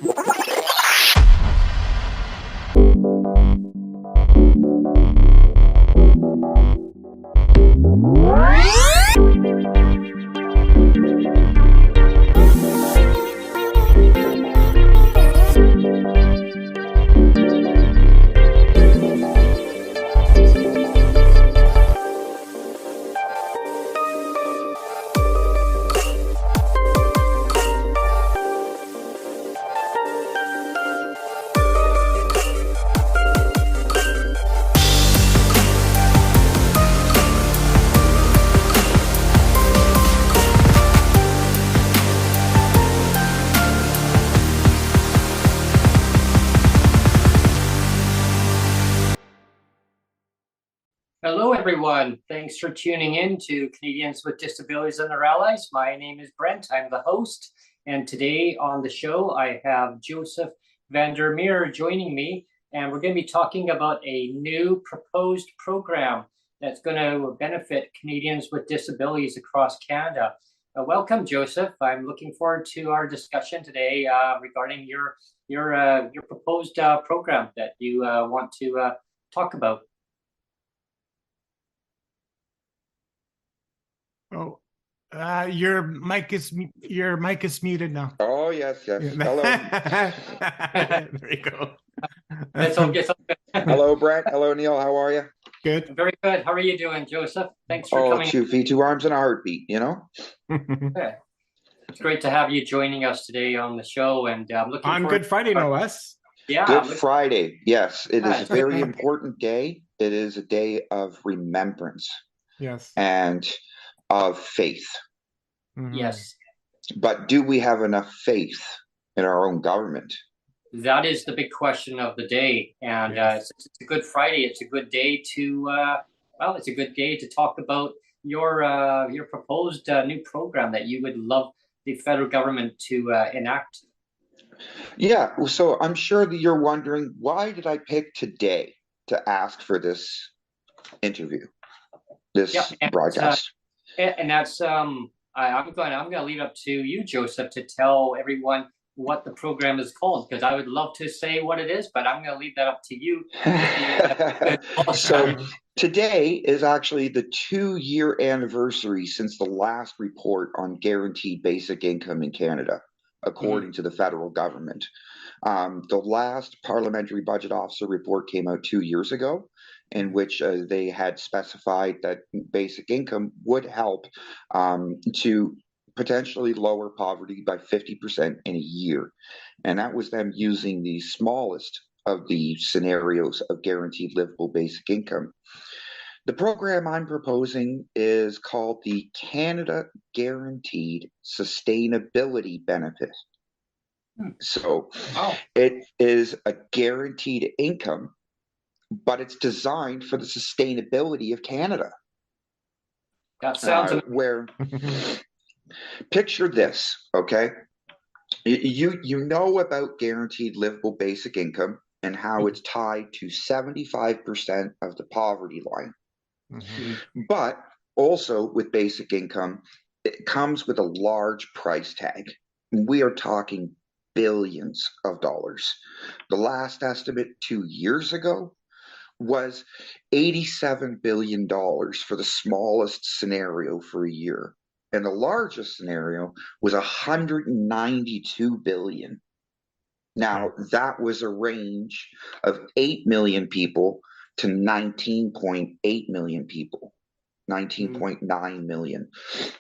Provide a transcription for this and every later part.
Hello, everyone. Thanks for tuning in to Canadians with Disabilities and Their Allies. My name is Brent. I'm the host. And today on the show, I have Joseph Vander Meer joining me. And we're going to be talking about a new proposed program that's going to benefit Canadians with disabilities across Canada. Welcome, Joseph. I'm looking forward to our discussion today regarding your proposed program that you want to talk about. Oh, your mic is muted now. Oh, yes. Hello. There you go. That's okay. Hello, Brent. Hello, Neil. How are you? Good. Very good. How are you doing, Joseph? Thanks for coming. 2 feet, 2 arms, and a heartbeat, you know? Yeah. It's great to have you joining us today on the show, and I'm looking on forward Good Friday, no less. Yeah, Good Friday. Yes, it is a very important day. It is a day of remembrance. Yes. And of faith. Yes. But do we have enough faith in our own government? That is the big question of the day. And it's a Good Friday. It's a good day to, it's a good day to talk about your proposed new program that you would love the federal government to enact. Yeah, so I'm sure that you're wondering, why did I pick today to ask for this interview, this broadcast? And that's I'm gonna leave it up to you, Joseph, to tell everyone what the program is called, because I would love to say what it is, but I'm gonna leave that up to you. So today is actually the 2-year anniversary since the last report on guaranteed basic income in Canada, according to the federal government. The last parliamentary budget officer report came out 2 years ago, in which they had specified that basic income would help to potentially lower poverty by 50% in a year. And that was them using the smallest of the scenarios of guaranteed livable basic income. The program I'm proposing is called the Canada Guaranteed Sustainability Benefit. So it is a guaranteed income, but it's designed for the sustainability of Canada. That sounds where picture this, okay? You know about guaranteed livable basic income and how it's tied to 75% of the poverty line. But also with basic income, it comes with a large price tag. We are talking billions of dollars. The last estimate 2 years ago was $87 billion for the smallest scenario for a year. And the largest scenario was $192 billion. Now, that was a range of 8 million people to 19.8 million people, 19.9 million.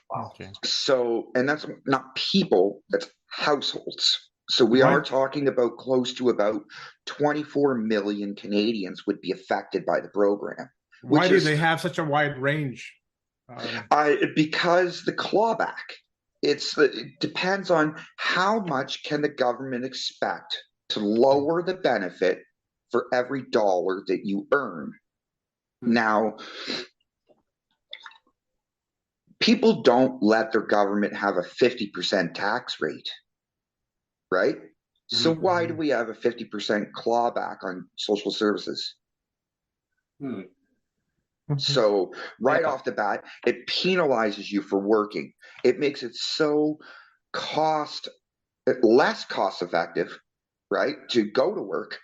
Wow. Okay. So, and that's not people, that's households. So we are talking about close to about 24 million Canadians would be affected by the program. Why do they have such a wide range? Because the clawback, it depends on how much can the government expect to lower the benefit for every dollar that you earn. Now, people don't let their government have a 50% tax rate. Right? So why do we have a 50% clawback on social services? So right off the bat, it penalizes you for working. It makes it so less cost effective right, to go to work,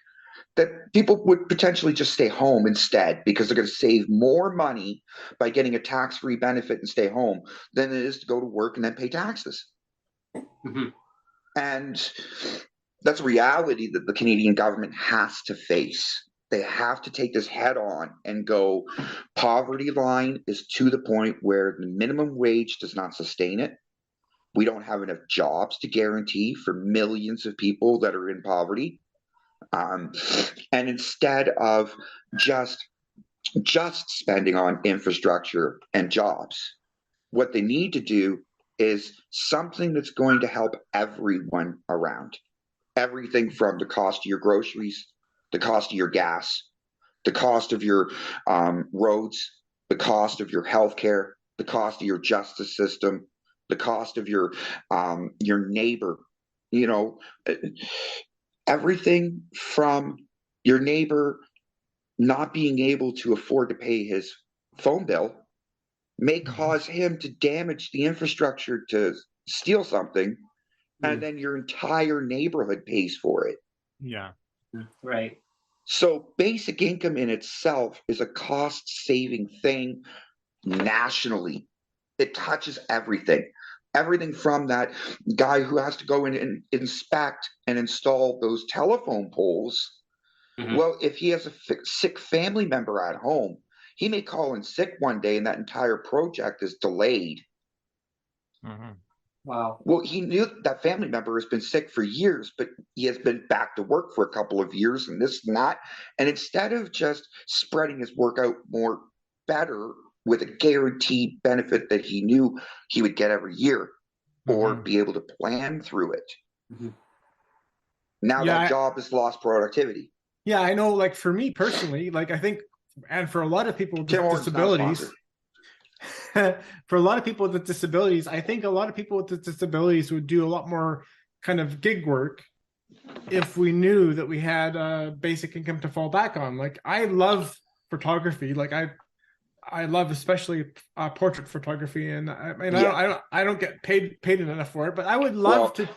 that people would potentially just stay home instead because they're going to save more money by getting a tax-free benefit and stay home than it is to go to work and then pay taxes. Mhm. And that's a reality that the Canadian government has to face. They have to take this head on and go, poverty line is to the point where the minimum wage does not sustain it. We don't have enough jobs to guarantee for millions of people that are in poverty. And instead of just spending on infrastructure and jobs, what they need to do is something that's going to help everyone around. Everything from the cost of your groceries, the cost of your gas, the cost of your roads, the cost of your healthcare, the cost of your justice system, the cost of your neighbor. You know, everything from your neighbor not being able to afford to pay his phone bill may cause him to damage the infrastructure to steal something, and then your entire neighborhood pays for it. Yeah. Right. So basic income in itself is a cost-saving thing nationally. It touches everything. Everything from that guy who has to go in and inspect and install those telephone poles. Well, if he has a sick family member at home, he may call in sick one day and that entire project is delayed. Wow. Well, he knew that family member has been sick for years, but he has been back to work for a couple of years and this and that. And instead of just spreading his work out more better with a guaranteed benefit that he knew he would get every year or be able to plan through it. Now that job has lost productivity. Yeah, I know, like for me personally, like I think, and for a lot of people with disabilities, for a lot of people with disabilities, I think a lot of people with disabilities would do a lot more kind of gig work if we knew that we had a basic income to fall back on. Like I love photography, like I love especially portrait photography, and I don't get paid enough for it, but I would love to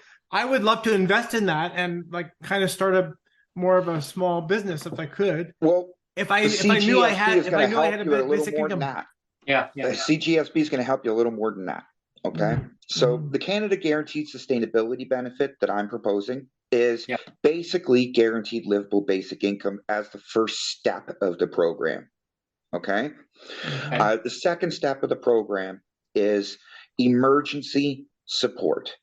invest in that and like kind of start a more of a small business if I could. Well, if I knew I had a basic income. Yeah. The CGSB is going to help you a little more than that. Okay. So the Canada Guaranteed Sustainability Benefit that I'm proposing is basically guaranteed livable basic income as the first step of the program. Okay. The second step of the program is emergency support.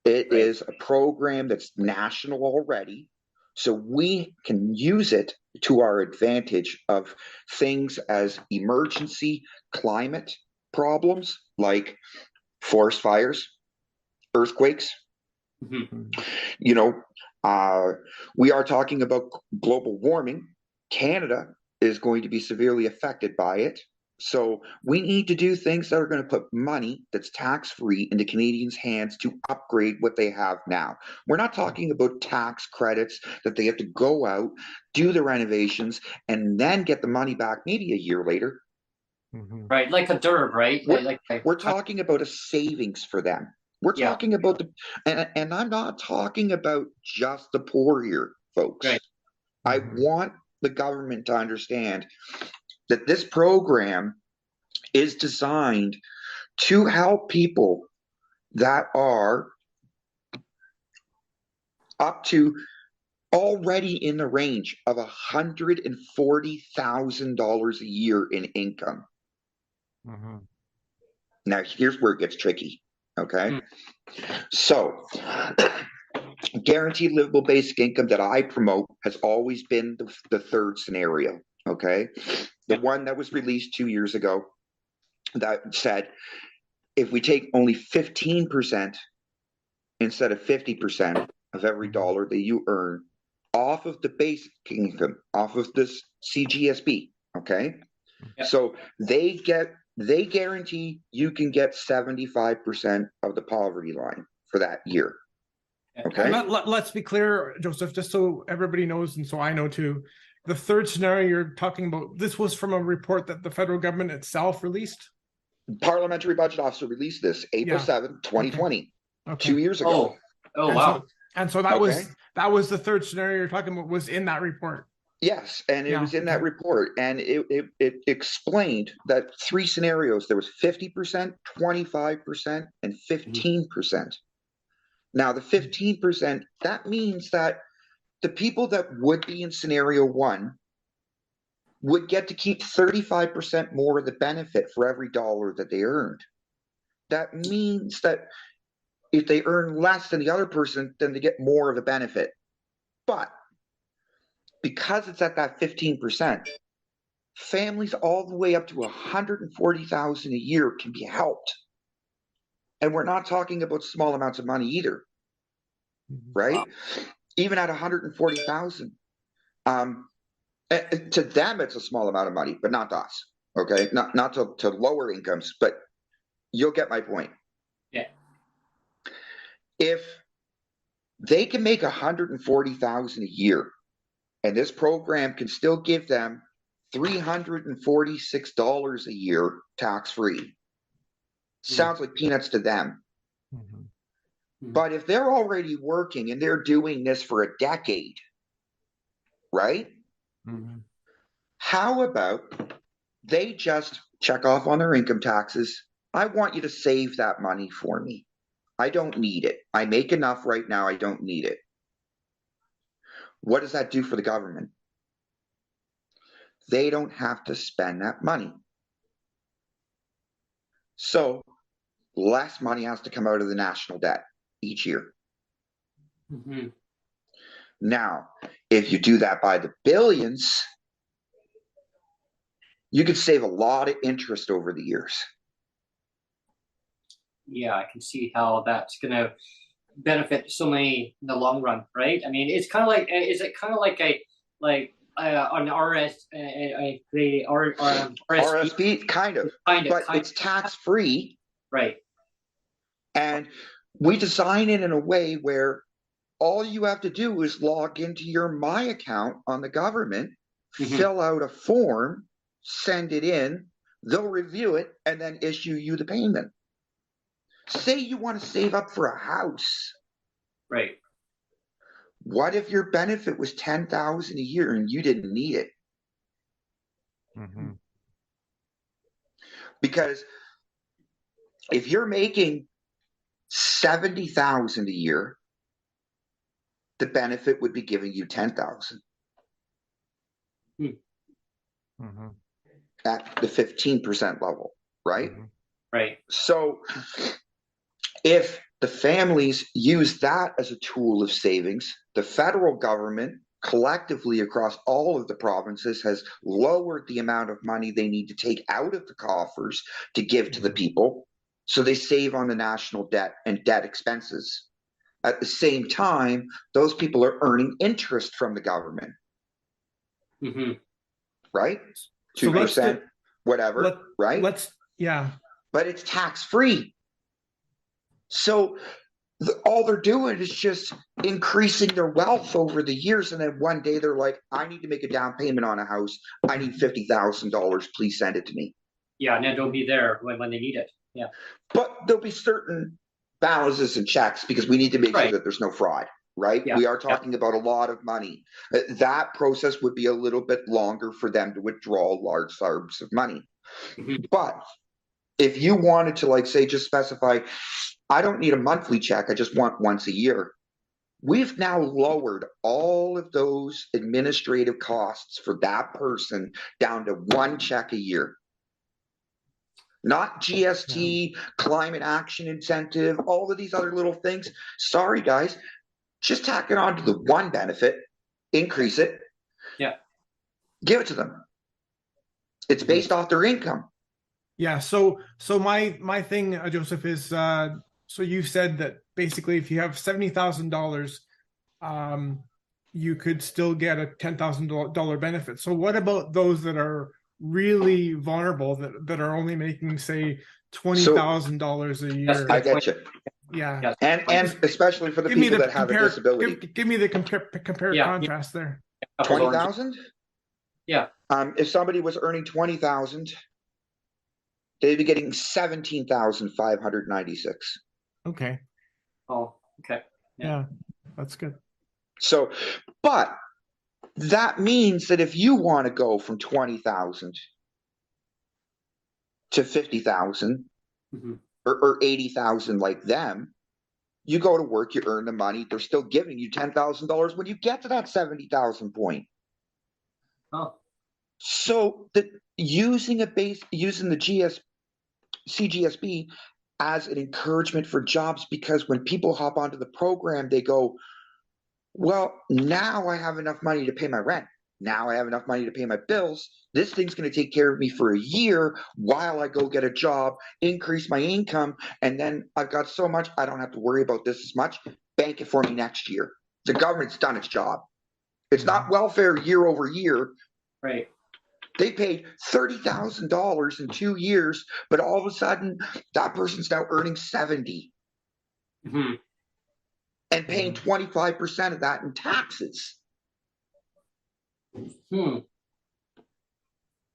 It is a program that's national already, so we can use it to our advantage of things as emergency climate problems like forest fires, earthquakes. You know, we are talking about global warming. Canada is going to be severely affected by it. So we need to do things that are going to put money that's tax-free into Canadians' hands to upgrade what they have now. We're not talking about tax credits that they have to go out, do the renovations, and then get the money back maybe a year later. Right, like a DERB, right? We're talking about a savings for them. We're talking about and I'm not talking about just the poor here, folks. Right. I want the government to understand that this program is designed to help people that are up to already in the range of $140,000 a year in income. Now, here's where it gets tricky, okay? So, guaranteed livable basic income that I promote has always been the third scenario, okay? The one that was released 2 years ago that said, if we take only 15% instead of 50% of every dollar that you earn off of the basic income, off of this CGSB, okay? So they guarantee you can get 75% of the poverty line for that year. Okay. Let's be clear, Joseph, just so everybody knows, and so I know too. The third scenario you're talking about, this was from a report that the federal government itself released? Parliamentary Budget Officer released this April 7th, 2020, 2 years ago. Oh, wow. And so that that was the third scenario you're talking about was in that report. Yes, and it was in that report, and it explained that 3 scenarios. There was 50%, 25%, and 15%. Now, the 15%, that means that the people that would be in scenario 1 would get to keep 35% more of the benefit for every dollar that they earned. That means that if they earn less than the other person, then they get more of the benefit. But because it's at that 15%, families all the way up to $140,000 a year can be helped. And we're not talking about small amounts of money either, right? Wow. Even at $140,000, to them it's a small amount of money, but not to us. Okay, not to lower incomes, but you'll get my point. Yeah. If they can make $140,000 a year, and this program can still give them $346 a year tax-free. Sounds like peanuts to them. But if they're already working and they're doing this for a decade, right? How about they just check off on their income taxes? I want you to save that money for me. I don't need it. I make enough right now. I don't need it. What does that do for the government? They don't have to spend that money. So less money has to come out of the national debt each year. Now, if you do that by the billions, you could save a lot of interest over the years. Yeah, I can see how that's going to benefit so many in the long run, right? I mean, it's kind of like, is it kind of like an RSP, kind of, but it's tax-free. Right. And we design it in a way where all you have to do is log into your My account on the government, fill out a form, send it in, they'll review it, and then issue you the payment. Say you want to save up for a house. Right. What if your benefit was $10,000 a year and you didn't need it? Because if you're making $70,000 a year, the benefit would be giving you $10,000 at the 15% level, right? Right. So if the families use that as a tool of savings, the federal government collectively across all of the provinces has lowered the amount of money they need to take out of the coffers to give to the people, so they save on the national debt and debt expenses. At the same time, those people are earning interest from the government. Right? 2%, whatever, right? But it's tax-free. So all they're doing is just increasing their wealth over the years, and then one day they're like, I need to make a down payment on a house. I need $50,000. Please send it to me. Yeah, and then don't be there when they need it. Yeah. But there'll be certain balances and checks because we need to make sure that there's no fraud, right? We are talking about a lot of money. That process would be a little bit longer for them to withdraw large sums of money. But if you wanted to, like, say, just specify, I don't need a monthly check, I just want once a year. We've now lowered all of those administrative costs for that person down to one check a year. Not GST, climate action incentive, all of these other little things. Sorry, guys. Just tack it on to the one benefit, increase it. Yeah. Give it to them. It's based off their income. Yeah. So my thing, Joseph, is so you said that basically if you have $70,000, you could still get a $10,000 benefit. So what about those that are really vulnerable that are only making, say, $20,000 a year? I get you. Yeah. And especially for the people that have a disability. Give me the contrast there. 20,000? Yeah. If somebody was earning 20,000, they'd be getting 17,596. Okay. Oh, okay. Yeah, that's good. So, but that means that if you want to go from 20,000 to 50,000 or 80,000 like them, you go to work, you earn the money. They're still giving you $10,000 when you get to that 70,000 point. Oh. So using the CGSB as an encouragement for jobs, because when people hop onto the program, they go, well, now I have enough money to pay my rent. Now I have enough money to pay my bills. This thing's going to take care of me for a year while I go get a job, increase my income, and then I've got so much I don't have to worry about this as much. Bank it for me next year. The government's done its job. It's not welfare year over year. Right. They paid $30,000 in 2 years, but all of a sudden that person's now earning 70 and paying 25% of that in taxes.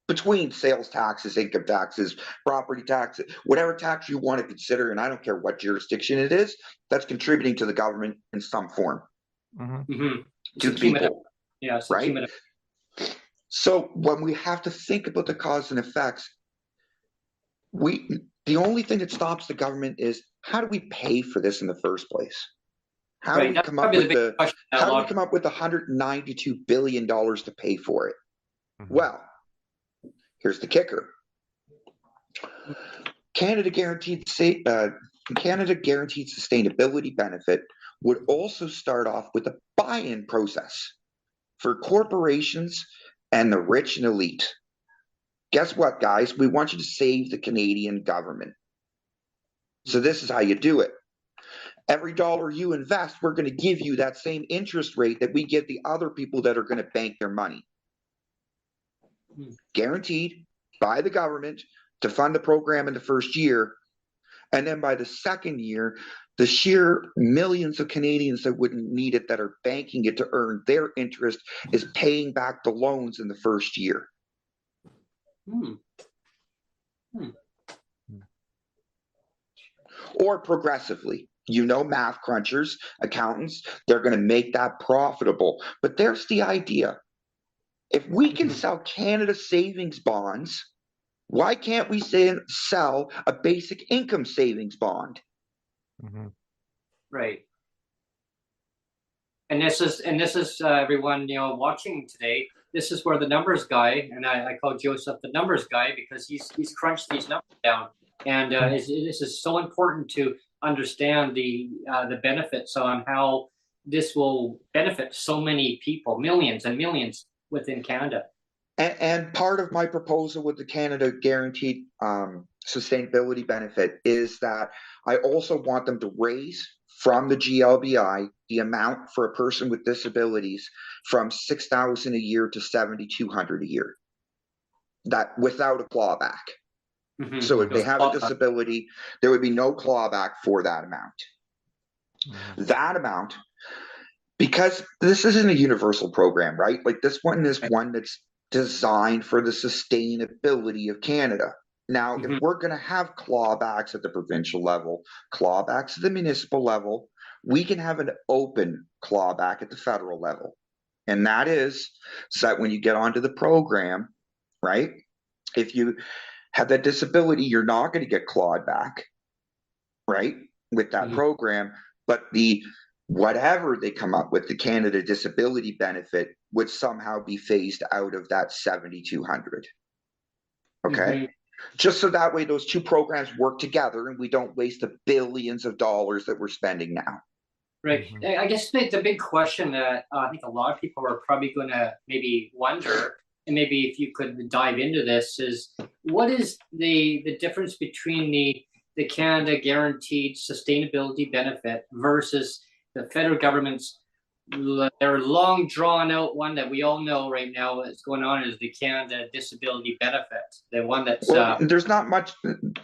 Between sales taxes, income taxes, property taxes, whatever tax you want to consider, and I don't care what jurisdiction it is, that's contributing to the government in some form. To the people. Yeah, right? So when we have to think about the cause and effects, the only thing that stops the government is, how do we pay for this in the first place? How do we come up with $192 billion to pay for it? Well, here's the kicker. Canada Guaranteed Sustainability Benefit would also start off with a buy-in process for corporations and the rich and elite. Guess what, guys? We want you to save the Canadian government. So this is how you do it. Every dollar you invest, we're going to give you that same interest rate that we give the other people that are going to bank their money. Guaranteed by the government to fund the program in the first year. And then by the second year, the sheer millions of Canadians that wouldn't need it, that are banking it to earn their interest, is paying back the loans in the first year. Or progressively. Math crunchers, accountants, they're going to make that profitable. But there's the idea. If we can sell Canada savings bonds, why can't we sell a basic income savings bond? Right. And this is everyone watching today. This is where the numbers guy, and I call Joseph the numbers guy, because he's crunched these numbers down, and this is so important to understand the benefits on how this will benefit so many people, millions and millions within Canada. And part of my proposal with the Canada Guaranteed Sustainability Benefit is that I also want them to raise from the GLBI the amount for a person with disabilities from $6,000 a year to $7,200 a year. That without a clawback. So if they have a disability, there would be no clawback for that amount. That amount, because this isn't a universal program, right? Like this one is one that's designed for the sustainability of Canada. Now, if we're going to have clawbacks at the provincial level, clawbacks at the municipal level, we can have an open clawback at the federal level. And that is so that when you get onto the program, right, if you have that disability, you're not going to get clawed back, right, with that program. But whatever they come up with, the Canada Disability Benefit would somehow be phased out of that $7,200. Okay? Just so that way those two programs work together and we don't waste the billions of dollars that we're spending now. Right. I guess the big question that I think a lot of people are probably going to maybe wonder, and maybe if you could dive into this, is what is the difference between the Canada Guaranteed Sustainability Benefit versus the federal government's their long drawn out one that we all know right now is going on, is the Canada Disability Benefit, the one that's there's not much.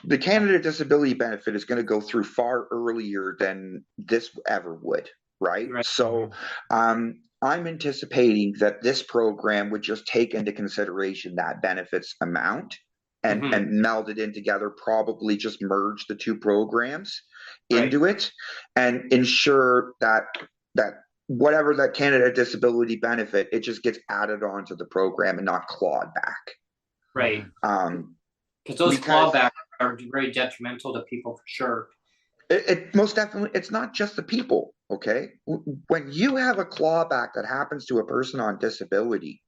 The Canada Disability Benefit is going to go through far earlier than this ever would, right? So I'm anticipating that this program would just take into consideration that benefits amount and meld it in together, probably just merge the two programs into it and ensure that whatever that Canada Disability Benefit, it just gets added onto the program and not clawed back. Right. Because those clawbacks are very detrimental to people for sure. It most definitely, it's not just the people, okay? When you have a clawback that happens to a person on disability,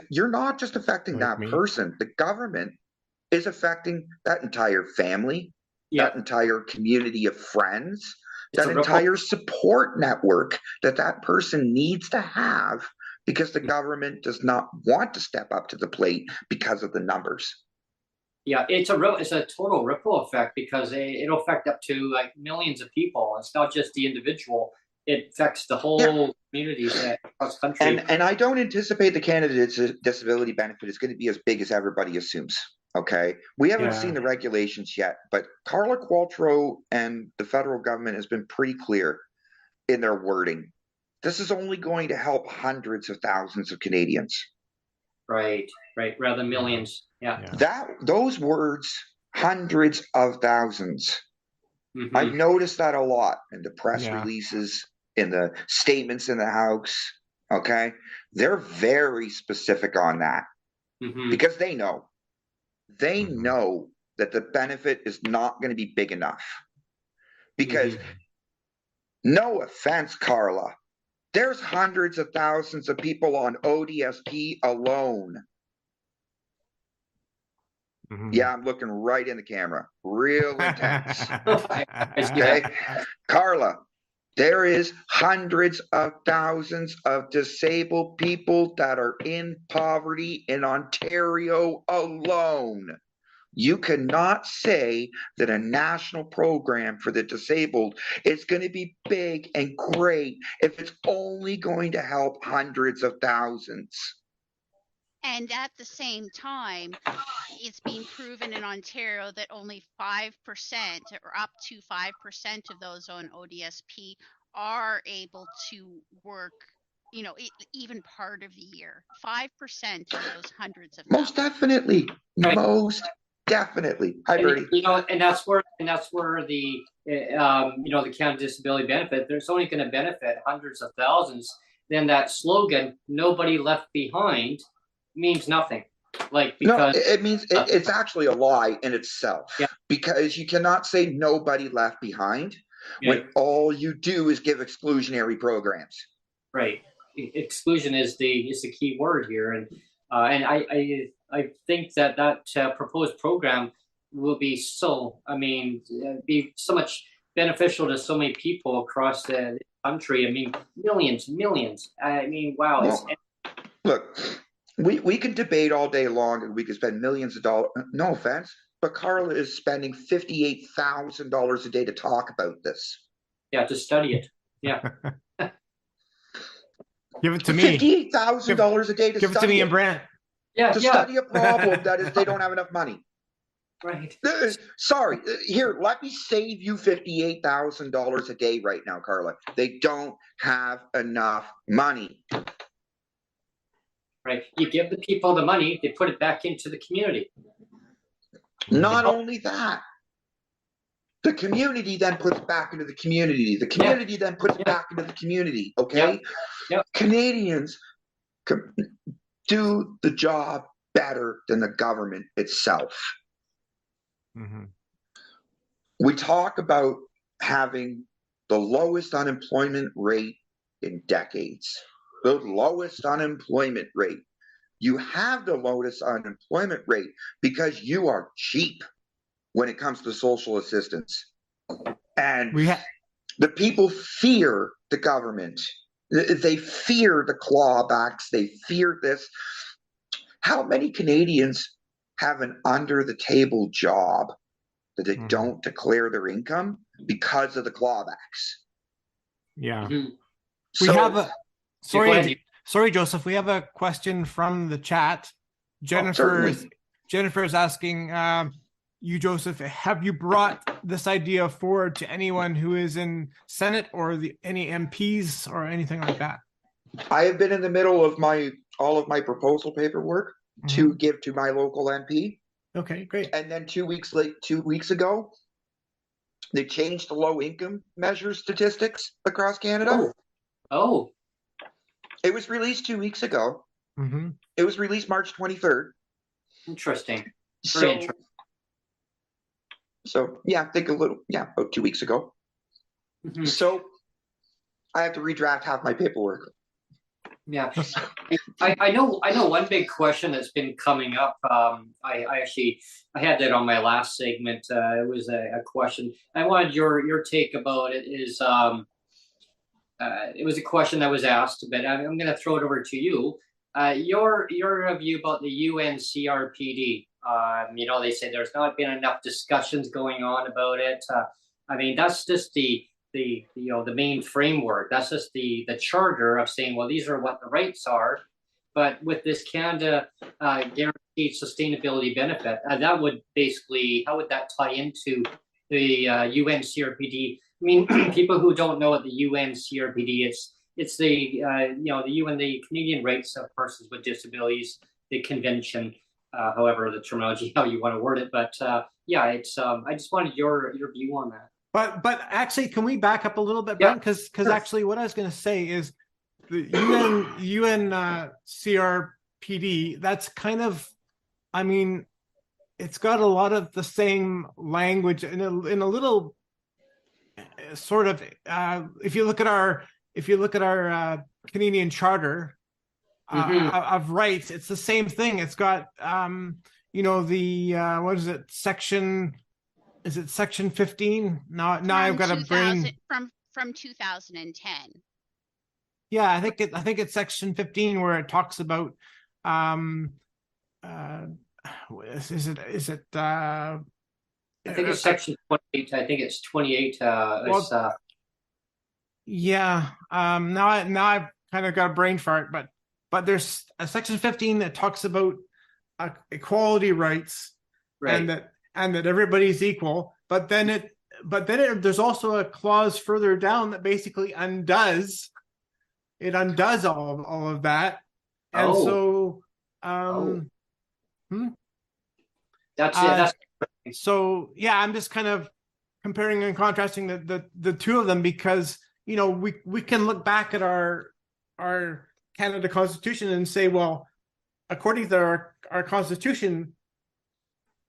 you're not just affecting that person. The government is affecting that entire family, that entire community of friends, that entire support network that person needs to have, because the government does not want to step up to the plate because of the numbers. Yeah, it's a total ripple effect, because it'll affect up to like millions of people. It's not just the individual; it affects the whole communities across the country. And I don't anticipate the Canada Disability Benefit is going to be as big as everybody assumes. Okay, we haven't seen the regulations yet, but Carla Qualtrough and the federal government has been pretty clear in their wording. This is only going to help hundreds of thousands of Canadians. Right, rather than millions. Those words, hundreds of thousands. I've noticed that a lot in the press releases, in the statements in the House. Okay, they're very specific on that because they know that the benefit is not going to be big enough. Because no offense, Carla, there's hundreds of thousands of people on ODSP alone. Yeah, I'm looking right in the camera. Real intense. Okay. Carla, there is hundreds of thousands of disabled people that are in poverty in Ontario alone. You cannot say that a national program for the disabled is going to be big and great if it's only going to help hundreds of thousands. And at the same time, it's been proven in Ontario that only 5% or up to 5% of those on ODSP are able to work, even part of the year. 5% of those hundreds of Most definitely. Right. Most definitely. Hi, Bertie. And that's where the the Canada Disability Benefit, there's only going to benefit hundreds of thousands. Then that slogan, "Nobody left behind," means nothing. Because it means it's actually a lie in itself. Because you cannot say nobody left behind when all you do is give exclusionary programs. Right. Exclusion is the key word here, and I think that proposed program will be be so much beneficial to so many people across the country. I mean, millions. I mean, wow. Well, look, we could debate all day long, and we could spend millions of dollars. No offense, but Carla is spending $58,000 a day to talk about this. Yeah, to study it. Yeah. Give it to me. $58,000 a day to give it to me and Brent. Study a problem that is they don't have enough money. Right. Sorry. Here, let me save you $58,000 a day right now, Carla. They don't have enough money. Right. You give the people the money, they put it back into the community. Not only that, the community then puts it back into the community. The community then puts it back into the community. Okay? Canadians do the job better than the government itself. We talk about having the lowest unemployment rate in decades. The lowest unemployment rate. You have the lowest unemployment rate because you are cheap when it comes to social assistance. And the people fear the government. They fear the clawbacks. They fear this. How many Canadians have an under-the-table job that they don't declare their income because of the clawbacks? Yeah. So, we have a sorry, Joseph. We have a question from the chat. Jennifer is asking you, Joseph, have you brought this idea forward to anyone who is in Senate or any MPs or anything like that? I have been in the middle of all of my proposal paperwork to give to my local MP. Okay, great. And then 2 weeks ago, they changed the low income measure statistics across Canada. Oh. It was released 2 weeks ago. Mm-hmm. It was released March 23rd. Interesting. So, Very interesting. so yeah, I think about 2 weeks ago. Mhm. So I have to redraft half my paperwork. Yeah, I know one big question that's been coming up. I had that on my last segment. It was a question. I wanted your take about it. It was a question that was asked, but I'm going to throw it over to you. Your view about the UNCRPD. They say there's not been enough discussions going on about it. I mean, that's just the main framework. That's just the charter of saying, well, these are what the rights are. But with this Canada guaranteed sustainability benefit, that would basically, how would that tie into the UNCRPD? I mean, people who don't know what the UNCRPD is, it's the the UN, the Canadian Rights of Persons with Disabilities, the convention, however the terminology, how you want to word it. But it's I just wanted your view on that. But actually, can we back up a little bit, Yeah, Brent? Because sure. actually, what I was going to say is the UN CRPD. That's kind of, I mean, it's got a lot of the same language in a little sort of. If you look at our Canadian Charter of rights, it's the same thing. It's got the what is it, section? Is it section 15? Now I've got a brain from 2010. Yeah, I think it's section 15 where it talks about is it I think it's section 28. I think it's 28. Yeah. Now I've kind of got a brain fart, but there's a section 15 that talks about equality rights, right. and that everybody's equal. But then there's also a clause further down that basically undoes all of that. And so that's it. That's so yeah, I'm just kind of comparing and contrasting the two of them, because we can look back at our Canada Constitution and say, well, according to our Constitution,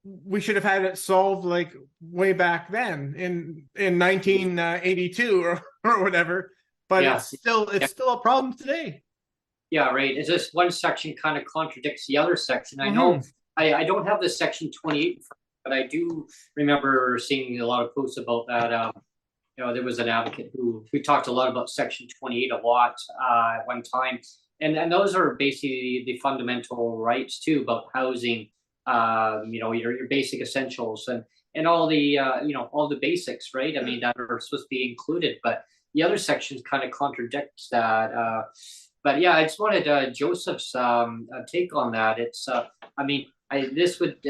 we should have had it solved like way back then in 1982 or whatever. But it's still a problem today. Yeah, right. Is this one section kind of contradicts the other section? I know I don't have the section 28, but I do remember seeing a lot of posts about that. There was an advocate who talked a lot about section 28 a lot at one time, and those are basically the fundamental rights too, about housing, your basic essentials and all the all the basics, right? I mean, that are supposed to be included, but the other sections kind of contradicts that. But yeah, I just wanted Joseph's take on that. It's this would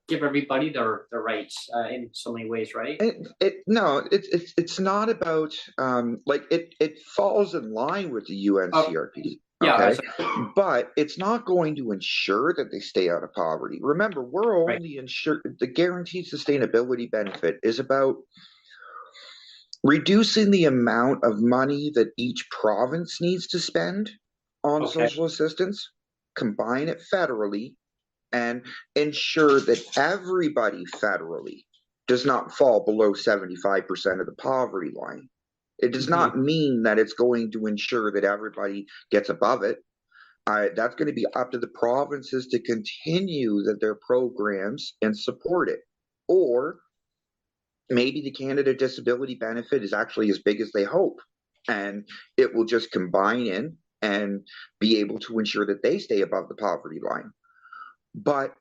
give everybody their rights in so many ways, right? It's not about it falls in line with the UNCRPD. Okay, but it's not going to ensure that they stay out of poverty. Remember, we're only the guaranteed sustainability benefit is about reducing the amount of money that each province needs to spend on social assistance, combine it federally, and ensure that everybody federally does not fall below 75% of the poverty line. It does not mean that it's going to ensure that everybody gets above it. That's going to be up to the provinces to continue their programs and support it. Or maybe the Canada Disability Benefit is actually as big as they hope, and it will just combine in and be able to ensure that they stay above the poverty line. But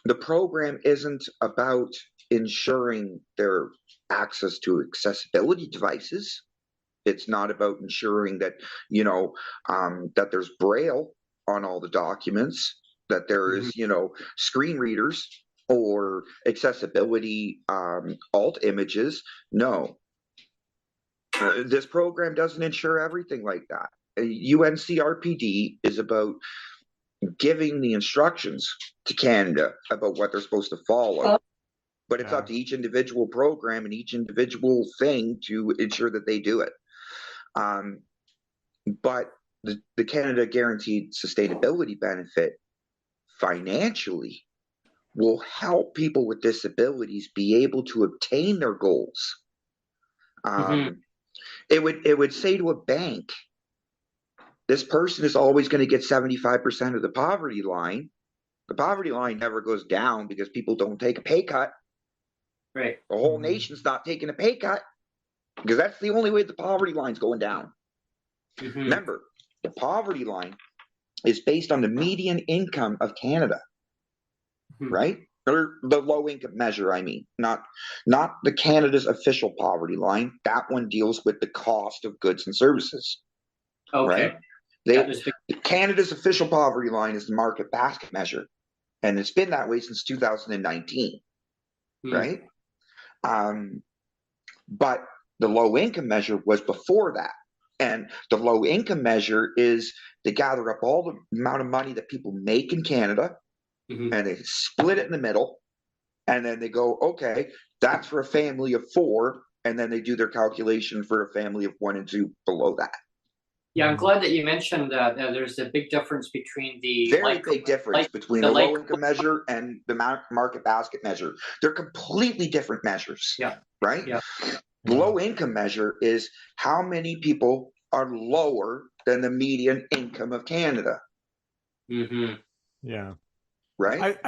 the program isn't about ensuring their access to accessibility devices. It's not about ensuring that that there's Braille on all the documents, that there is screen readers or accessibility alt images. No, this program doesn't ensure everything like that. UNCRPD is about giving the instructions to Canada about what they're supposed to follow, but it's up to each individual program and each individual thing to ensure that they do it. But the Canada Guaranteed Sustainability Benefit financially will help people with disabilities be able to obtain their goals. It would say to a bank, this person is always going to get 75% of the poverty line. The poverty line never goes down because people don't take a pay cut. Right. The whole nation's not taking a pay cut because that's the only way the poverty line's going down. Remember, the poverty line is based on the median income of Canada, right? Or the low income measure, I mean, not the Canada's official poverty line. That one deals with the cost of goods and services, right? Canada's official poverty line is the market basket measure, and it's been that way since 2019, right? But the low income measure was before that. And the low income measure is they gather up all the amount of money that people make in Canada and they split it in the middle. And then they go, okay, that's for a family of 4. And then they do their calculation for a family of 1 and 2 below that. Yeah, I'm glad that you mentioned that there's a big difference between the big difference between the low income measure and the market basket measure. They're completely different measures. Yeah. Right? Yeah. The low income measure is how many people are lower than the median income of Canada. Yeah. Right?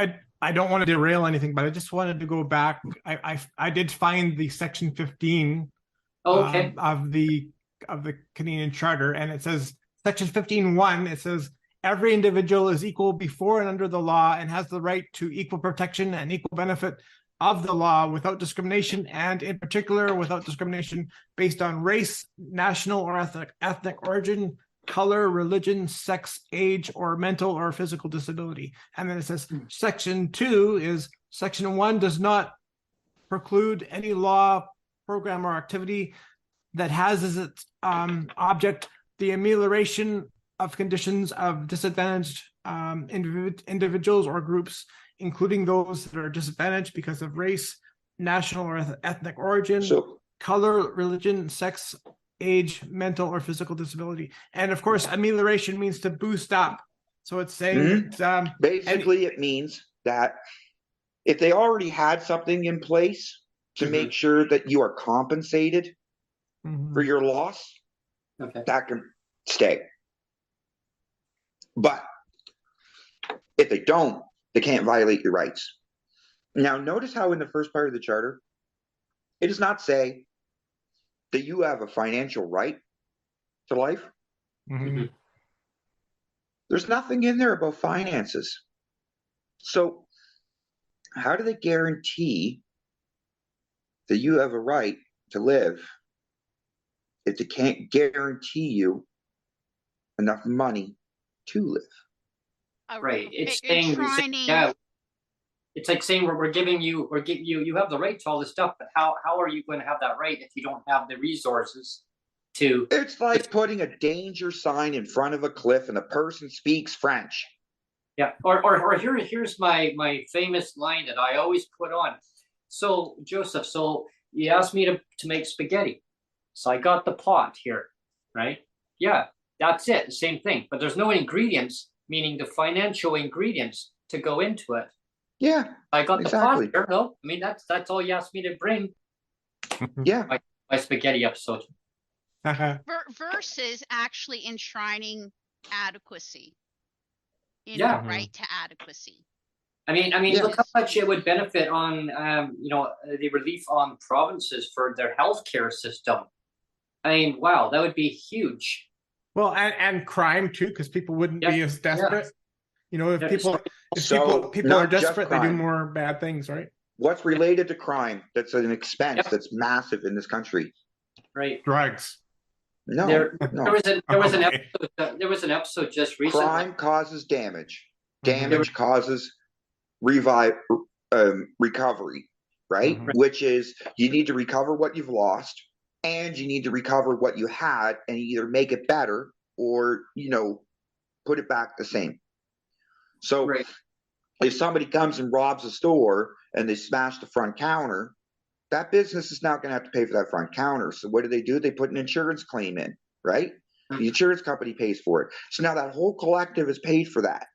I don't want to derail anything, but I just wanted to go back. I did find the section 15 of the Canadian Charter, and it says section 15(1). It says every individual is equal before and under the law and has the right to equal protection and equal benefit of the law without discrimination, and in particular without discrimination based on race, national or ethnic origin, color, religion, sex, age, or mental or physical disability. And then it says section 2 is section 1 does not preclude any law, program, or activity that has as its object the amelioration of conditions of disadvantaged individuals or groups, including those that are disadvantaged because of race, national or ethnic origin, color, religion, sex, age, mental or physical disability. And of course, amelioration means to boost up. So it's saying that, basically it means that if they already had something in place to make sure that you are compensated for your loss, that can stay. But if they don't, they can't violate your rights. Now, notice how in the first part of the charter, it does not say that you have a financial right to life. There's nothing in there about finances. So how do they guarantee that you have a right to live if they can't guarantee you enough money to live? Right. It's saying, it's like saying we're giving you, you have the right to all this stuff, but how are you going to have that right if you don't have the resources to? It's like putting a danger sign in front of a cliff and the person speaks French. Yeah. Or here's my famous line that I always put on. So Joseph, so you asked me to make spaghetti. So I got the pot here, right? Yeah, that's it. The same thing. But there's no ingredients, meaning the financial ingredients to go into it. Yeah, I got the pot here. No, I mean that's all you asked me to bring. Yeah, my spaghetti episode. Versus actually enshrining adequacy. Right to adequacy. I mean, look how much it would benefit on, the relief on provinces for their healthcare system. I mean, wow, that would be huge. Well, and crime too, because people wouldn't be as desperate. You know, if people are desperate, they do more bad things, right? What's related to crime? That's an expense that's massive in this country. Right. Drugs. No, there was an episode just recently. Crime causes damage. Damage causes recovery, right? Which is you need to recover what you've lost, and you need to recover what you had, and either make it better or put it back the same. So if somebody comes and robs a store and they smash the front counter, that business is now going to have to pay for that front counter. So what do? They put an insurance claim in, right? The insurance company pays for it. So now that whole collective is paid for that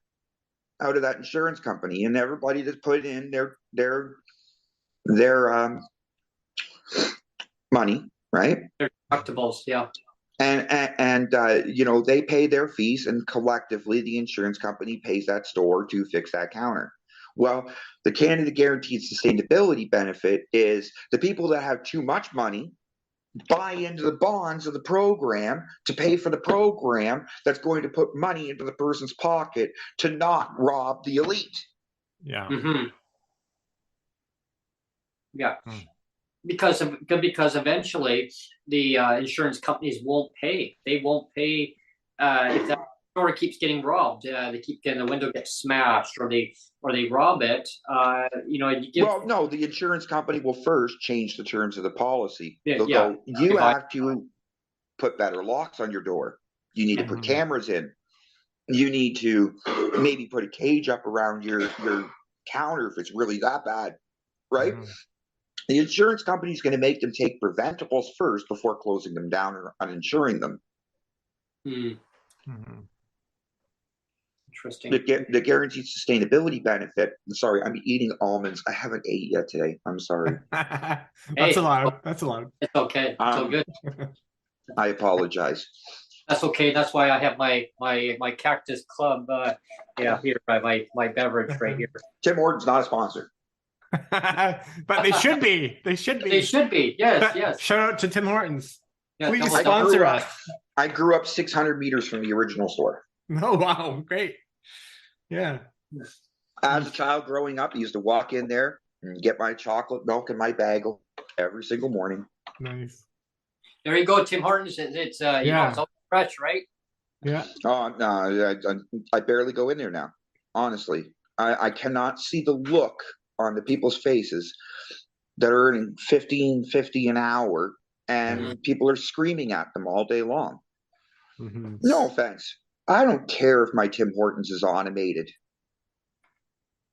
out of that insurance company, and everybody just put in their money, right? Their deductibles, yeah. And they pay their fees, and collectively the insurance company pays that store to fix that counter. Well, the Canada Guaranteed Sustainability benefit is the people that have too much money buy into the bonds of the program to pay for the program that's going to put money into the person's pocket to not rob the elite. Yeah. Yeah. Because eventually the insurance companies won't pay. They won't pay if that store keeps getting robbed. They keep getting, the window gets smashed, or they rob it. No, the insurance company will first change the terms of the policy. They'll go, you have to put better locks on your door. You need to put cameras in. You need to maybe put a cage up around your counter if it's really that bad, right? The insurance company is going to make them take preventables first before closing them down or uninsuring them. Interesting. The Guaranteed Sustainability benefit. Sorry, I'm eating almonds. I haven't ate yet today. I'm sorry. That's allowed. That's allowed. It's okay. It's all good. I apologize. That's okay. That's why I have my Cactus Club. Here by my beverage right here. Tim Hortons not a sponsor. But they should be. They should be. They should be. Yes. Shout out to Tim Hortons. Yeah, please sponsor us. I grew up 600 meters from the original store. Oh, wow. Great. Yeah. As a child growing up, I used to walk in there and get my chocolate milk and my bagel every single morning. Nice. There you go, Tim Hortons. It's it's all fresh, right? Yeah. Oh no, I barely go in there now. Honestly, I cannot see the look on the people's faces that are earning $15.50 an hour, and people are screaming at them all day long. No offense. I don't care if my Tim Hortons is automated.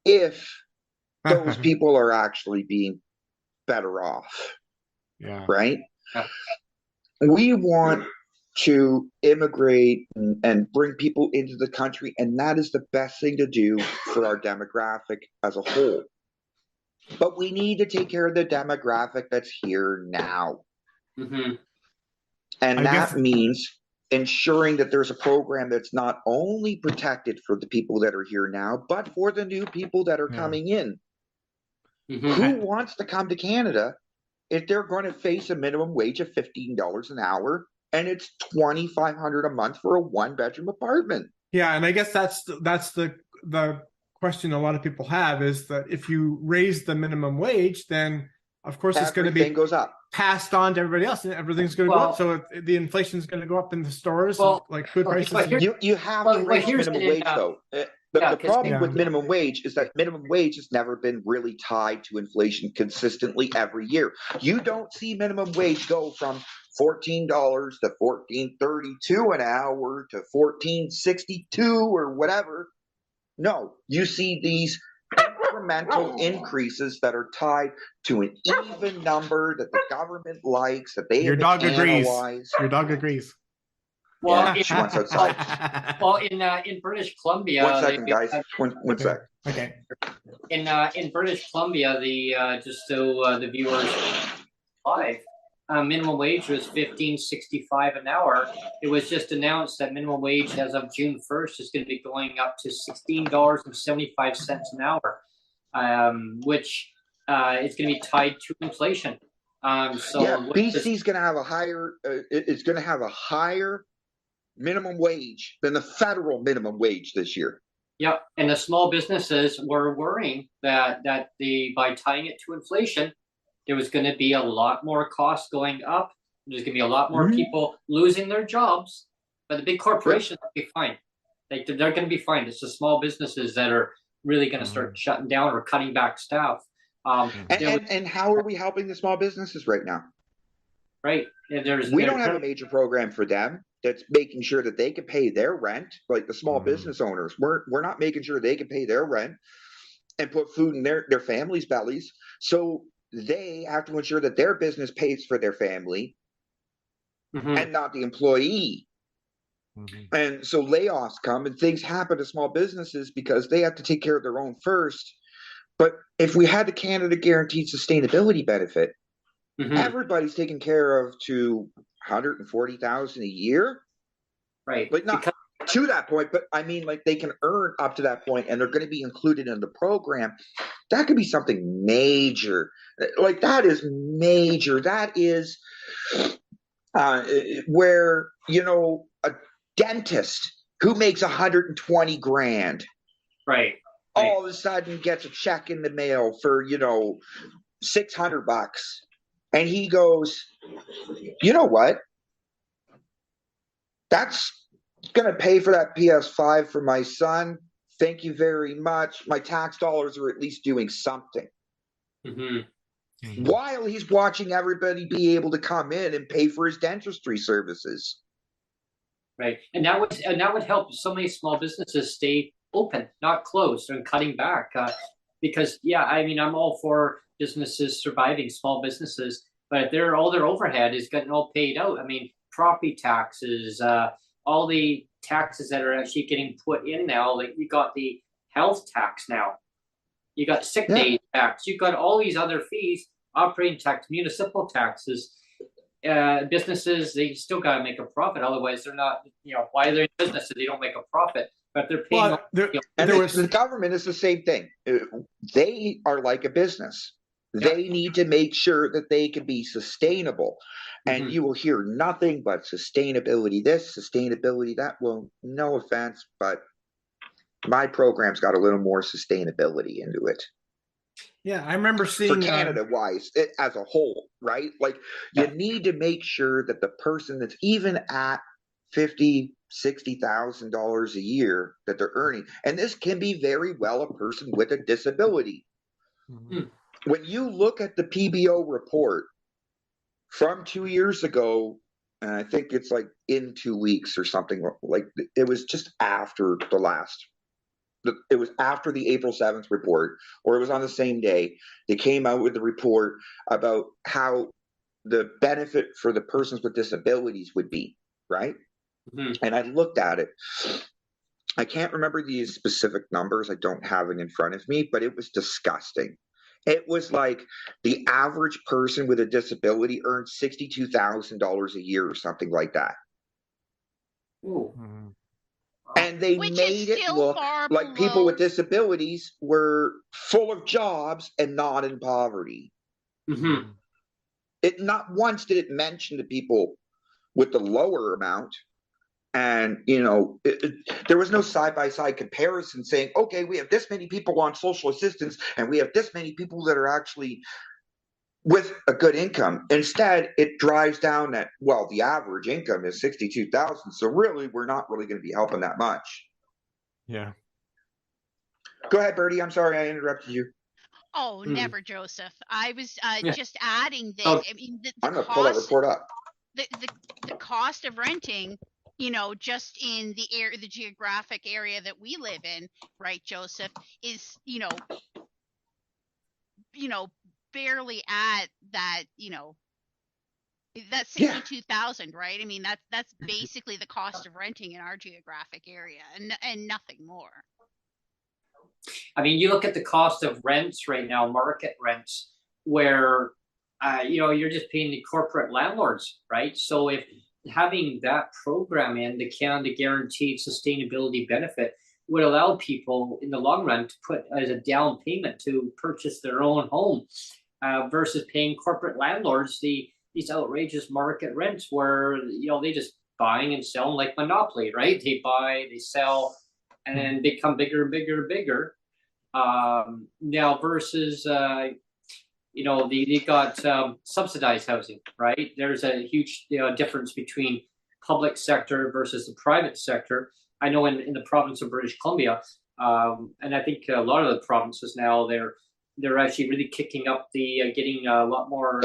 If those people are actually being better off. Yeah. Right? Yeah. We want to immigrate and bring people into the country, and that is the best thing to do for our demographic as a whole. But we need to take care of the demographic that's here now. And that means ensuring that there's a program that's not only protected for the people that are here now, but for the new people that are coming in. Who wants to come to Canada if they're going to face a minimum wage of $15 an hour and it's $2,500 a month for a one-bedroom apartment? Yeah, and I guess that's the question a lot of people have, is that if you raise the minimum wage, then of course it's going to be goes up, passed on to everybody else, and everything's going to go up. So the inflation is going to go up in the stores, like food prices. You have to raise minimum wage, though. The problem with minimum wage is that minimum wage has never been really tied to inflation consistently every year. You don't see minimum wage go from $14 to $14.32 an hour to $14.62 or whatever. No, you see these incremental increases that are tied to an even number that the government likes, that they Your dog agrees. analyze. Your dog agrees. Well, she wants outside. Well, in British Columbia. 1 second, guys. One sec. Okay. In British Columbia, just so the viewers live, minimum wage was $15.65 an hour. It was just announced that minimum wage as of June 1st is going to be going up to $16.75 an hour, which is going to be tied to inflation. BC's going to have a higher. It's going to have a higher minimum wage than the federal minimum wage this year. Yep, and the small businesses were worrying that by tying it to inflation, there was going to be a lot more costs going up. There's going to be a lot more people losing their jobs, but the big corporations will be fine. They're going to be fine. It's the small businesses that are really going to start shutting down or cutting back staff. And how are we helping the small businesses right now? Right. We don't have a major program for them that's making sure that they can pay their rent, like the small business owners. We're not making sure they can pay their rent and put food in their families' bellies. So they have to ensure that their business pays for their family and not the employee. And so layoffs come and things happen to small businesses because they have to take care of their own first. But if we had the Canada Guaranteed Sustainability Benefit, everybody's taken care of to 140,000 a year. Right. Like not to that point, but I mean, like they can earn up to that point and they're going to be included in the program. That could be something major. Like that is major. That is where, you know, a dentist who makes 120 grand. Right. All of a sudden gets a check in the mail for, you know, $600. And he goes, you know what? That's going to pay for that PS5 for my son. Thank you very much. My tax dollars are at least doing something. While he's watching everybody be able to come in and pay for his dentistry services. Right. And that would help so many small businesses stay open, not closed, and cutting back. Because I mean, I'm all for businesses surviving, small businesses, but if all their overhead is getting all paid out. I mean, property taxes, all the taxes that are actually getting put in now. Like you got the health tax now, you got sick day tax, you got all these other fees, operating tax, municipal taxes. Businesses, they still got to make a profit, otherwise they're not. You know, why they're in business if they don't make a profit? But they're paying. The government is the same thing. They are like a business. They need to make sure that they can be sustainable. And you will hear nothing but sustainability this, sustainability that. Well, no offense, but my program's got a little more sustainability into it. Yeah, I remember seeing for Canada-wise as a whole, right? Like you need to make sure that the person that's even at $50,000-$60,000 a year that they're earning, and this can be very well a person with a disability. When you look at the PBO report from 2 years ago, and I think it's like in 2 weeks or something, like it was just after it was after the April 7th report, or it was on the same day, they came out with the report about how the benefit for the persons with disabilities would be, right? And I looked at it. I can't remember these specific numbers. I don't have it in front of me, but it was disgusting. It was like the average person with a disability earned $62,000 a year or something like that. And they made it look like people with disabilities were full of jobs and not in poverty. It not once did it mention the people with the lower amount. And, you know, there was no side-by-side comparison saying, okay, we have this many people on social assistance and we have this many people that are actually with a good income. Instead, it drives down that, well, the average income is 62,000. So really, we're not really going to be helping that much. Yeah. Go ahead, Bertie. I'm sorry I interrupted you. Oh, never, Joseph. I was just adding that. I mean, I'm going to pull that report up. The cost of renting, you know, just in the geographic area that we live in, right, Joseph, is, you know, barely at that, you know, that's 62,000, right? I mean, that's basically the cost of renting in our geographic area, and nothing more. I mean, you look at the cost of rents right now, market rents, where you know, you're just paying the corporate landlords, right? So if having that program in the Canada Guaranteed Sustainability Benefit would allow people in the long run to put as a down payment to purchase their own home, versus paying corporate landlords these outrageous market rents where, you know, they just buying and selling like monopoly, right? They buy, they sell, and then become bigger and bigger and bigger. Now versus you know, they got subsidized housing, right? There's a huge difference between public sector versus the private sector. I know in the province of British Columbia, and I think a lot of the provinces now, they're actually really kicking up the getting a lot more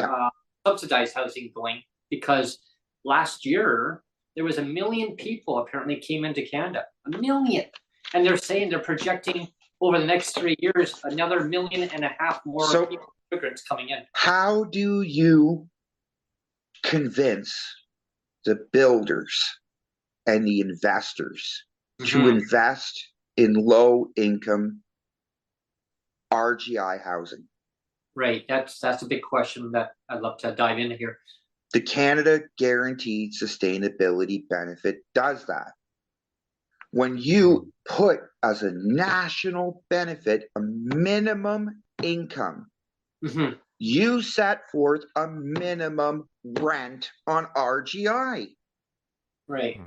subsidized housing going, because last year there was 1 million people apparently came into Canada, 1 million, and they're saying they're projecting over the next 3 years another 1.5 million more people, immigrants coming in. How do you convince the builders and the investors to invest in low-income RGI housing. Right. That's a big question that I'd love to dive into here. The Canada Guaranteed Sustainability Benefit does that. When you put as a national benefit a minimum income, you set forth a minimum rent on RGI. Right.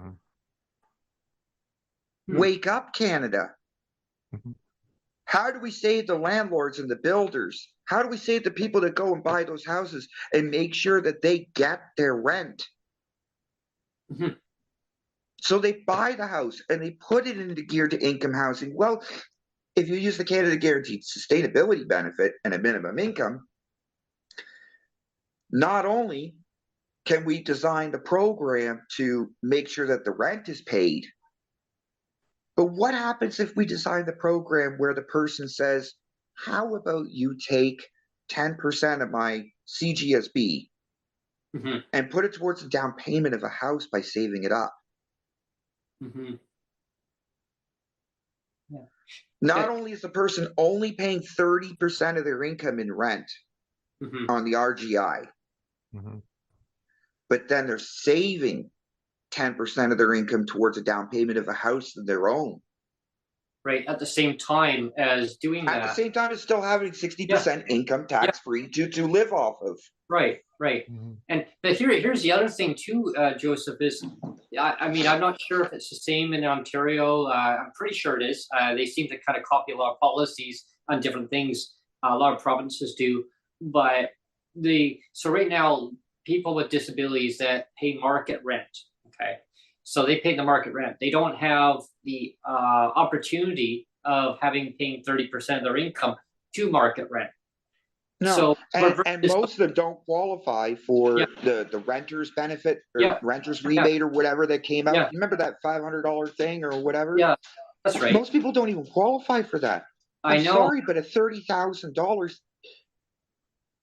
Wake up, Canada. How do we save the landlords and the builders? How do we save the people that go and buy those houses and make sure that they get their rent? So they buy the house and they put it into geared to income housing. Well, if you use the Canada Guaranteed Sustainability Benefit and a minimum income, not only can we design the program to make sure that the rent is paid, but what happens if we design the program where the person says, how about you take 10% of my CGSB and put it towards the down payment of a house by saving it up? Not only is the person only paying 30% of their income in rent on the RGI, but then they're saving 10% of their income towards a down payment of a house of their own. Right. At the same time as doing that. At the same time as still having 60% income tax free to live off of. Right. And but here's the other thing too, Joseph, is I mean, I'm not sure if it's the same in Ontario. I'm pretty sure it is. They seem to kind of copy a lot of policies on different things. A lot of provinces do. But so right now, people with disabilities that pay market rent, okay, so they pay the market rent. They don't have the opportunity of paying 30% of their income to market rent. No, so, and most of them don't qualify for the renter's benefit or renter's rebate or whatever that came out. You remember that $500 thing or whatever? Yeah, that's right. Most people don't even qualify for that. I'm sorry, but at $30,000,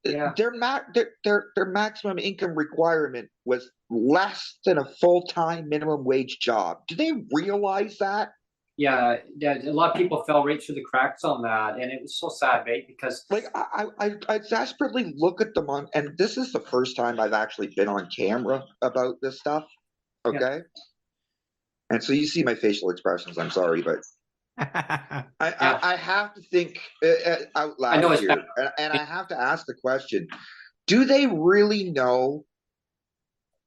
their maximum income requirement was less than a full-time minimum wage job. Do they realize that? Yeah, a lot of people fell right through the cracks on that, and it was so sad, right? Because I desperately look at them and this is the first time I've actually been on camera about this stuff. Okay, and so you see my facial expressions. I'm sorry, but I have to think out loud here, and I have to ask the question: do they really know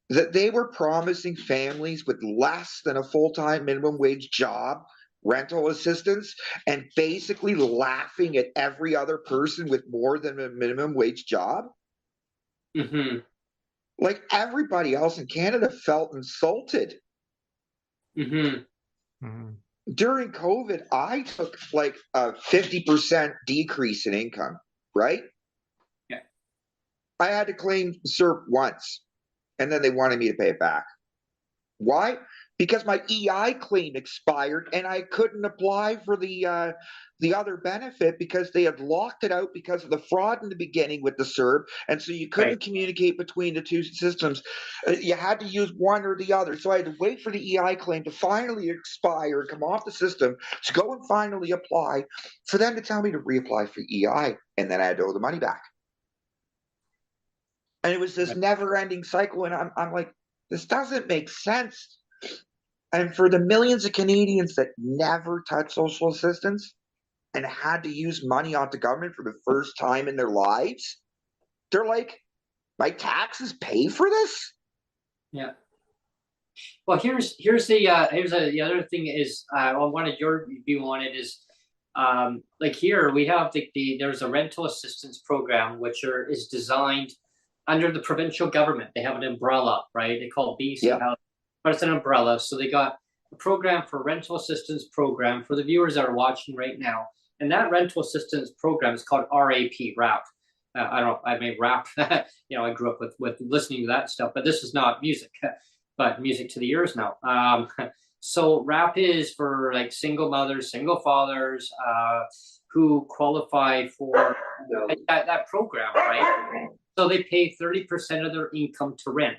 that they were promising families with less than a full-time minimum wage job rental assistance and basically laughing at every other person with more than a minimum wage job? Like everybody else in Canada felt insulted. During COVID, I took like a 50% decrease in income, right? Yeah. I had to claim CERP once, and then they wanted me to pay it back. Why? Because my EI claim expired and I couldn't apply for the other benefit because they had locked it out because of the fraud in the beginning with the CERB, and so you couldn't communicate between the two systems. You had to use one or the other. So I had to wait for the EI claim to finally expire and come off the system to go and finally apply, for them to tell me to reapply for EI, and then I had to owe the money back. And it was this never-ending cycle, and I'm like, this doesn't make sense. And for the millions of Canadians that never touched social assistance and had to use money off the government for the first time in their lives, they're like, my taxes pay for this? Yeah. Well, here's the other thing is I wanted your view on it is like here we have there's a rental assistance program which is designed under the provincial government. They have an umbrella, right? They call it BC Housing, but it's an umbrella. So they got a program for rental assistance program for the viewers that are watching right now. And that rental assistance program is called RAP. I don't know, I may rap, you know, I grew up with listening to that stuff, but this is not music, but music to the ears now. So RAP is for like single mothers, single fathers who qualify for that program, right? So they pay 30% of their income to rent.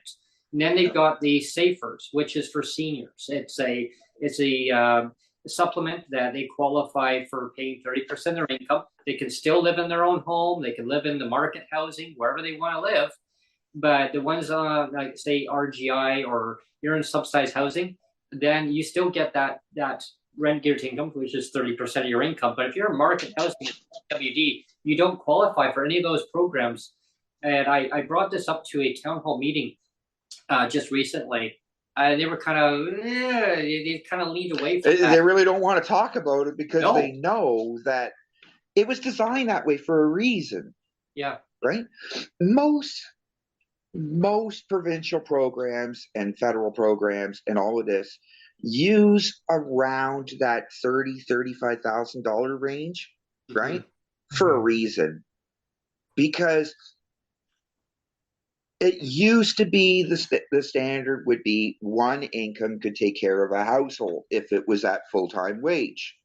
And then they've got the Safers, which is for seniors. It's a supplement that they qualify for paying 30% of their income. They can still live in their own home. They can live in the market housing, wherever they want to live. But the ones like say RGI or you're in subsidized housing, then you still get that rent guaranteed income, which is 30% of your income. But if you're in market housing, WD, you don't qualify for any of those programs. And I brought this up to a town hall meeting just recently. They were kind of they kind of leaned away from that. They really don't want to talk about it because they know that it was designed that way for a reason. Yeah. Right? Most provincial programs and federal programs and all of this use around that $30,000-$35,000 range, right? Mm-hmm. For a reason. Because it used to be the standard would be one income could take care of a household if it was at full-time wage.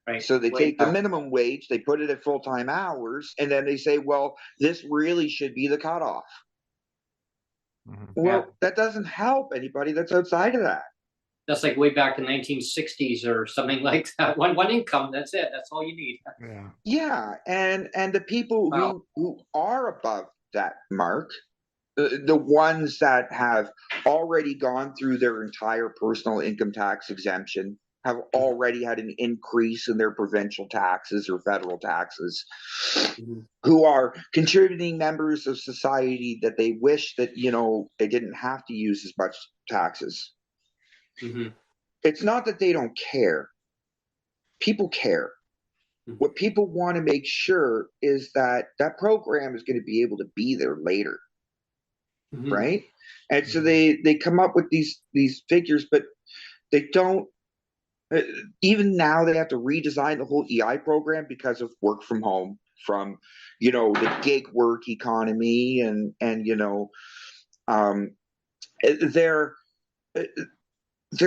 Right. So they take the minimum wage, they put it at full-time hours, and then they say, well, this really should be the cutoff. Mm-hmm. Well, that doesn't help anybody that's outside of that. That's like way back in the 1960s or something like that. One income, that's it. That's all you need. Yeah, and the people who are above that mark, the ones that have already gone through their entire personal income tax exemption, have already had an increase in their provincial taxes or federal taxes, who are contributing members of society that they wish that, they didn't have to use as much taxes. Mm-hmm. It's not that they don't care. People care. Mm-hmm. What people want to make sure is that program is going to be able to be there later. Mm-hmm. Right? And so they come up with these figures, but they don't. Even now, they have to redesign the whole EI program because of work from home, from the gig work economy, and they're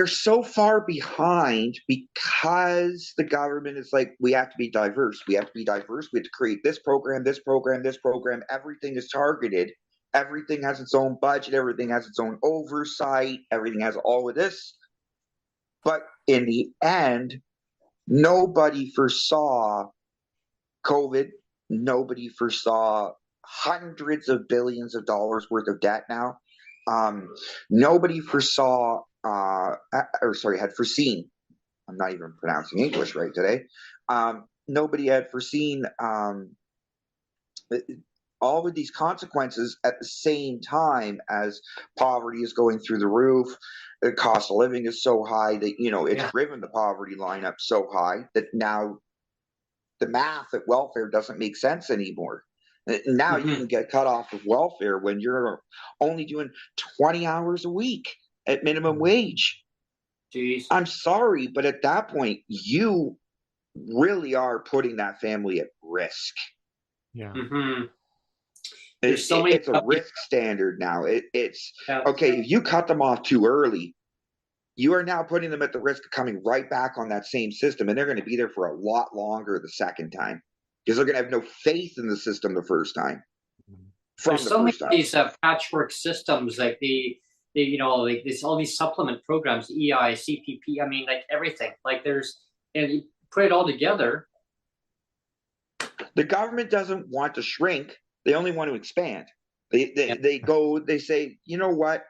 so far behind because the government is like, we have to be diverse. We have to be diverse. We have to create this program, this program, this program. Everything is targeted. Everything has its own budget. Everything has its own oversight. Everything has all of this. But in the end, nobody foresaw COVID. Nobody foresaw hundreds of billions of dollars worth of debt now. Nobody foresaw, had foreseen. I'm not even pronouncing English right today. Nobody had foreseen all of these consequences at the same time as poverty is going through the roof. The cost of living is so high that, it's driven the poverty line up so high that now the math at welfare doesn't make sense anymore. Now you can get cut off of welfare when you're only doing 20 hours a week at minimum wage. Jeez. I'm sorry, but at that point, you really are putting that family at risk. Yeah. Mm-hmm. It's a risk standard now. It's okay, if you cut them off too early, you are now putting them at the risk of coming right back on that same system, and they're going to be there for a lot longer the second time because they're going to have no faith in the system the first time. There's so many of these patchwork systems, like like this, all these supplement programs, EI, CPP. I mean, like everything. Like and you put it all together. The government doesn't want to shrink. They only want to expand. They say, you know what?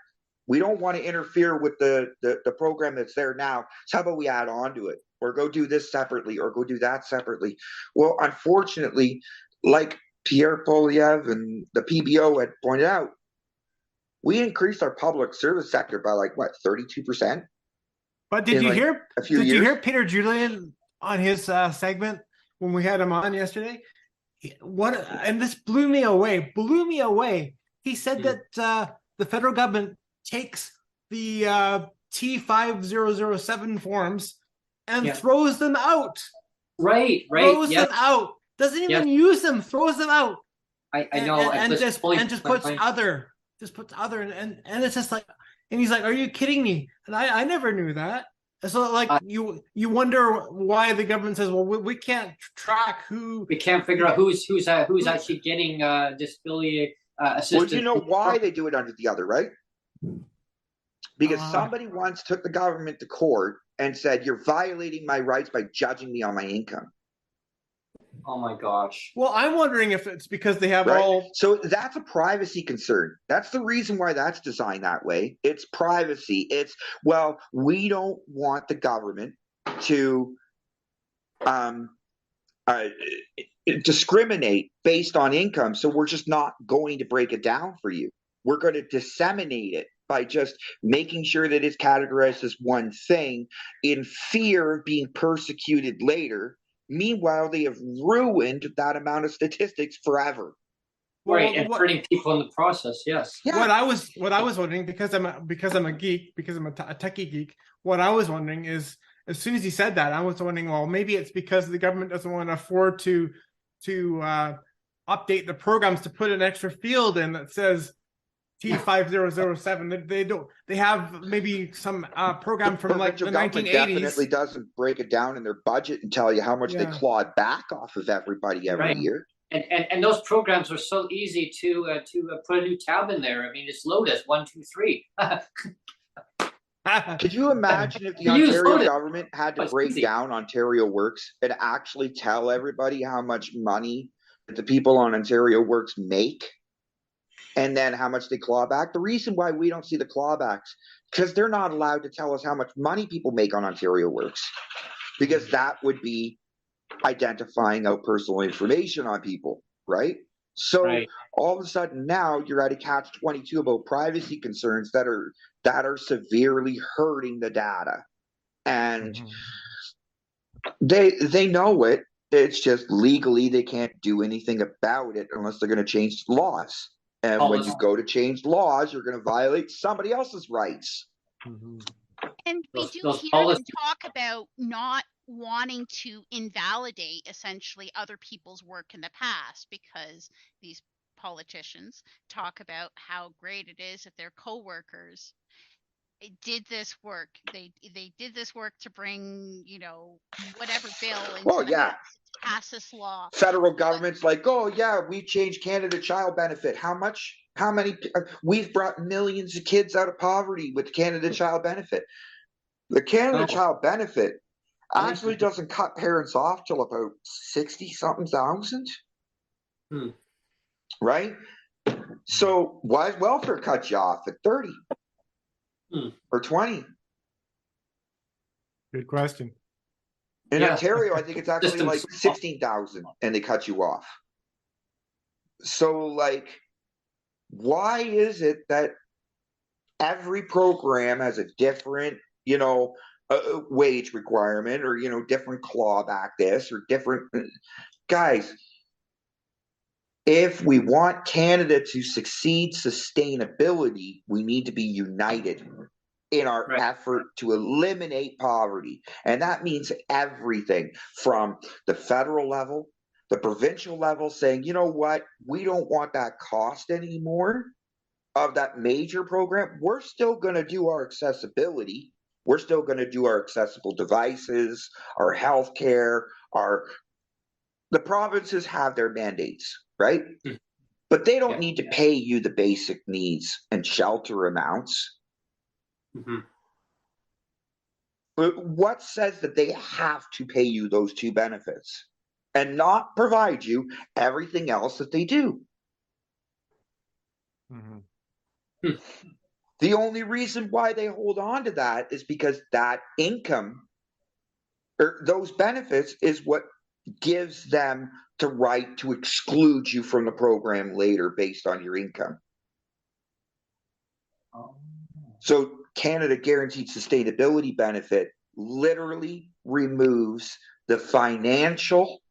We don't want to interfere with the program that's there now. So how about we add on to it, or go do this separately, or go do that separately? Well, unfortunately, like Pierre Polyev and the PBO had pointed out, we increased our public service sector by 32%. But did you hear Peter Julian on his segment when we had him on yesterday? And this blew me away. He said that the federal government takes the T5007 forms and throws them out. Right. Throws them out. Doesn't even use them. Throws them out. I know. And just puts other. Just puts other. And it's just like, and he's like, "Are you kidding me?" And I never knew that. So you wonder why the government says, well, we can't track who. We can't figure out who's actually getting disability assistance. Well, you know why they do it under the other, right? because somebody once took the government to court and said, you're violating my rights by judging me on my income. Oh my gosh. Well, I'm wondering if it's because they have So that's a privacy concern. That's the reason why that's designed that way. It's privacy. It's, well, we don't want the government to discriminate based on income, so we're just not going to break it down for you. We're going to disseminate it by just making sure that it's categorized as one thing in fear of being persecuted later. Meanwhile, they have ruined that amount of statistics forever. Right, and hurting people in the process. Yes. Yeah. What I was wondering, because I'm a geek, because I'm a techie geek. What I was wondering is, as soon as he said that, I was wondering, well, maybe it's because the government doesn't want to afford to update the programs to put an extra field in that says T5007. They don't. They have maybe some program from like the 1980s. Definitely doesn't break it down in their budget and tell you how much they clawed back off of everybody every year. And those programs are so easy to put a new tab in there. I mean, it's Lotus 1, 2, 3. Could you imagine if the Ontario government had to break down Ontario Works and actually tell everybody how much money that the people on Ontario Works make, and then how much they claw back? The reason why we don't see the clawbacks, because they're not allowed to tell us how much money people make on Ontario Works, because that would be identifying out personal information on people, right? So all of a sudden now you're at a catch-22 about privacy concerns that are severely hurting the data, and they know it. It's just legally they can't do anything about it unless they're going to change laws. And when you go to change laws, you're going to violate somebody else's rights. And we do hear them talk about not wanting to invalidate essentially other people's work in the past, because these politicians talk about how great it is if their coworkers did this work. They did this work to bring, whatever bill into the House, to pass this law. Federal government's like, oh yeah, we changed Canada Child Benefit. How many? We've brought millions of kids out of poverty with Canada Child Benefit. The Canada Child Benefit actually doesn't cut parents off till about 60-something thousand. Right? So why is welfare cut you off at 30 or 20? Good question. In Ontario, I think it's actually like 16,000 and they cut you off. So like, why is it that every program has a different, wage requirement, or different clawback this or different? Guys, if we want Canada to succeed sustainability, we need to be united in our effort to eliminate poverty. And that means everything from the federal level, the provincial level, saying, you know what, we don't want that cost anymore of that major program. We're still going to do our accessibility. We're still going to do our accessible devices, our healthcare, the provinces have their mandates, right? But they don't need to pay you the basic needs and shelter amounts. But what says that they have to pay you those two benefits and not provide you everything else that they do? The only reason why they hold on to that is because that income or those benefits is what gives them the right to exclude you from the program later based on your income. So Canada Guaranteed Sustainability Benefit literally removes the financial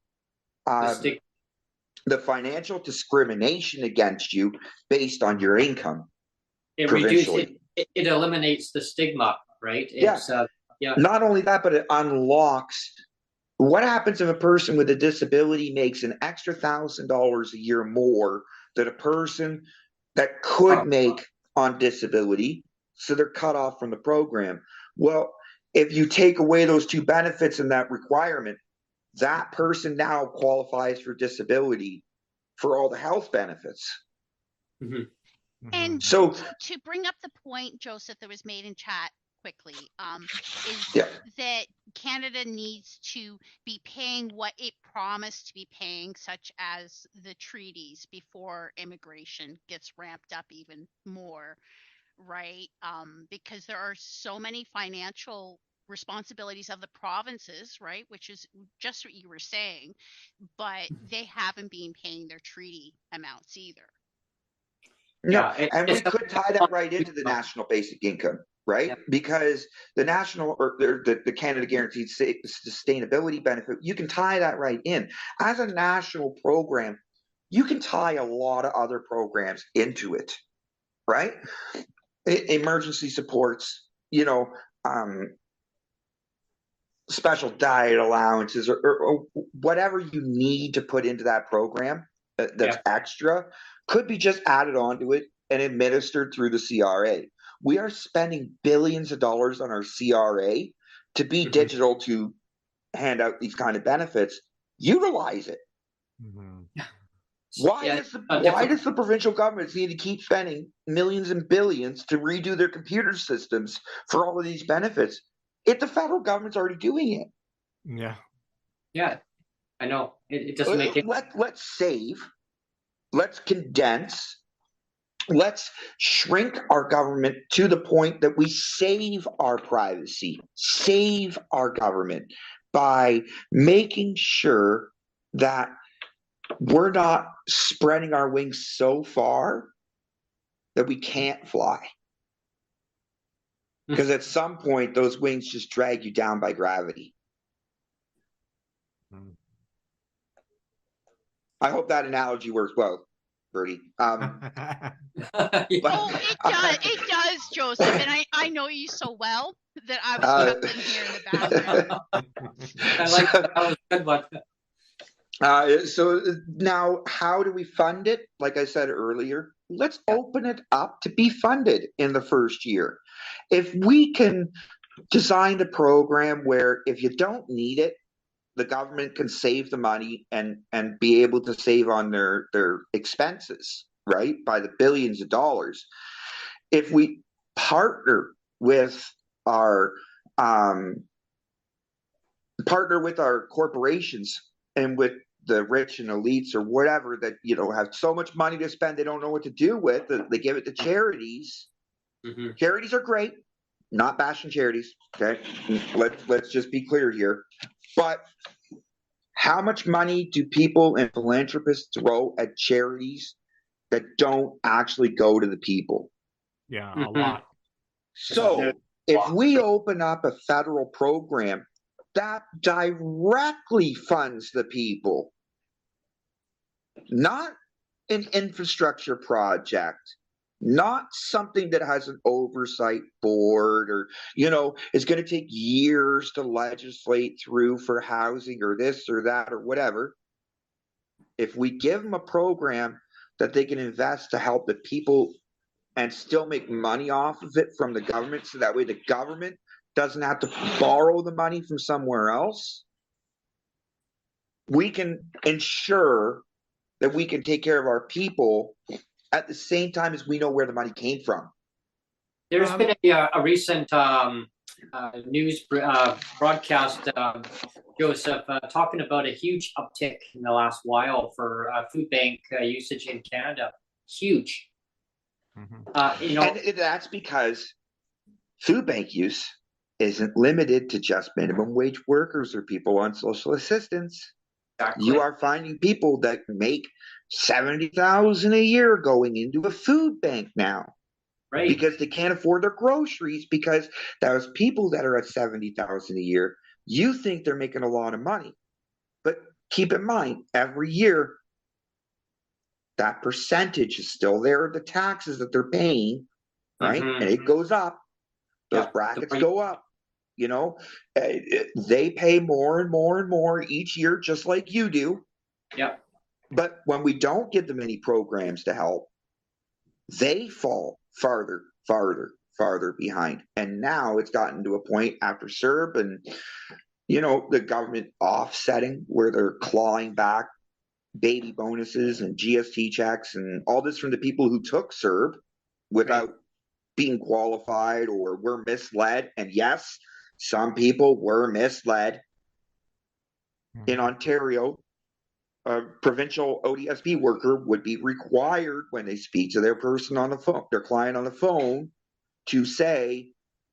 discrimination against you based on your income. It reduces it eliminates the stigma, right? Not only that, but it unlocks. What happens if a person with a disability makes an extra $1,000 a year more than a person that could make on disability, so they're cut off from the program? Well, if you take away those two benefits and that requirement, that person now qualifies for disability for all the health benefits. And So to bring up the point, Joseph, that was made in chat quickly, is yeah, that Canada needs to be paying what it promised to be paying, such as the treaties, before immigration gets ramped up even more, right? Because there are so many financial responsibilities of the provinces, right? Which is just what you were saying, but they haven't been paying their treaty amounts either. no, Yeah, and we could tie that right into the national basic income, right? Yeah. Because the national or the Canada Guaranteed Sustainability Benefit, you can tie that right in. As a national program, you can tie a lot of other programs into it, right? Emergency supports, special diet allowances, or whatever you need to put into that program that's extra could be just added onto it and administered through the CRA. We are spending billions of dollars on our CRA to be digital, to hand out these kind of benefits. Utilize it. Why does the provincial governments need to keep spending millions and billions to redo their computer systems for all of these benefits if the federal government's already doing it? Yeah, I know. It doesn't make it. Let's save. Let's condense. Let's shrink our government to the point that we save our privacy, save our government by making sure that we're not spreading our wings so far that we can't fly. Because at some point, those wings just drag you down by gravity. I hope that analogy works well, Bertie. Oh, it does, Joseph, and I know you so well that I was chuckling here in the background. I like that. That was a good one. So now, how do we fund it? Like I said earlier, let's open it up to be funded in the first year. If we can design a program where if you don't need it, the government can save the money and be able to save on their expenses, right? By the billions of dollars. If we partner with our corporations and with the rich and elites or whatever that have so much money to spend they don't know what to do with, they give it to charities. Charities are great. Not bashing charities, okay? Let's just be clear here. But how much money do people and philanthropists throw at charities that don't actually go to the people? Yeah, a lot. So if we open up a federal program that directly funds the people, not an infrastructure project, not something that has an oversight board or, is going to take years to legislate through for housing or this or that or whatever. If we give them a program that they can invest to help the people and still make money off of it from the government, so that way the government doesn't have to borrow the money from somewhere else, we can ensure that we can take care of our people at the same time as we know where the money came from. There's been a recent news broadcast, Joseph, talking about a huge uptick in the last while for food bank usage in Canada. Huge. And that's because food bank use isn't limited to just minimum wage workers or people on social assistance. Exactly. You are finding people that make $70,000 a year going into a food bank now, right? Because they can't afford their groceries. Because those people that are at $70,000 a year, you think they're making a lot of money, but keep in mind every year that percentage is still there. The taxes that they're paying, right, and it goes up. Those brackets go up. They pay more and more and more each year, just like you do. Yeah. But when we don't give them any programs to help, they fall farther behind. And now it's gotten to a point after CERB and, the government offsetting where they're clawing back baby bonuses and GST checks and all this from the people who took CERB, without being qualified or were misled. And yes, some people were misled. In Ontario, a provincial ODSP worker would be required when they speak to their person on the phone, their client on the phone, to say,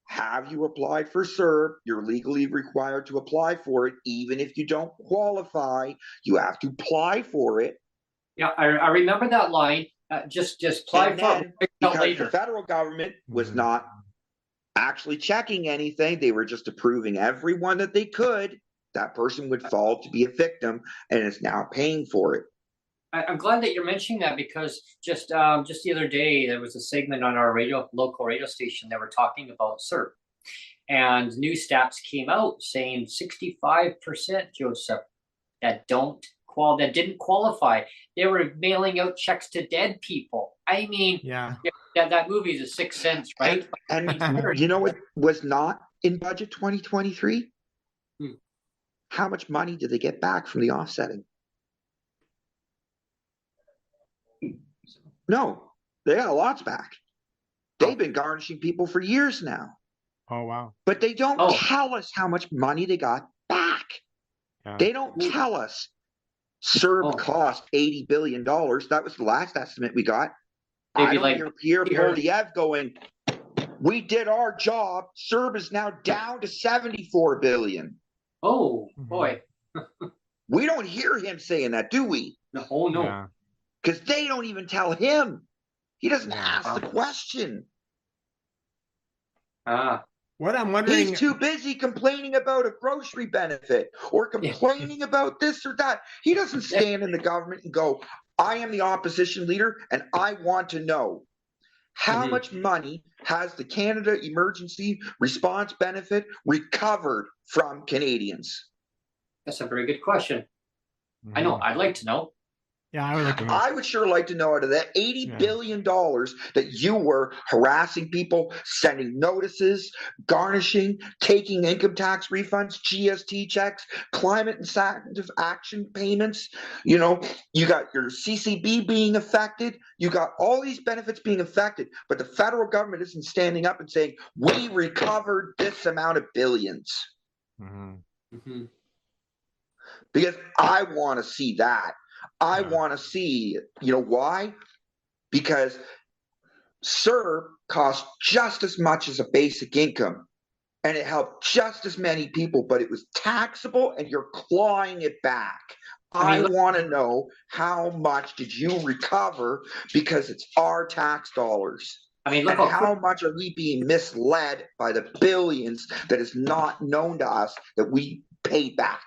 have you applied for CERB? You're legally required to apply for it. Even if you don't qualify, you have to apply for it. Yeah, I remember that line. Just apply And for then, it because later. the federal government was not actually checking anything, they were just approving everyone that they could. That person would fall to be a victim and is now paying for it. I'm glad that you're mentioning that, because just the other day there was a segment on our local radio station that were talking about CERB, and new stats came out saying 65%, Joseph, that didn't qualify. They were mailing out checks to dead people. I mean, that movie is a Sixth Sense, right? And you know what was not in budget 2023? How much money did they get back from the offsetting? No, they got lots back. They've been garnishing people for years now. Oh, wow. But they don't tell us how much money they got back. They don't tell us. CERB cost $80 billion. That was the last estimate we got. I don't hear Pierre Poilievre going, we did our job. CERB is now down to $74 billion. Oh, boy. We don't hear him saying that, do we? No. Because they don't even tell him. He doesn't ask the question. What I'm wondering, he's too busy complaining about a grocery benefit or complaining about this or that. He doesn't stand in the government and go, I am the opposition leader and I want to know how much money has the Canada Emergency Response Benefit recovered from Canadians? That's a very good question. I know. I'd like to know. Yeah, I would like to know. I would sure like to know, out of that $80 billion that you were harassing people, sending notices, garnishing, taking income tax refunds, GST checks, climate incentive action payments, you know, you got your CCB being affected, you got all these benefits being affected, but the federal government isn't standing up and saying, we recovered this amount of billions. Because I want to see that. I want to see, you know, why? Because CERB cost just as much as a basic income, and it helped just as many people, but it was taxable and you're clawing it back. I want to know, how much did you recover, because it's our tax dollars. And how much are we being misled by the billions that is not known to us that we paid back?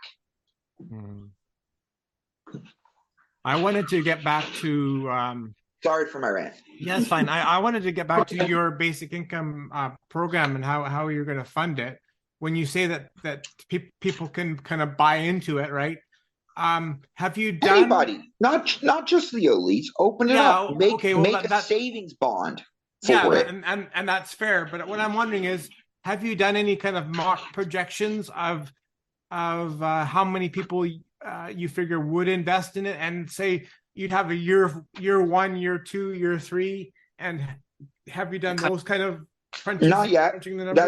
I wanted to get back to sorry for my rant. Yeah, it's fine. I wanted to get back to your basic income program and how you're going to fund it. When you say that people can kind of buy into it, right? Have you done anybody, not just the elites? Open it up. Make a savings bond for it. And that's fair. But what I'm wondering is, have you done any kind of mock projections of how many people you figure would invest in it, and say you'd have a year 1, year 2, year 3, and have you done those kind of crunches? Not yet.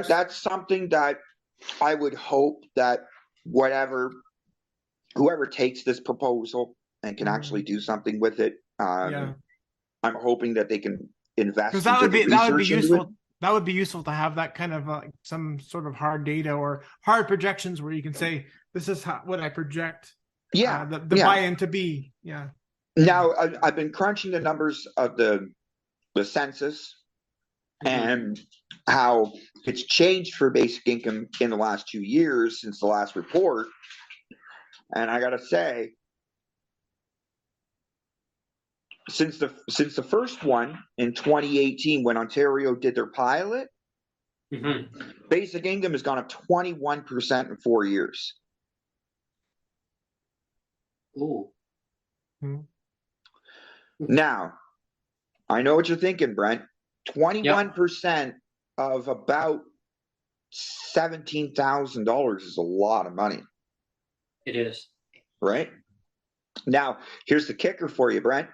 That's something that I would hope that whoever takes this proposal and can actually do something with it, I'm hoping that they can invest. Because that would be useful. That would be useful to have that kind of some sort of hard data or hard projections where you can say, this is what I project. The buy-in to be. Now I've been crunching the numbers of the census and how it's changed for basic income in the last 2 years since the last report. And I gotta say, since the first one in 2018, when Ontario did their pilot, basic income has gone up 21% in 4 years. Ooh. Now, I know what you're thinking, Brent. 21% of about $17,000 is a lot of money. It is. Right? Now, here's the kicker for you, Brent.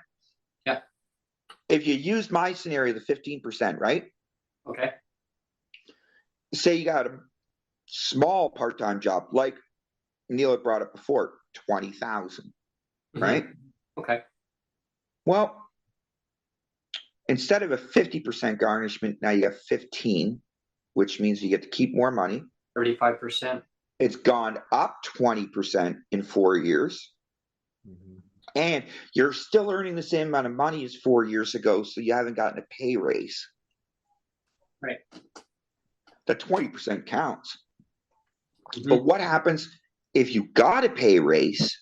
if you used my scenario, the 15%, right? Okay. Say you got a small part-time job, like Neil had brought up before, 20,000, right? Okay. Well, instead of a 50% garnishment, now you got 15, which means you get to keep more money. 35%. It's gone up 20% in 4 years. And you're still earning the same amount of money as 4 years ago, so you haven't gotten a pay raise. Right. The 20% counts. But what happens if you got a pay raise?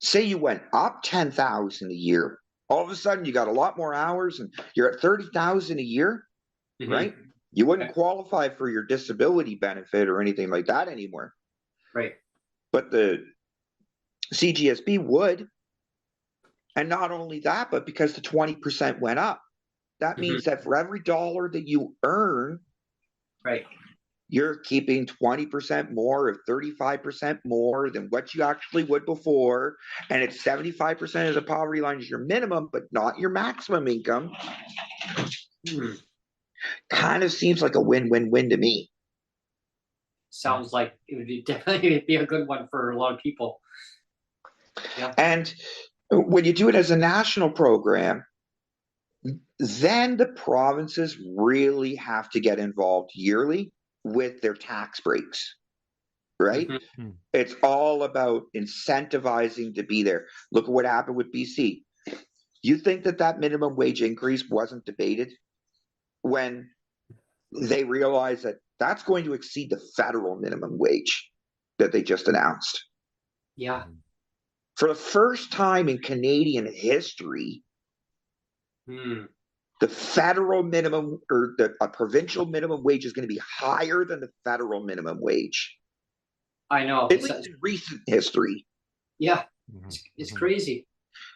Say you went up 10,000 a year. All of a sudden, you got a lot more hours, and you're at 30,000 a year, right? You wouldn't qualify for your disability benefit or anything like that anymore. Right. But the CGSB would. And not only that, but because the 20% went up, that means that for every dollar that you earn, right, you're keeping 20% more or 35% more than what you actually would before. And it's 75% of the poverty line is your minimum, but not your maximum income. Kind of seems like a win-win-win to me. Sounds like it would be definitely be a good one for a lot of people. Yeah. And when you do it as a national program, then the provinces really have to get involved yearly with their tax breaks, right? It's all about incentivizing to be there. Look at what happened with BC. You think that minimum wage increase wasn't debated when they realized that that's going to exceed the federal minimum wage that they just announced? Yeah. For the first time in Canadian history, the federal minimum or a provincial minimum wage is going to be higher than the federal minimum wage. I know. At least in recent history. Yeah. It's crazy.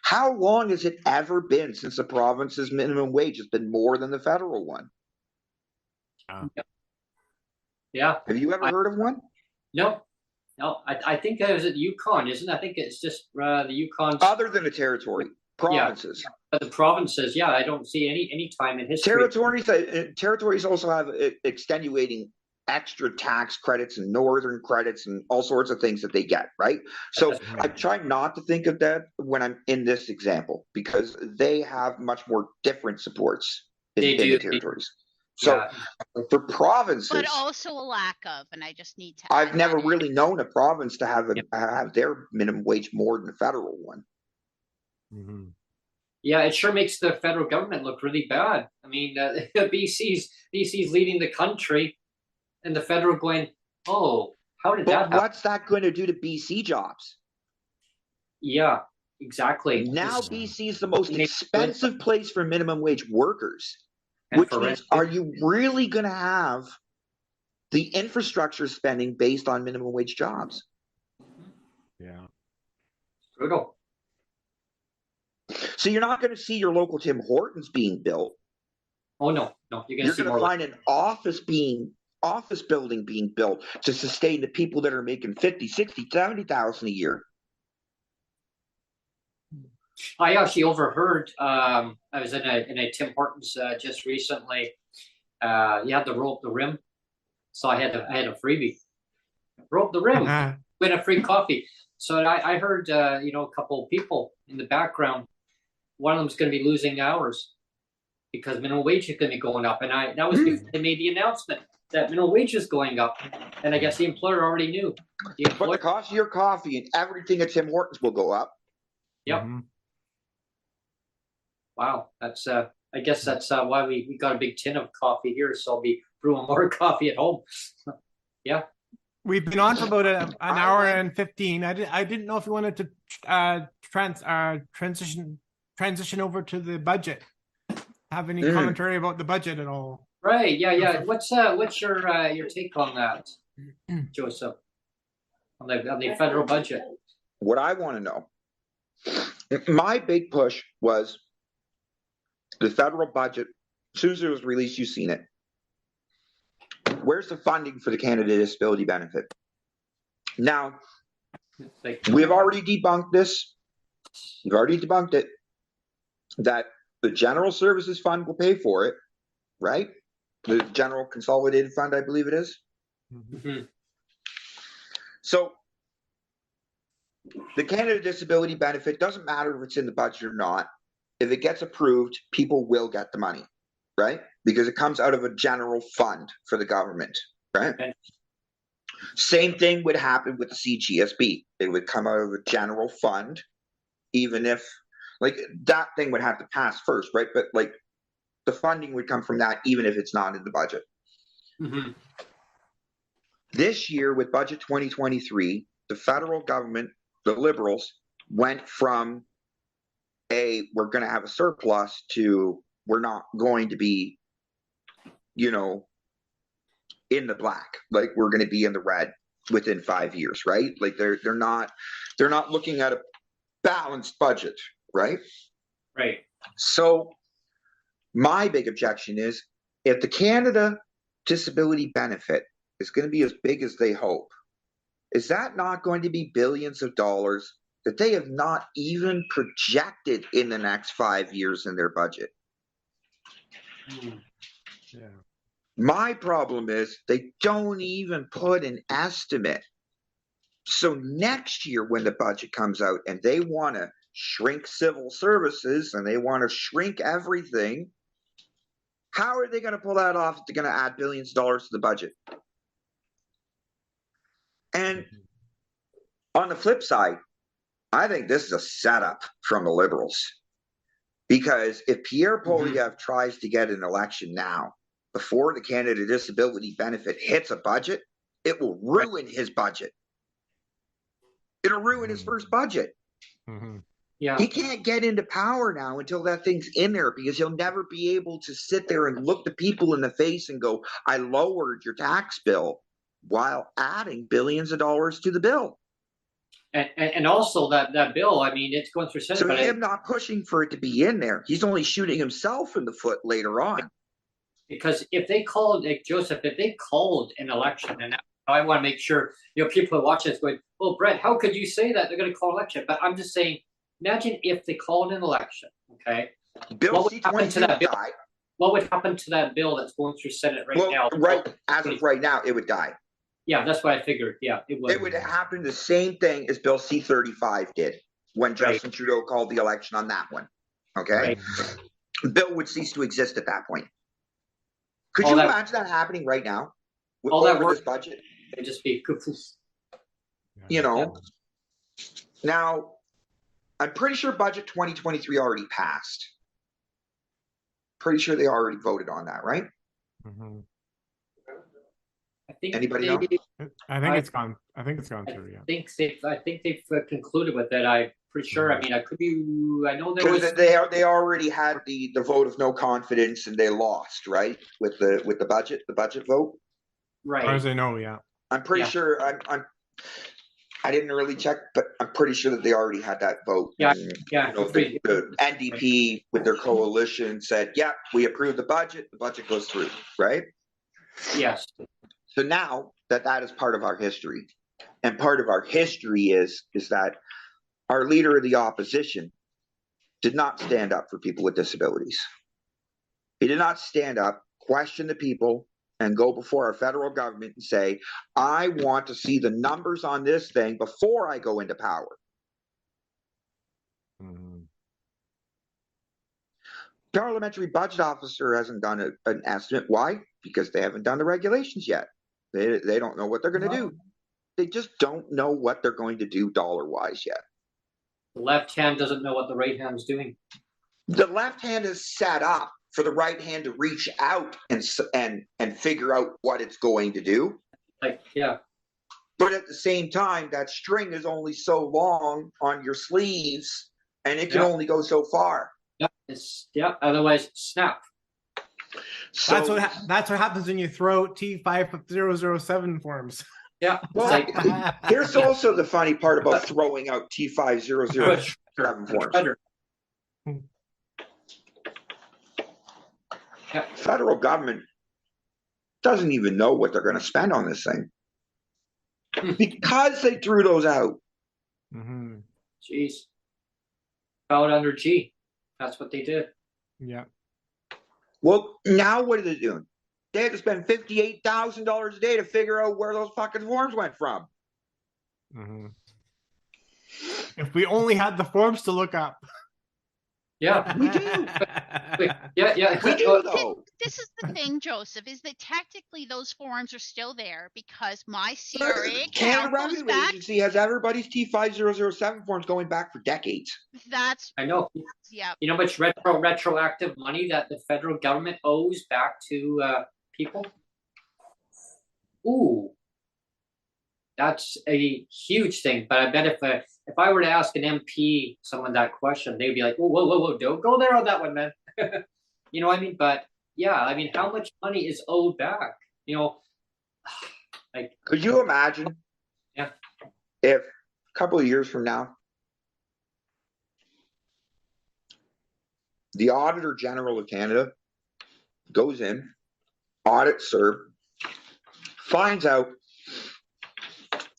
How long has it ever been since the province's minimum wage has been more than the federal one? Yeah. Have you ever heard of one? No. No, I think that was at Yukon, isn't it? I think it's just the Yukon. Other than the territory, provinces. Yeah, but the provinces, yeah, I don't see any time in history. Territories also have extenuating extra tax credits and northern credits and all sorts of things that they get, right? So I try not to think of that when I'm in this example because they have much more different supports in the territories. So for provinces, but also a lack of, and I just need to. I've never really known a province to have their minimum wage more than the federal one. Yeah, it sure makes the federal government look really bad. I mean, BC's leading the country, and the federal going, oh, how did that happen? What's that going to do to BC jobs? Yeah, exactly. Now BC is the most expensive place for minimum wage workers. Which means, are you really going to have the infrastructure spending based on minimum wage jobs? Yeah. Brutal. So you're not going to see your local Tim Hortons being built. Oh, no. You're going to find an office building being built to sustain the people that are making 50, 60, 70,000 a year. I actually overheard. I was in a Tim Hortons just recently. You had to roll up the rim, so I had a freebie. Roll up the rim, win a free coffee. So I heard a couple of people in the background. One of them's going to be losing hours because minimum wage is going to be going up, and that was before they made the announcement that minimum wage is going up, and I guess the employer already knew. But the cost of your coffee and everything at Tim Hortons will go up. Yep. Wow, that's I guess that's why we got a big tin of coffee here, so I'll be brewing more coffee at home. Yeah. We've been on for about an hour and 15. I didn't know if you wanted to transition over to the budget. Have any commentary about the budget at all? Right. Yeah. What's your take on that, Joseph? On the federal budget. What I want to know. My big push was the federal budget. As soon as it was released, you've seen it. Where's the funding for the Canada Disability Benefit? Now, we have already debunked this. You've already debunked it. that the General Services Fund will pay for it, right? The General Consolidated Fund, I believe it is. Mhm. So the Canada Disability Benefit doesn't matter if it's in the budget or not. If it gets approved, people will get the money, right? Because it comes out of a general fund for the government, right? Okay. Same thing would happen with the CGSB. It would come out of a general fund, even if, like, that thing would have to pass first, right? But, like, the funding would come from that, even if it's not in the budget. Mhm. This year, with budget 2023, the federal government, the Liberals, went from we're going to have a surplus to we're not going to be, you know, in the black. Like, we're going to be in the red within 5 years, right? Like, they're not looking at a balanced budget, right? Right. So my big objection is, if the Canada Disability Benefit is going to be as big as they hope, is that not going to be billions of dollars that they have not even projected in the next 5 years in their budget? Mm. Yeah. My problem is they don't even put an estimate. So next year, when the budget comes out and they want to shrink civil services and they want to shrink everything, how are they going to pull that off if they're going to add billions of dollars to the budget? And on the flip side, I think this is a setup from the Liberals. Because if Pierre Poilievre tries to get an election now, before the Canada Disability Benefit hits a budget, it will ruin his budget. It'll ruin his first budget. Yeah. He can't get into power now until that thing's in there, because he'll never be able to sit there and look the people in the face and go, I lowered your tax bill, while adding billions of dollars to the bill. And also that bill, I mean, it's going through Senate. So but him not pushing for it to be in there, he's only shooting himself in the foot later on. Because if they called, like Joseph, if they called an election, and I want to make sure, you know, people who watch this going, well, Brent, how could you say that they're going to call an election? But I'm just saying, imagine if they called an election, okay? Bill C-22 died. What would happen to that bill that's going through Senate right now? Right, as of right now, it would die. Yeah, that's what I figured. Yeah, it would. It would happen the same thing as Bill C-35 did when Justin Trudeau called the election on that one. Okay? Right. Bill would cease to exist at that point. Could you imagine that happening right now? With all that work, this budget? It'd just be you know. Now, I'm pretty sure budget 2023 already passed. Pretty sure they already voted on that, right? I think anybody know? I think it's gone. I think it's gone through. Yeah. I think they've concluded with it. I'm pretty sure. I mean, I could be. I know there was. They already had the vote of no confidence and they lost, right? With the budget vote. Right. As far as I know, yeah. I'm pretty sure. I didn't really check, but I'm pretty sure that they already had that vote. Yeah, and, you know, the NDP with their coalition said, "Yeah, we approve the budget. The budget goes through." Right? Yes. So now that is part of our history, and part of our history is that our leader of the opposition did not stand up for people with disabilities. He did not stand up, question the people, and go before our federal government and say, I want to see the numbers on this thing before I go into power. Parliamentary budget officer hasn't done an estimate. Why? Because they haven't done the regulations yet. They don't know what they're going to do. They just don't know what they're going to do dollar-wise yet. The left hand doesn't know what the right hand is doing. The left hand is set up for the right hand to reach out and figure out what it's going to do. Like, yeah. But at the same time, that string is only so long on your sleeves, and it can only go so far. Yeah. Otherwise, snap. So, that's what happens when you throw out T5007 forms. Yeah. Well, here's also the funny part about throwing out T5007 forms. Yeah. Federal government doesn't even know what they're going to spend on this thing because they threw those out. Jeez. Found under G. That's what they did. Yeah. Well, now what are they doing? They had to spend $58,000 a day to figure out where those fucking forms went from. Mm-hmm. If we only had the forms to look up. Yeah, we do. Yeah. We do, though. This is the thing, Joseph, is that technically those forms are still there because my CRA Canada account goes Revenue back. Agency has everybody's T5007 forms going back for decades. That's I know. yeah. You know how much retroactive money that the federal government owes back to people? Ooh, that's a huge thing. But I bet if I were to ask an MP someone that question, they'd be like, whoa, don't go there on that one, man. You know what I mean? But yeah, I mean, how much money is owed back? You know, like, could you imagine? Yeah. If a couple of years from now, the Auditor General of Canada goes in, audits CERB, finds out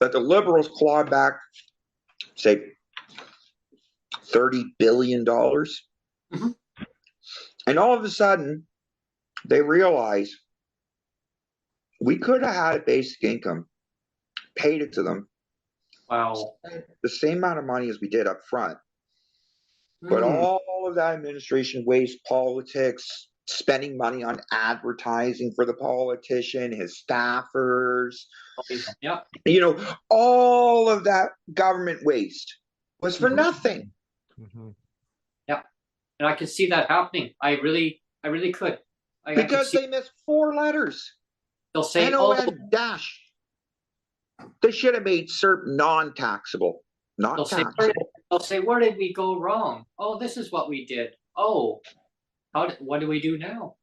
that the Liberals clawed back, say, $30 billion. Mm-hmm. And all of a sudden, they realize we could have had a basic income, paid it to them. Wow. The same amount of money as we did up front. But all of that administration waste, politics, spending money on advertising for the politician, his staffers, Yeah. you know, all of that government waste was for nothing. Mm-hmm. Yeah. And I could see that happening. I really could. Because they missed 4 letters. They'll say, NON dash. They should have made CERB non-taxable. Not taxable. They'll say, where did we go wrong? Oh, this is what we did. Oh, what do we do now?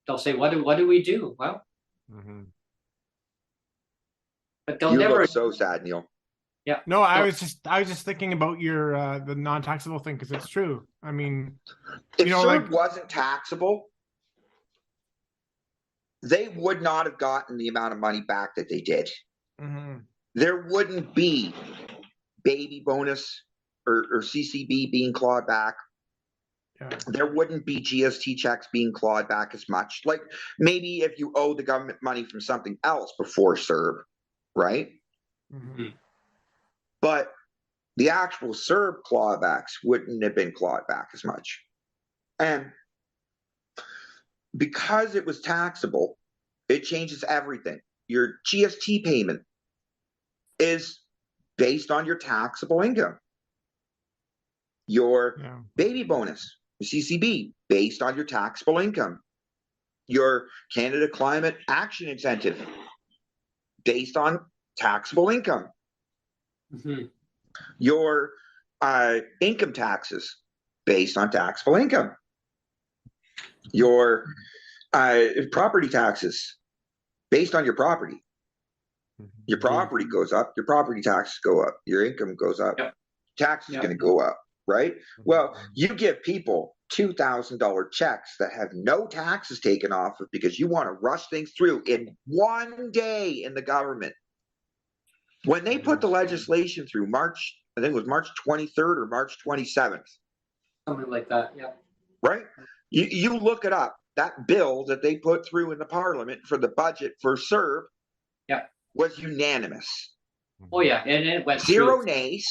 They'll say, what do we do? Well, but they'll never. Look so sad, Neil. Yeah. No, I was just thinking about your the non-taxable thing because it's true. I mean, if CERB wasn't taxable, they would not have gotten the amount of money back that they did. Mm-hmm. There wouldn't be baby bonus or CCB being clawed back. Yeah. There wouldn't be GST checks being clawed back as much. Like maybe if you owe the government money from something else before CERB, right? Mm-hmm. But the actual CERB clawbacks wouldn't have been clawed back as much. And because it was taxable, it changes everything. Your GST payment is based on your taxable income. Your baby bonus, the CCB, based on your taxable income. Your Canada Climate Action Incentive, based on taxable income. Mm-hmm. Your income taxes, based on taxable income. Your property taxes, based on your property. Your property goes up, your property taxes go up, your income goes up, taxes going to go up, right? Well, you give people $2,000 checks that have no taxes taken off of because you want to rush things through in one day in the government. When they put the legislation through March, I think it was March 23rd or March 27th. Something like that, yeah. Right? You look it up. That bill that they put through in the parliament for the budget for CERB was unanimous. Oh, yeah, and it went 0 nays,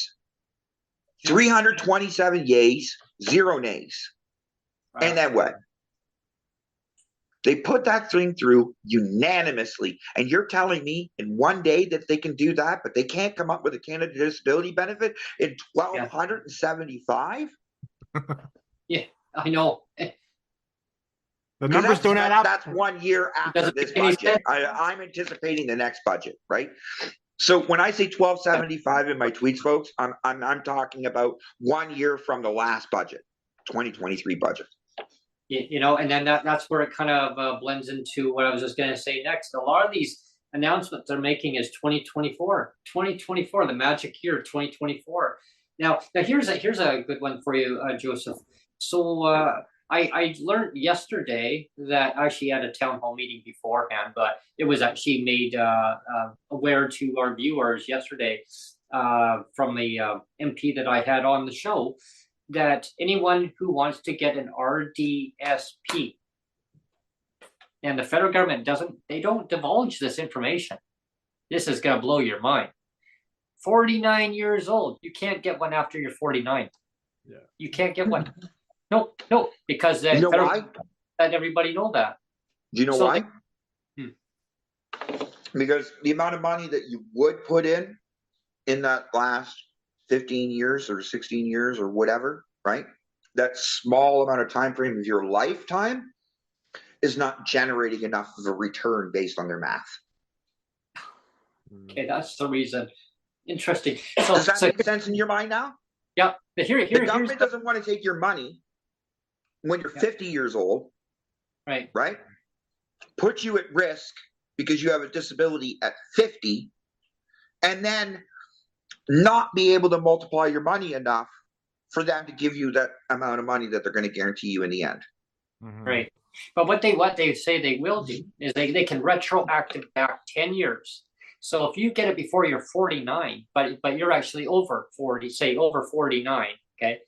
327 yays, 0 nays. Right. And then what? They put that thing through unanimously. And you're telling me in one day that they can do that, but they can't come up with a Canada Disability benefit in 1,275? Yeah, I know. The numbers don't add up. That's 1 year after this budget. I'm anticipating the next budget, right? So when I say 1,275 in my tweets, folks, I'm talking about 1 year from the last budget, 2023 budget. You know, and then that's where it kind of blends into what I was just going to say next. A lot of these announcements they're making is 2024, the magic year, 2024. Now here's a good one for you, Joseph. So I learned yesterday that I actually had a town hall meeting beforehand, but it was actually made aware to our viewers yesterday from the MP that I had on the show that anyone who wants to get an RDSP, and the federal government they don't divulge this information. This is going to blow your mind. 49 years old. You can't get one after you're 49. Yeah. You can't get one. No, because You know why? let everybody know that. Do you know why? Because the amount of money that you would put in that last 15 years or 16 years or whatever, right? That small amount of time frame of your lifetime is not generating enough of a return based on their math. Okay, that's the reason. Interesting. Does that make sense in your mind now? Yeah, but the government doesn't want to take your money when you're 50 years old, right? Put you at risk because you have a disability at 50, and then not be able to multiply your money enough for them to give you that amount of money that they're going to guarantee you in the end. Right. But what they say they will do is they can retroactive back 10 years. So if you get it before you're 49, but you're actually over 40, say over 49, okay?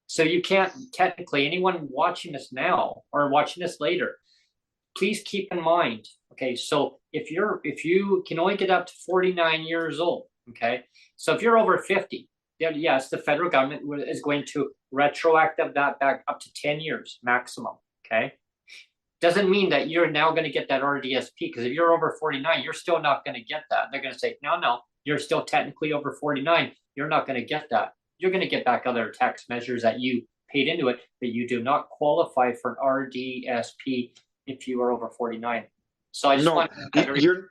So you can't, technically, anyone watching this now or watching this later, please keep in mind, okay? So if you can only get up to 49 years old, okay? So if you're over 50, then yes, the federal government is going to retroactive that back up to 10 years maximum, okay? Doesn't mean that you're now going to get that RDSP, because if you're over 49, you're still not going to get that. They're going to say, no, you're still technically over 49. You're not going to get that. You're going to get back other tax measures that you paid into it, but you do not qualify for an RDSP if you are over 49. So I just want you're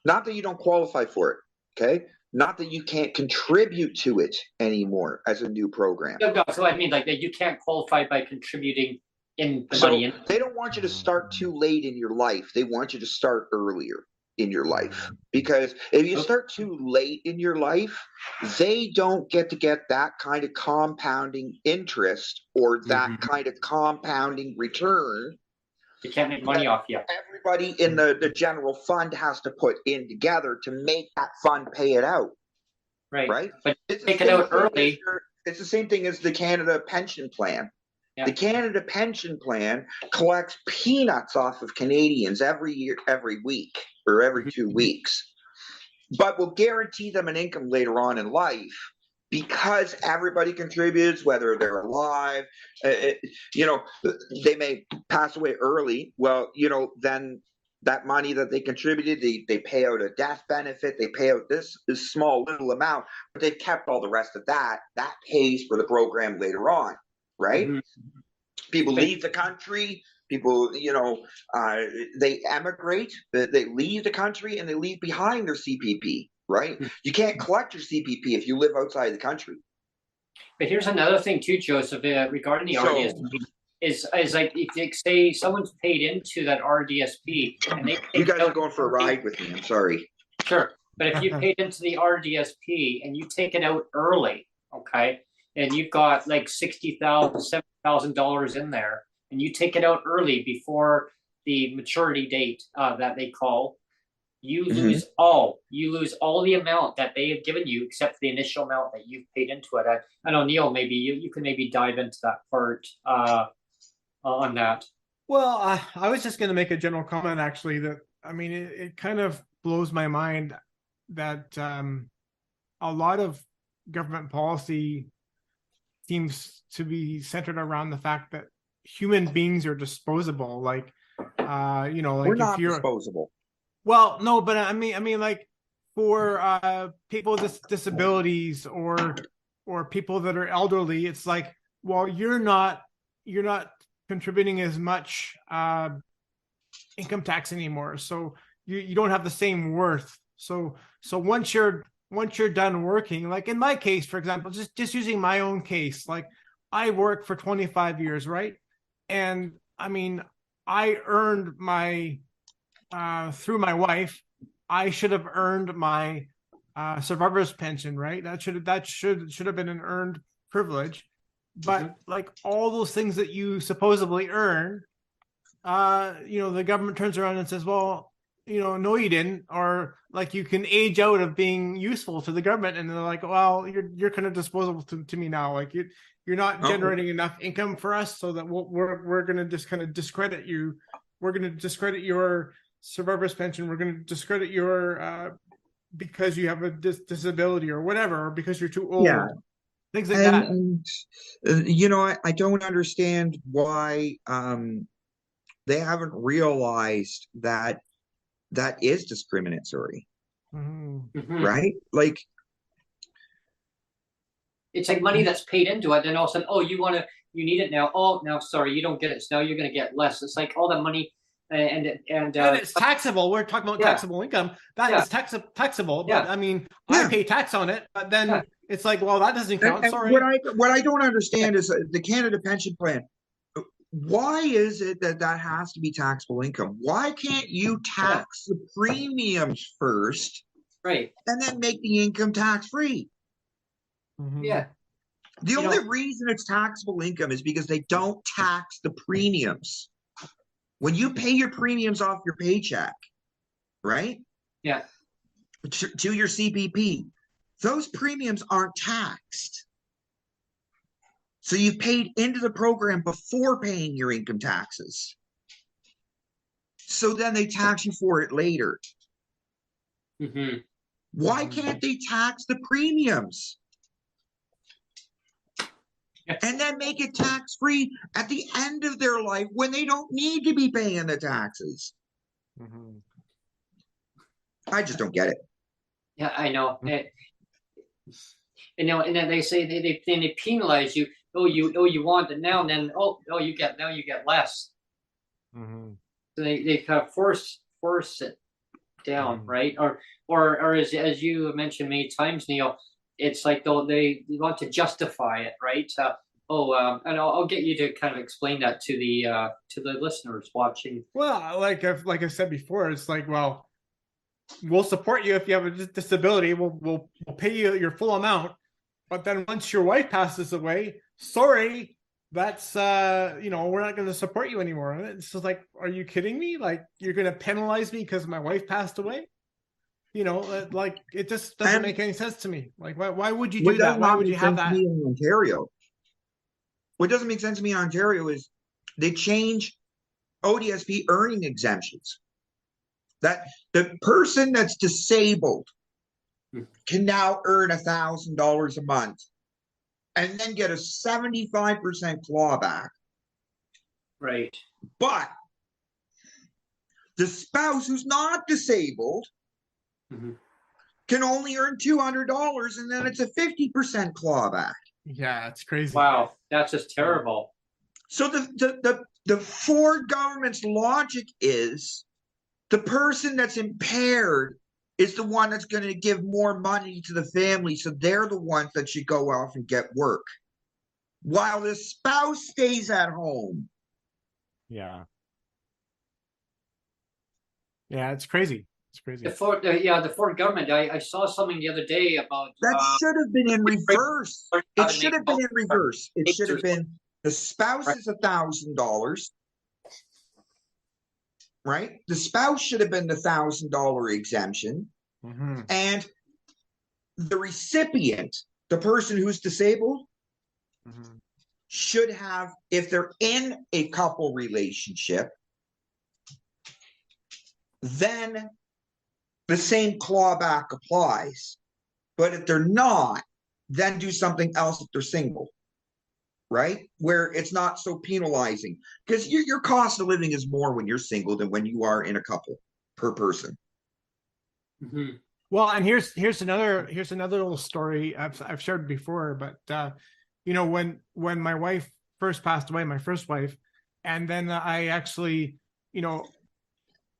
not that you don't qualify for it, okay? Not that you can't contribute to it anymore as a new program. No, so I mean, like, that you can't qualify by contributing in the money. They don't want you to start too late in your life. They want you to start earlier in your life, because if you start too late in your life, they don't get that kind of compounding interest or that kind of compounding return. They can't make money off you. Everybody in the general fund has to put in together to make that fund pay it out. Right? But take it out early. It's the same thing as the Canada pension plan. Yeah. The Canada pension plan collects peanuts off of Canadians every week or every 2 weeks, but will guarantee them an income later on in life because everybody contributes, whether they're alive. They may pass away early. Well, then that money that they contributed, they pay out a death benefit. They pay out this small little amount, but they've kept all the rest of that. That pays for the program later on. Right? People leave the country. People, they emigrate. They leave the country and they leave behind their CPP. Right? You can't collect your CPP if you live outside the country. But here's another thing too, Joseph, regarding the RDSP is like, if say someone's paid into that RDSP and they you guys are going for a ride with me. I'm sorry. Sure, but if you paid into the RDSP and you take it out early, okay, and you've got like $60,000, $70,000 in there, and you take it out early before the maturity date that they call, you lose all the amount that they have given you, except for the initial amount that you've paid into it. I know, Neil, maybe you can maybe dive into that part on that. Well, I was just going to make a general comment, actually, that, I mean, it kind of blows my mind that a lot of government policy seems to be centered around the fact that human beings are disposable. Like, like we're not disposable. Well, no, but I mean, like, for people with disabilities or people that are elderly, it's like, well, you're not contributing as much income tax anymore, so you don't have the same worth. So once you're done working, like in my case, for example, just using my own case, like I worked for 25 years, right? And I mean, I earned my through my wife, I should have earned my survivor's pension, right? That should have been an earned privilege. But like all those things that you supposedly earn, the government turns around and says, well, no, you didn't, or like you can age out of being useful to the government, and they're like, well, you're kind of disposable to me now. Like you're not generating enough income for us, so that we're going to just kind of discredit you. We're going to discredit your survivor's pension. We're going to discredit your because you have a disability or whatever, or because you're too old. Yeah. Things like that. And I don't understand why they haven't realized that is discriminatory, right? Like, it's like money that's paid into it, then all of a sudden, oh, you need it now. Oh, no, sorry, you don't get it. So now you're going to get less. It's like all that money, and it's taxable. We're talking about taxable income. That is taxable. But I mean, I pay tax on it. But then it's like, well, that doesn't count. Sorry. What I don't understand is the Canada Pension Plan. Why is it that has to be taxable income? Why can't you tax the premiums first, right, and then make the income tax free? Yeah. The only reason it's taxable income is because they don't tax the premiums. When you pay your premiums off your paycheck, right? Yeah. To your CPP, those premiums aren't taxed. So you paid into the program before paying your income taxes. So then they tax you for it later. Why can't they tax the premiums? And then make it tax-free at the end of their life when they don't need to be paying the taxes? I just don't get it. Yeah, I know. And then they say they penalize you. Oh, you want it now, and then you get less. So they kind of force it down, right? Or as you mentioned many times, Neil, it's like they want to justify it, right? And I'll get you to kind of explain that to the listeners watching. Well, like I said before, it's like, well, we'll support you if you have a disability. We'll pay you your full amount, but then once your wife passes away, sorry, that's we're not going to support you anymore. And it's just like, are you kidding me? Like, you're going to penalize me because my wife passed away? Like, it just doesn't make any sense to me. Like, why would you do that? Why would you have that? In Ontario, what doesn't make sense to me in Ontario is they change ODSP earning exemptions. That the person that's disabled can now earn $1,000 a month and then get a 75% clawback. Right. But the spouse who's not disabled can only earn $200, and then it's a 50% clawback. Yeah, it's crazy. Wow, that's just terrible. So the Ford government's logic is the person that's impaired is the one that's going to give more money to the family, so they're the ones that should go off and get work, while the spouse stays at home. Yeah, it's crazy. It's crazy. The Ford government. I saw something the other day about that should have been in reverse. It should have been in reverse. It should have been the spouse is $1,000, right? The spouse should have been the $1,000 exemption, and the recipient, the person who's disabled, should have, if they're in a couple relationship, then the same clawback applies. But if they're not, then do something else if they're single, right? Where it's not so penalizing, because your cost of living is more when you're single than when you are in a couple per person. Well, and here's another little story I've shared before, but when my wife first passed away, my first wife, and then I actually,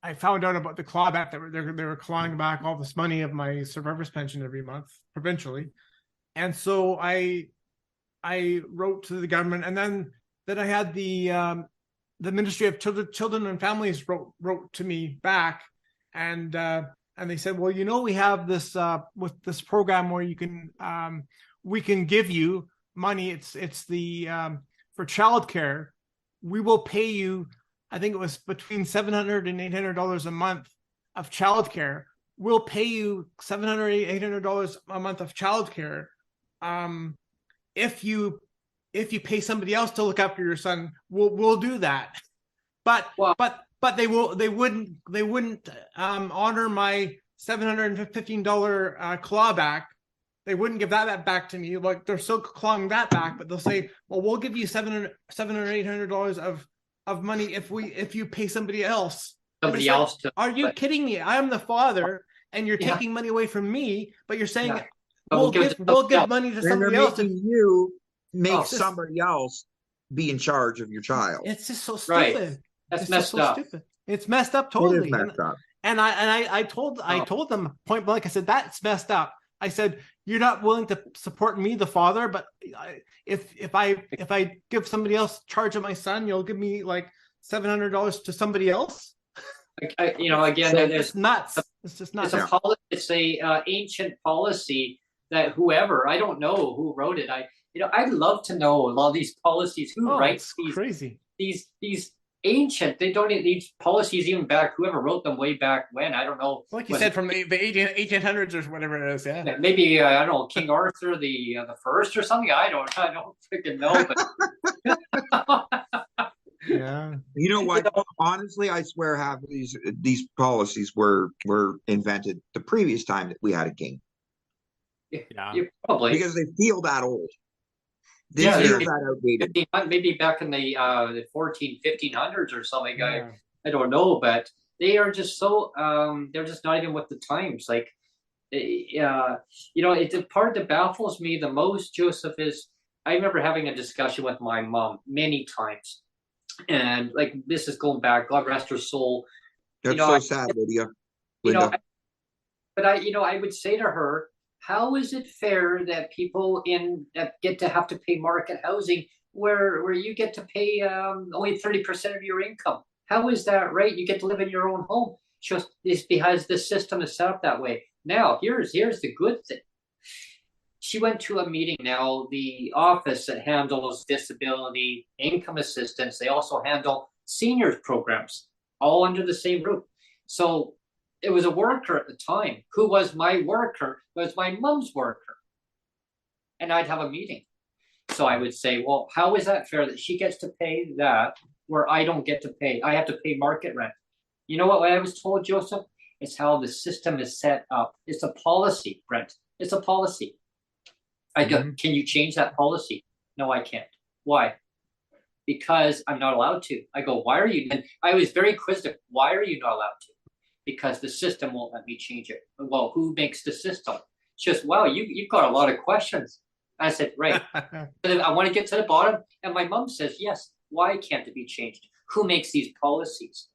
I found out about the clawback that they were clawing back all this money of my survivor's pension every month provincially, and so I wrote to the government, and then I had the Ministry of Children and Families wrote to me back, and they said, well, we have this with this program where you can we can give you money. It's the for childcare. We will pay you, I think it was between $700 and $800 a month of childcare. We'll pay you $700, $800 a month of childcare. If you pay somebody else to look after your son, we'll do that. But they wouldn't honor my $715 clawback. They wouldn't give that back to me. Like, they're still clawing that back, but they'll say, well, we'll give you $700 $800 of money if you pay somebody else. Somebody else to, are you kidding me? I am the father, and you're taking money away from me, but you're saying we'll give money to somebody else. You make somebody else be in charge of your child. It's just so stupid. Right. That's messed up. Stupid. It's messed up totally. It is messed up. And I told them point blank. I said, that's messed up. I said, you're not willing to support me, the father, but if I give somebody else charge of my son, you'll give me like $700 to somebody else. Again, so it's nuts. It's just nuts. It's a ancient policy that whoever, I don't know who wrote it. I'd love to know a lot of these policies. Who writes these crazy these ancient? They don't need these policies even back. Whoever wrote them way back when, I don't know. Like you said, from the 1800s or whatever it is. Yeah. Maybe I don't know, King Arthur the first or something. I don't freaking know. But yeah. You know what? Honestly, I swear half of these policies were invented the previous time that we had a king. Yeah, probably because they feel that old. They feel that outdated. Maybe back in the 1500s or something. Yeah. I don't know, but they are just so they're just not even with the times. Like, it's the part that baffles me the most, Joseph, is I remember having a discussion with my mom many times. And like, this is going back, God rest her soul. That's so sad, Lydia. But I would say to her, how is it fair that people get to have to pay market housing where you get to pay only 30% of your income? How is that right? You get to live in your own home. It's because the system is set up that way. Now, here's the good thing. She went to a meeting now, the office that handles disability income assistance. They also handle seniors programs, all under the same roof. So it was a worker at the time. Who was my worker? Was my mom's worker. And I'd have a meeting. So I would say, well, how is that fair that she gets to pay that where I don't get to pay? I have to pay market rent. You know what I was told, Joseph? It's how the system is set up. It's a policy, Brent. It's a policy. I go, can you change that policy? No, I can't. Why? Because I'm not allowed to. I go, why are you? And I was very inquisitive. Why are you not allowed to? Because the system won't let me change it. Well, who makes the system? It's just, wow, you've got a lot of questions. I said, right. I want to get to the bottom. And my mom says, yes, why can't it be changed? Who makes these policies?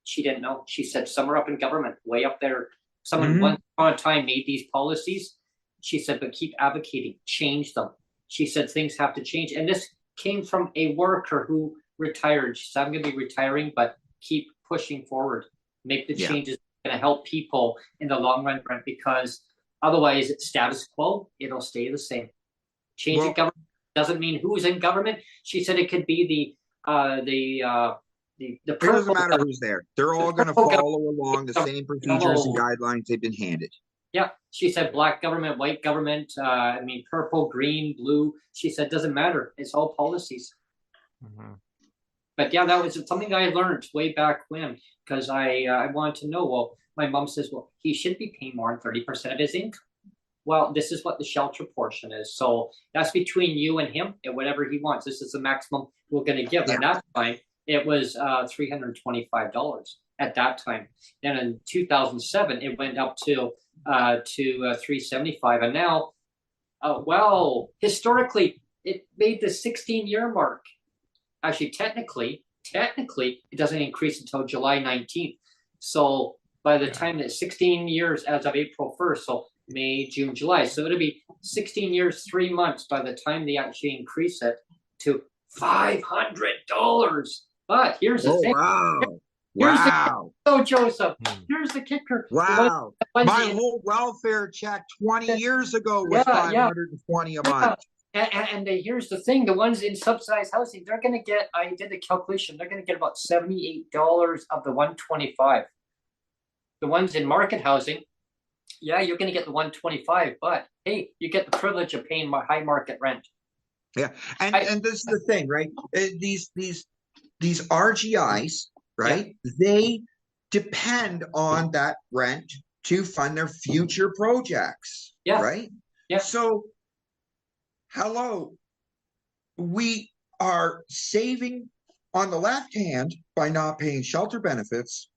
She didn't know. She said, somewhere up in government, way up there, someone once upon a time made these policies. She said, but keep advocating, change them. She said, things have to change. And this came from a worker who retired. She said, I'm going to be retiring, but keep pushing forward. Make the changes going to help people in the long run, Brent, because otherwise it's status quo. It'll stay the same. Change in government doesn't mean who's in government. She said it could be the it doesn't matter who's there. They're all going to follow along the same procedures and guidelines they've been handed. Yeah, she said black government, white government, purple, green, blue. She said doesn't matter. It's all policies. But yeah, that was something I learned way back when, because I wanted to know, well, my mom says, well, he should be paying more than 30% of his income. Well, this is what the shelter portion is. So that's between you and him and whatever he wants. This is the maximum we're going to give. At that time, it was $325 at that time. Then in 2007, it went up to $375. And now, historically, it made the 16-year mark. Actually, technically, it doesn't increase until July 19th. So by the time that 16 years as of April 1st, so May, June, July. So it'll be 16 years, 3 months by the time they actually increase it to $500. But here's the thing. Wow. So Joseph, here's the kicker. Wow. My whole welfare check 20 years ago was $520 a month. And here's the thing, the ones in subsidized housing, they're going to get, I did the calculation, they're going to get about $78 of the $125. the ones in market housing, yeah, you're going to get the 125, but hey, you get the privilege of paying high market rent. Yeah, and this is the thing, right? These RGIs, right? Yeah. They depend on that rent to fund their future projects. Yeah. Right. Yeah. So, hello, we are saving on the left hand by not paying shelter benefits,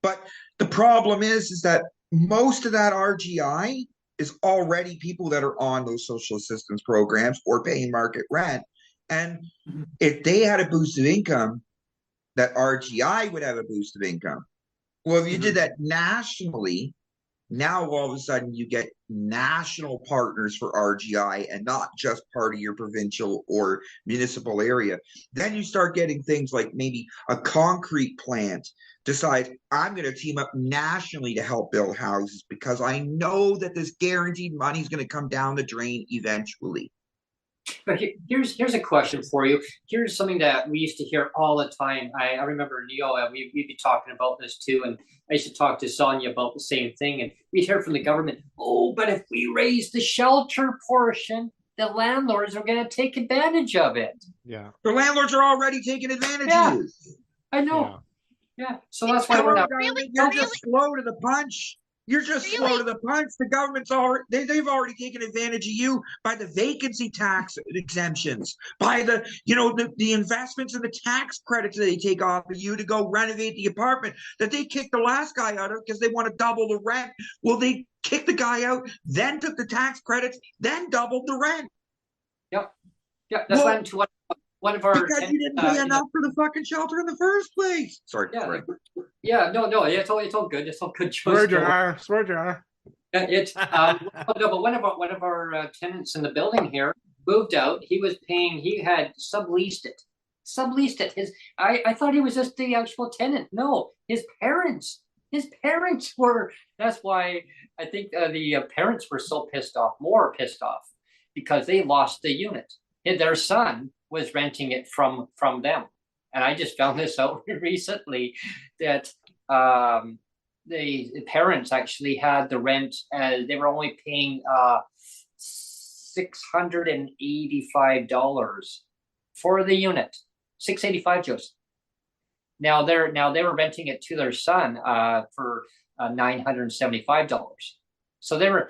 but the problem is that most of that RGI is already people that are on those social assistance programs or paying market rent. And if they had a boost of income, that RGI would have a boost of income. Well, if you did that nationally, now all of a sudden you get national partners for RGI and not just part of your provincial or municipal area. Then you start getting things like maybe a concrete plant decide, I'm going to team up nationally to help build houses because I know that this guaranteed money is going to come down the drain eventually. But here's a question for you. Here's something that we used to hear all the time. I remember Neil, we'd be talking about this too, and I used to talk to Sonia about the same thing, and we'd hear from the government, oh, but if we raise the shelter portion, the landlords are going to take advantage of it. Yeah. The landlords are already taking advantage of you. I know. Yeah. So that's why we're not really. You're just slow to the punch. You're just slow to the punch. The government's already they've already taken advantage of you by the vacancy tax exemptions, by the the investments and the tax credits that they take off of you to go renovate the apartment that they kicked the last guy out of because they want to double the rent. Well, they kicked the guy out, then took the tax credits, then doubled the rent. Yep. Yeah, that's went to one of our because you didn't pay enough for the fucking shelter in the first place. Sorry. Yeah, no, it's all good. It's all good. Swear jar. It's no, but one of our tenants in the building here moved out. He was paying. He had subleased it. I thought he was just the actual tenant. No, his parents. His parents were. That's why I think the parents were so more pissed off, because they lost the unit. Their son was renting it from them. And I just found this out recently that the parents actually had the rent. They were only paying $685 for the unit. $685, Joseph. Now they were renting it to their son for $975. So they were,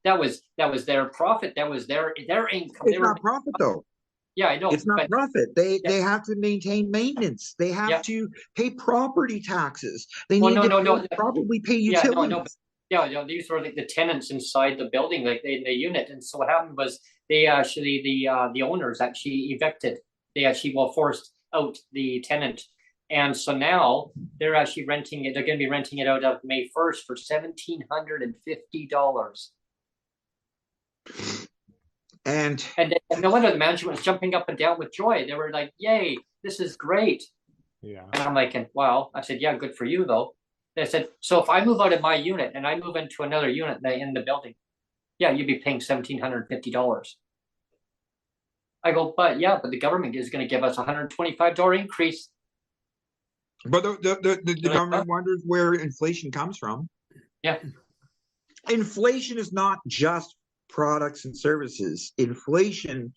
that was their profit. That was their income. It's not profit though. Yeah, I know. It's not profit. They have to maintain maintenance. They have to pay property taxes. They need to probably pay utilities. These were like the tenants inside the building, like in the unit. And so what happened was they actually the owners actually evicted. They actually forced out the tenant. And so now they're actually renting it. They're going to be renting it out of May 1st for $1,750. And no wonder the management was jumping up and down with joy. They were like, "Yay, this is great!" Yeah. And I'm like, "Wow!" I said, "Yeah, good for you, though." They said, "So if I move out of my unit and I move into another unit in the building, yeah, you'd be paying $1,750." I go, "But the government is going to give us a $125 increase." But the government wonders where inflation comes from. Yeah, inflation is not just products and services. Inflation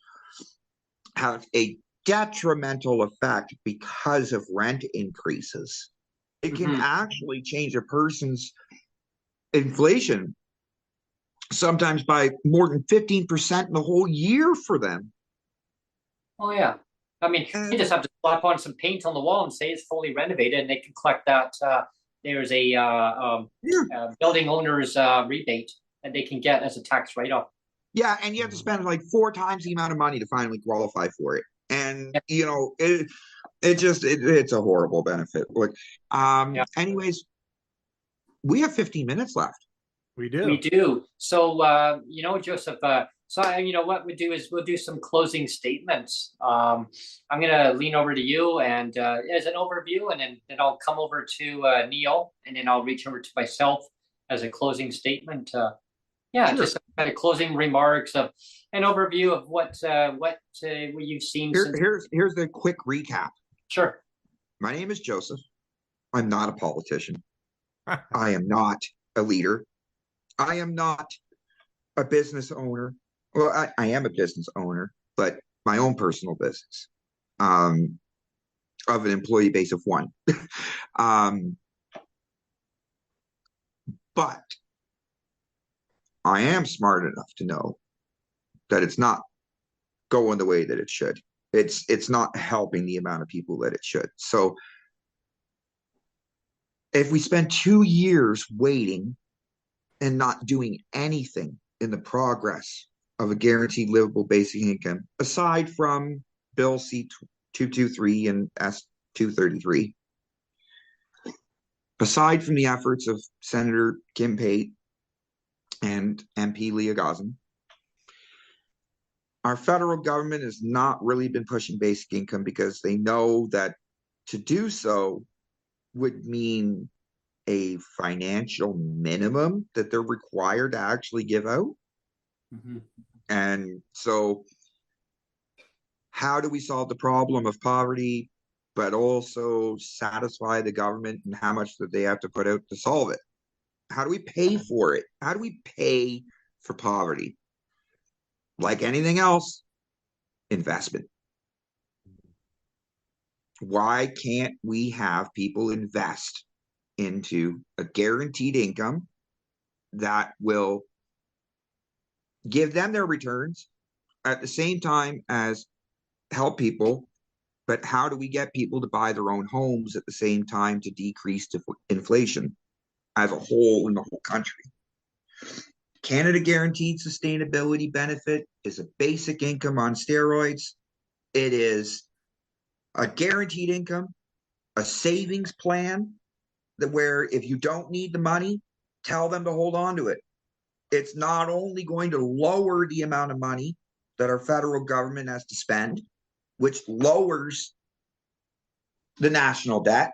has a detrimental effect because of rent increases. It can actually change a person's inflation sometimes by more than 15% in the whole year for them. Oh yeah. I mean, you just have to slap on some paint on the wall and say it's fully renovated, and they can collect that. There's a building owner's rebate that they can get as a tax write-off. Yeah, and you have to spend like 4 times the amount of money to finally qualify for it. And it's a horrible benefit. Like, anyways, we have 15 minutes left. We do. We do. So, Joseph. So, what we'll do is we'll do some closing statements. I'm going to lean over to you and as an overview, and then I'll come over to Neil, and then I'll reach over to myself as a closing statement. Sure. Just kind of closing remarks of an overview of what you've seen. Here's the quick recap. Sure. My name is Joseph. I'm not a politician. I am not a leader. I am not a business owner. Well, I am a business owner, but my own personal business, of an employee base of one. But I am smart enough to know that it's not going the way that it should. It's not helping the amount of people that it should. So if we spend 2 years waiting and not doing anything in the progress of a guaranteed livable basic income, aside from Bill C-223 and S-233, aside from the efforts of Senator Kim Pate and MP Leah Gazan, our federal government has not really been pushing basic income because they know that to do so would mean a financial minimum that they're required to actually give out. Mm-hmm. And so how do we solve the problem of poverty, but also satisfy the government and how much that they have to put out to solve it? How do we pay for it? How do we pay for poverty? Like anything else, investment. Why can't we have people invest into a guaranteed income that will give them their returns at the same time as help people? But how do we get people to buy their own homes at the same time to decrease inflation as a whole in the whole country? Canada Guaranteed Sustainability Benefit is a basic income on steroids. It is a guaranteed income, a savings plan that where if you don't need the money, tell them to hold on to it. It's not only going to lower the amount of money that our federal government has to spend, which lowers the national debt,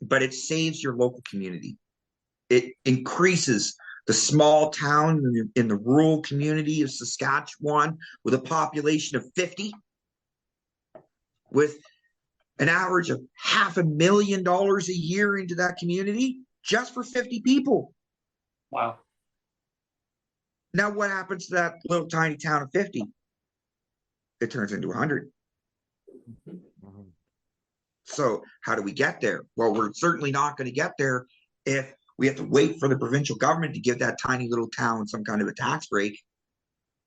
but it saves your local community. It increases the small town in the rural community of Saskatchewan with a population of 50, with an average of $500,000 a year into that community just for 50 people. Wow. Now, what happens to that little tiny town of 50? It turns into 100. Mm-hmm. So how do we get there? Well, we're certainly not going to get there if we have to wait for the provincial government to give that tiny little town some kind of a tax break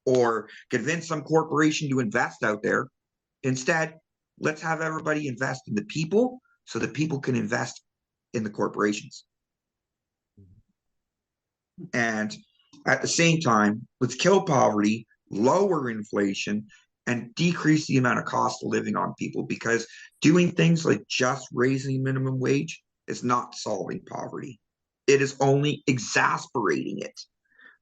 or convince some corporation to invest out there. Instead, let's have everybody invest in the people so that people can invest in the corporations. And at the same time, let's kill poverty, lower inflation, and decrease the amount of cost of living on people, because doing things like just raising minimum wage is not solving poverty. It is only exacerbating it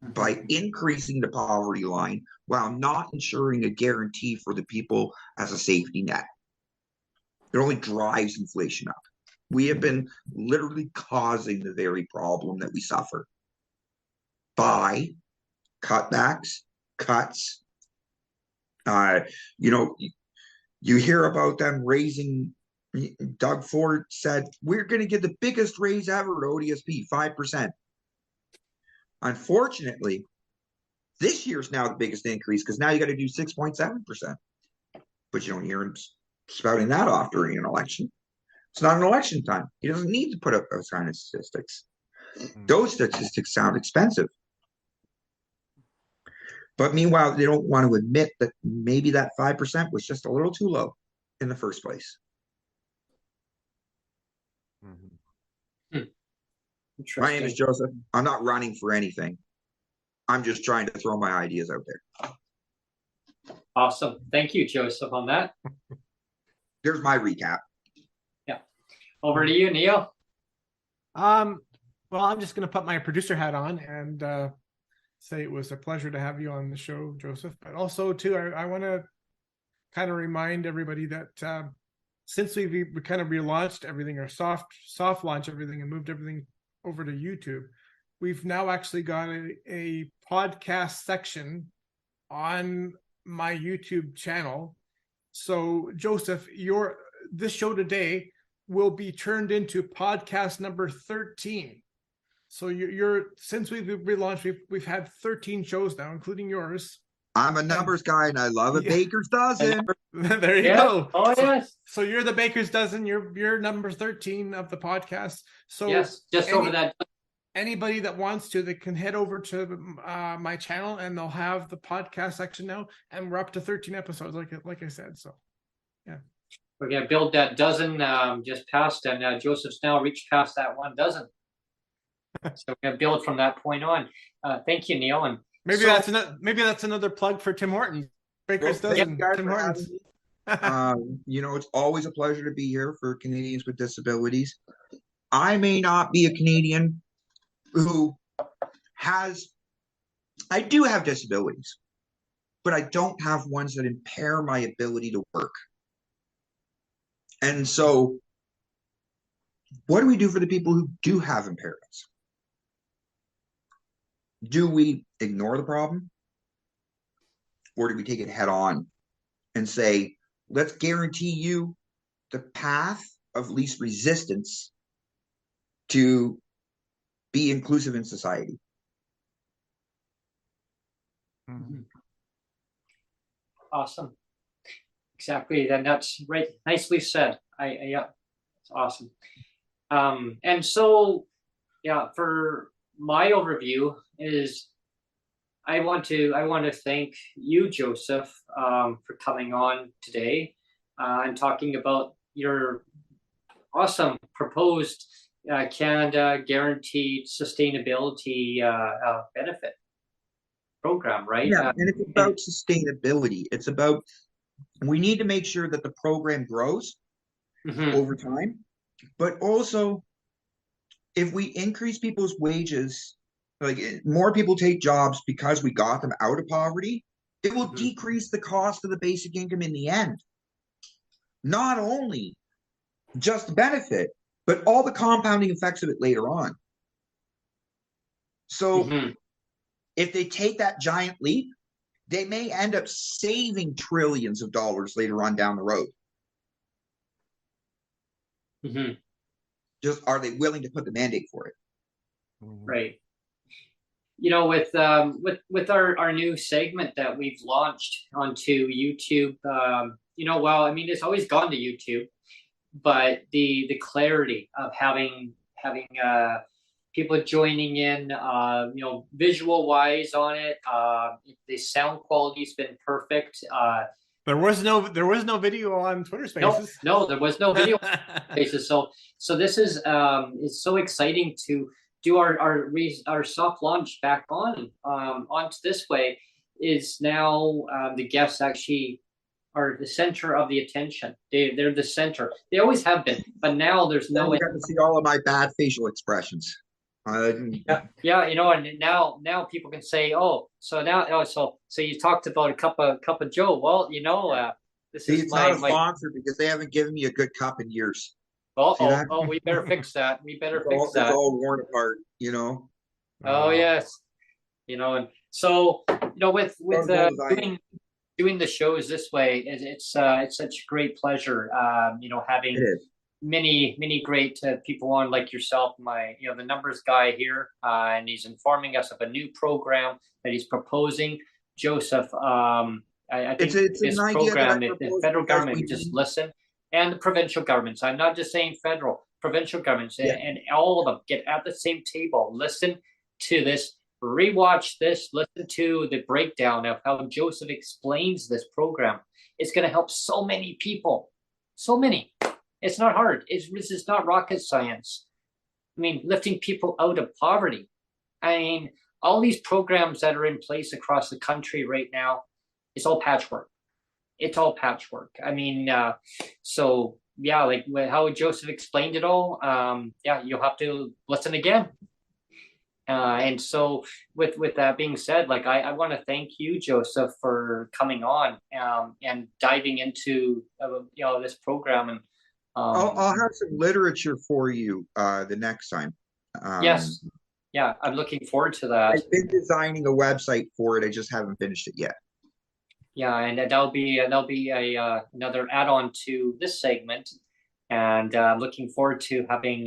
by increasing the poverty line while not ensuring a guarantee for the people as a safety net. It only drives inflation up. We have been literally causing the very problem that we suffer by cutbacks, cuts. You hear about them raising. Doug Ford said, we're going to get the biggest raise ever at ODSP, 5%. Unfortunately, this year's now the biggest increase because now you got to do 6.7%. But you don't hear him spouting that off during an election. It's not an election time. He doesn't need to put up those kind of statistics. Those statistics sound expensive. But meanwhile, they don't want to admit that maybe that 5% was just a little too low in the first place. My name is Joseph. I'm not running for anything. I'm just trying to throw my ideas out there. Awesome. Thank you, Joseph, on that. Here's my recap. Yeah. Over to you, Neil. Well, I'm just going to put my producer hat on and say it was a pleasure to have you on the show, Joseph. But also, too, I want to kind of remind everybody that since we kind of relaunched everything, or soft launch everything and moved everything over to YouTube, we've now actually got a podcast section on my YouTube channel. So, Joseph, this show today will be turned into podcast number 13. So you're since we've relaunched, we've had 13 shows now, including yours. I'm a numbers guy and I love a baker's dozen. There you go. Oh, yes. So you're the baker's dozen. You're number 13 of the podcast. So yes, just over that. Anybody that wants to, they can head over to my channel and they'll have the podcast section now, and we're up to 13 episodes, like I said. So yeah, we're gonna build that dozen just past, and Joseph's now reached past that 1 dozen. So we're gonna build from that point on. Thank you, Neil. And maybe that's another plug for Tim Hortons. Baker's Dozen. Tim Hortons. It's always a pleasure to be here for Canadians with Disabilities. I may not be a Canadian I do have disabilities, but I don't have ones that impair my ability to work. And so what do we do for the people who do have impairments? Do we ignore the problem? Or do we take it head on and say, let's guarantee you the path of least resistance to be inclusive in society? Mm-hmm. Awesome. Exactly. Then that's right. Nicely said. Yeah, it's awesome. And so, yeah, for my overview is I want to thank you, Joseph, for coming on today and talking about your awesome proposed Canada Guaranteed Sustainability benefit program, right? Yeah, and it's about sustainability. It's about, we need to make sure that the program grows over time, but also if we increase people's wages, like more people take jobs because we got them out of poverty, it will decrease the cost of the basic income in the end. Not only just the benefit, but all the compounding effects of it later on. So if they take that giant leap, they may end up saving trillions of dollars later on down the road. Just are they willing to put the mandate for it? Right. With our new segment that we've launched onto YouTube, it's always gone to YouTube, but the clarity of having people joining in, visual wise on it, the sound quality's been perfect. There was no video on Twitter Spaces. No, there was no video Spaces. So this is it's so exciting to do our soft launch back onto this way. Is now the guests actually are the center of the attention. They're the center. They always have been, but now there's no. You got to see all of my bad facial expressions. And now people can say, so you talked about a cup of Joe. Well, this is it's not a sponsor because they haven't given me a good cup in years. We better fix that. We better fix that. It's all worn apart, Oh yes, and so with doing the shows this way, it's such a great pleasure. Having many great people on like yourself, the numbers guy here, and he's informing us of a new program that he's proposing. Joseph, I think this program, the federal government would just listen, and the provincial governments. I'm not just saying federal, provincial governments, and all of them get at the same table, listen to this, rewatch this, listen to the breakdown of how Joseph explains this program. It's going to help so many people, so many. It's not hard. This is not rocket science. I mean, lifting people out of poverty. I mean, all these programs that are in place across the country right now, it's all patchwork. It's all patchwork. I mean, like how Joseph explained it all, you'll have to listen again. And so with that being said, I want to thank you, Joseph, for coming on and diving into this program. And I'll have some literature for you the next time. Yes. Yeah, I'm looking forward to that. I've been designing a website for it. I just haven't finished it yet. Yeah, and that'll be another add-on to this segment. And I'm looking forward to having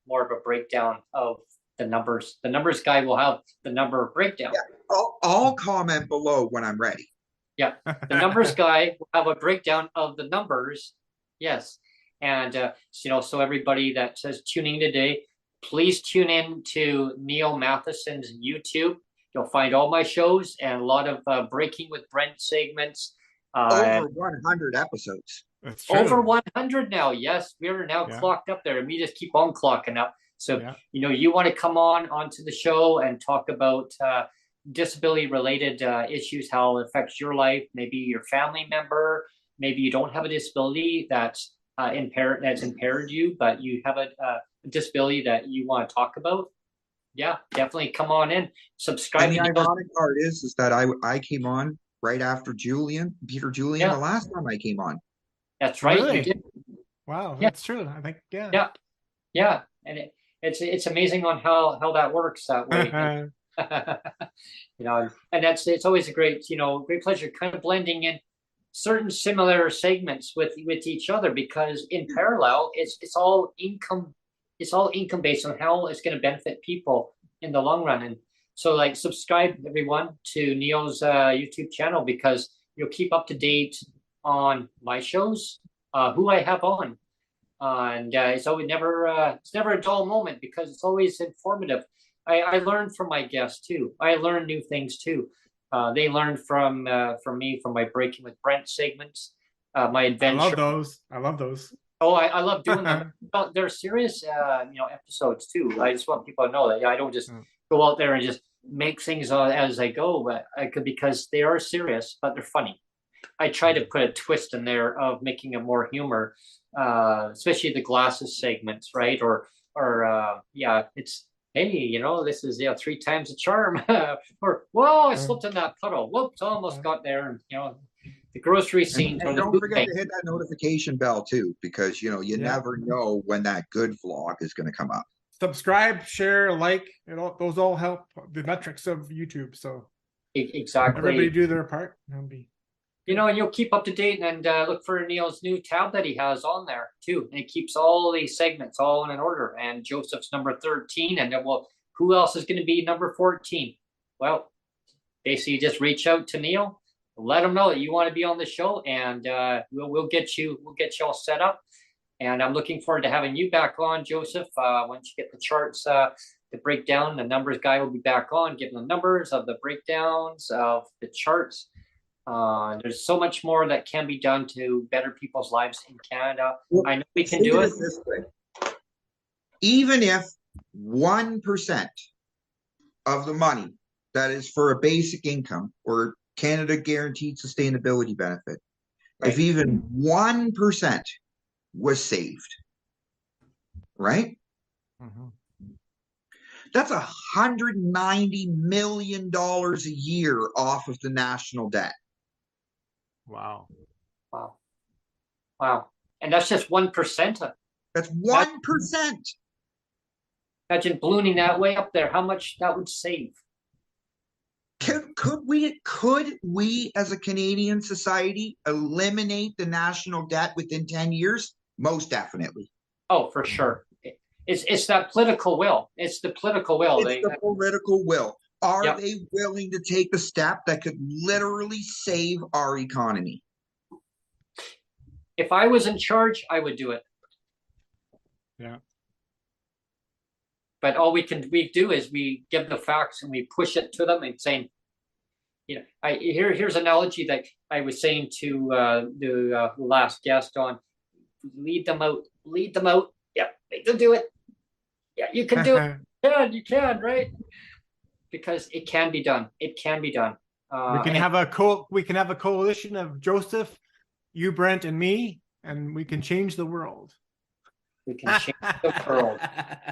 more of a breakdown of the numbers. The numbers guy will have the number breakdown. Yeah, I'll comment below when I'm ready. Yeah, the numbers guy will have a breakdown of the numbers. Yes, and so everybody that says tuning today, please tune in to Neil Matheson's YouTube. You'll find all my shows and a lot of Breaking with Brent segments. Over 100 episodes. That's true. Over 100 now. Yes, we're now clocked up there, and we just keep on clocking up. So, you want to come onto the show and talk about disability-related issues, how it affects your life, maybe your family member, maybe you don't have a disability that's impaired you, but you have a disability that you want to talk about. Yeah, definitely come on in. Subscribe. And the ironic part is that I came on right after Peter Julian, the last time I came on. That's right. Really? You did. Wow, that's true. I think, yeah, and it's amazing on how that works that way. And it's always a great pleasure, kind of blending in certain similar segments with each other, because in parallel, it's all income based on how it's going to benefit people in the long run. And so, like, subscribe everyone to Neil's YouTube channel, because you'll keep up to date on my shows, who I have on, and it's always never a dull moment, because it's always informative. I learn from my guests too. I learn new things too. They learn from me, from my Breaking with Brent segments, my adventure. I love those. Oh, I love doing them. They're serious, episodes too. I just want people to know that I don't just go out there and just make things as I go, but because they are serious, but they're funny. I try to put a twist in there of making it more humor, especially the glasses segments, right? Or it's, hey, this is 3 times the charm, or whoa, I slipped in that puddle. Whoops, almost got there, and the grocery scene. And don't forget to hit that notification bell too, because you never know when that good vlog is going to come up. Subscribe, share, like, those all help the metrics of YouTube. So exactly, everybody do their part. And you'll keep up to date, and look for Neil's new tab that he has on there too, and it keeps all these segments all in an order. And Joseph's number 13, and then who else is going to be number 14? Well, basically, just reach out to Neil, let him know that you want to be on the show, and we'll get you all set up. And I'm looking forward to having you back on, Joseph. Once you get the charts to break down, the numbers guy will be back on, giving the numbers of the breakdowns of the charts. There's so much more that can be done to better people's lives in Canada. I know we can do it. This way. Even if 1% of the money that is for a basic income or Canada Guaranteed Sustainability Benefit, if even 1% was saved, right? That's $190 million a year off of the national debt. Wow. And that's just 1%. That's 1%. Imagine ballooning that way up there, how much that would save. Could we as a Canadian society eliminate the national debt within 10 years? Most definitely. Oh, for sure. It's that political will. It's the political will. It's the political will. Are they willing to take a step that could literally save our economy? If I was in charge, I would do it. Yeah. But all we do is we give the facts and we push it to them and saying, here's an analogy that I was saying to the last guest on, lead them out. Yeah, make them do it. Yeah, you can do it. Yeah, you can, right? Because it can be done. It can be done. We can have a coalition of Joseph, you, Brent, and me, and we can change the world. We can change the world.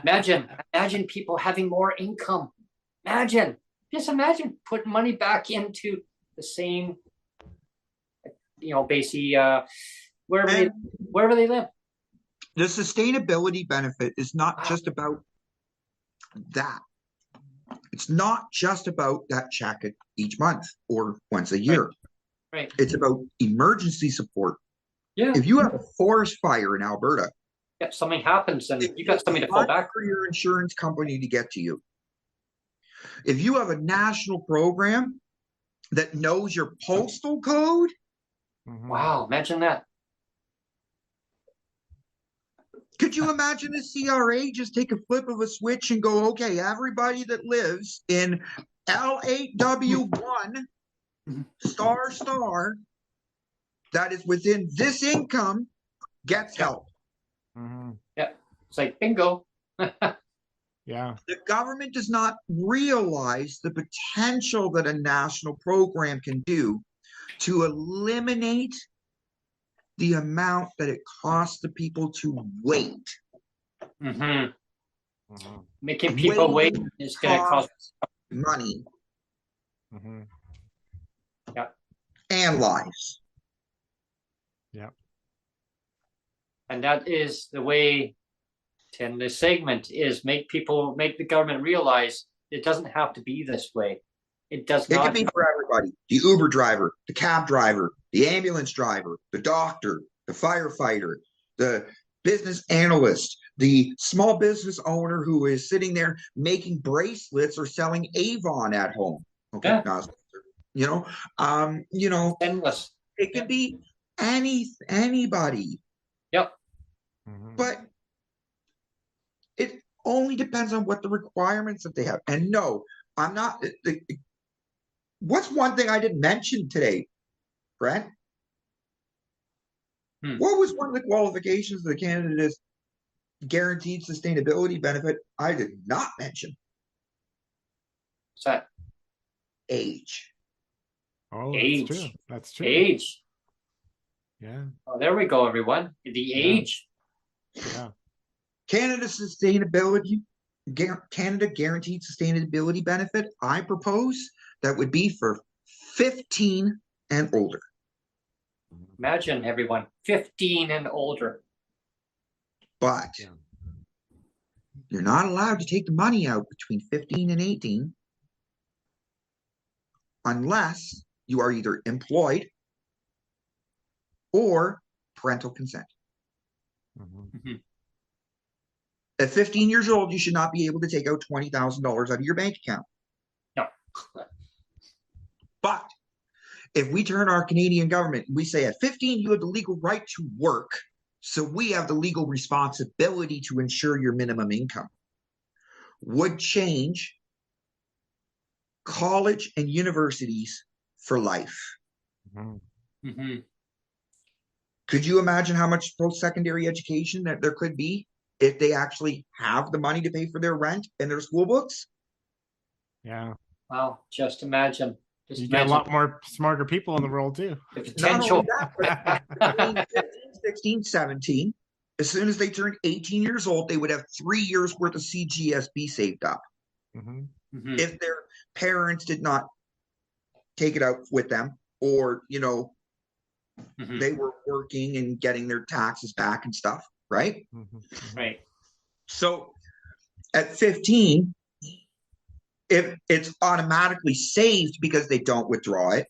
Imagine people having more income. Just imagine putting money back into the same, basically, wherever they live. The sustainability benefit is not just about that. It's not just about that check each month or once a year. Right. It's about emergency support. Yeah. If you have a forest fire in Alberta, if something happens and you got something to It's fall not back. for your insurance company to get to you. If you have a national program that knows your postal code, Wow, imagine that. could you imagine the CRA just take a flip of a switch and go, okay, everybody that lives in L8W1 star that is within this income gets help. Yeah, it's like bingo. Yeah. The government does not realize the potential that a national program can do to eliminate the amount that it costs the people to wait. Making people wait Waiting is going to cost money Yeah. and lives. Yeah. And that is the way, Tim, this segment is make the government realize it doesn't have to be this way. It does It not. can be for everybody. The Uber driver, the cab driver, the ambulance driver, the doctor, the firefighter, the business analyst, the small business owner who is sitting there making bracelets or selling Avon at home. Okay. Yeah. Endless. It can be anybody. Yep. But it only depends on what the requirements that they have. And no, I'm not. What's one thing I didn't mention today, Brent? What was one of the qualifications of the candidate's guaranteed sustainability benefit I did not mention? What's that? Age. Oh, Age. that's true. That's true. Age. Yeah. Oh, there we go, everyone. The age. Yeah. Canada guaranteed sustainability benefit, I propose that would be for 15 and older. Imagine, everyone, 15 and older. But you're not allowed to take the money out between 15 and 18 unless you are either employed or parental consent. At 15 years old, you should not be able to take out $20,000 out of your bank account. No. But if we turn our Canadian government, we say at 15, you have the legal right to work. So we have the legal responsibility to ensure your minimum income. Would change college and universities for life. Could you imagine how much post-secondary education that there could be if they actually have the money to pay for their rent and their school books? Yeah. Wow, just imagine. You get a lot more smarter people in the world too. The potential. Not only that, but 15, 16, 17, as soon as they turned 18 years old, they would have 3 years worth of CGSB saved up. If their parents did not take it out with them, or, they were working and getting their taxes back and stuff, right? Right. So at 15, if it's automatically saved because they don't withdraw it,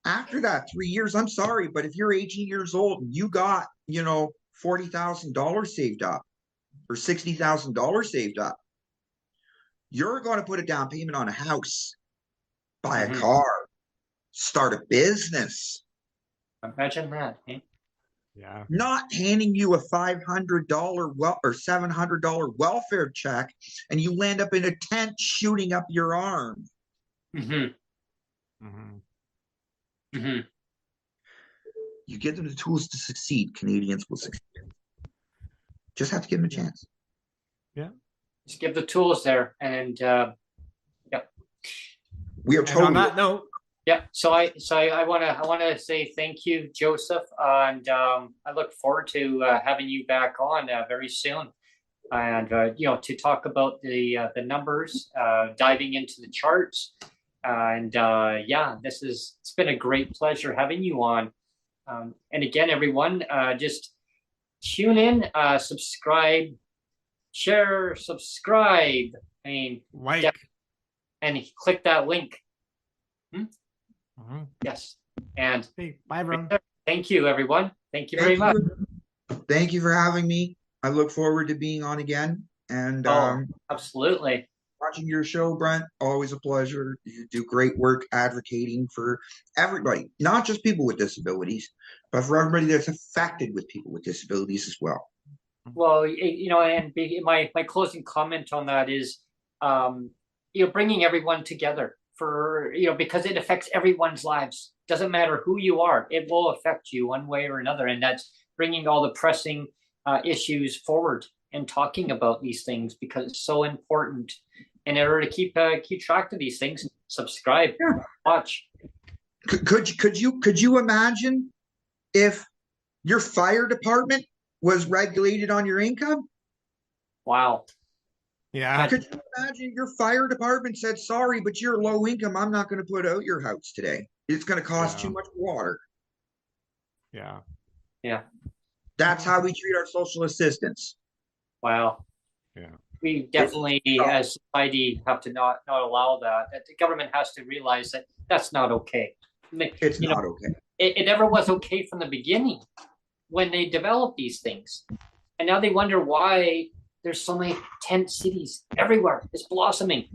after that 3 years, I'm sorry, but if you're 18 years old and you got, $40,000 saved up or $60,000 saved up, you're going to put a down payment on a house, buy a car, start a business. Imagine that. Eh? Yeah. Not handing you a $500 or $700 welfare check and you land up in a tent shooting up your arm. You give them the tools to succeed, Canadians will succeed. Just have to give them a chance. Yeah. Just give the tools there, and we are totally on that note. Yeah, so I want to say thank you, Joseph, and I look forward to having you back on very soon, and to talk about the numbers, diving into the charts, and it's been a great pleasure having you on, and again, everyone, just tune in, subscribe, share, subscribe, like, and click that link. Yes. And bye, everyone. Thank you, everyone. Thank you very much. Thank you for having me. I look forward to being on again. And Oh, absolutely. watching your show, Brent, always a pleasure. You do great work advocating for everybody, not just people with disabilities, but for everybody that's affected with people with disabilities as well. Well, and my closing comment on that is, bringing everyone together for, because it affects everyone's lives. Doesn't matter who you are, it will affect you one way or another. And that's bringing all the pressing issues forward and talking about these things, because it's so important. In order to keep track of these things, subscribe, watch. Could you imagine if your fire department was regulated on your income? Wow. Yeah. Could you imagine your fire department said, sorry, but you're low income. I'm not going to put out your house today. It's going to cost too much water. Yeah. Yeah. That's how we treat our social assistance. Wow. Yeah. We definitely, as society, have to not allow that. That the government has to realize that that's not okay. It's not okay. It never was okay from the beginning when they developed these things, and now they wonder why there's so many tent cities everywhere. It's blossoming.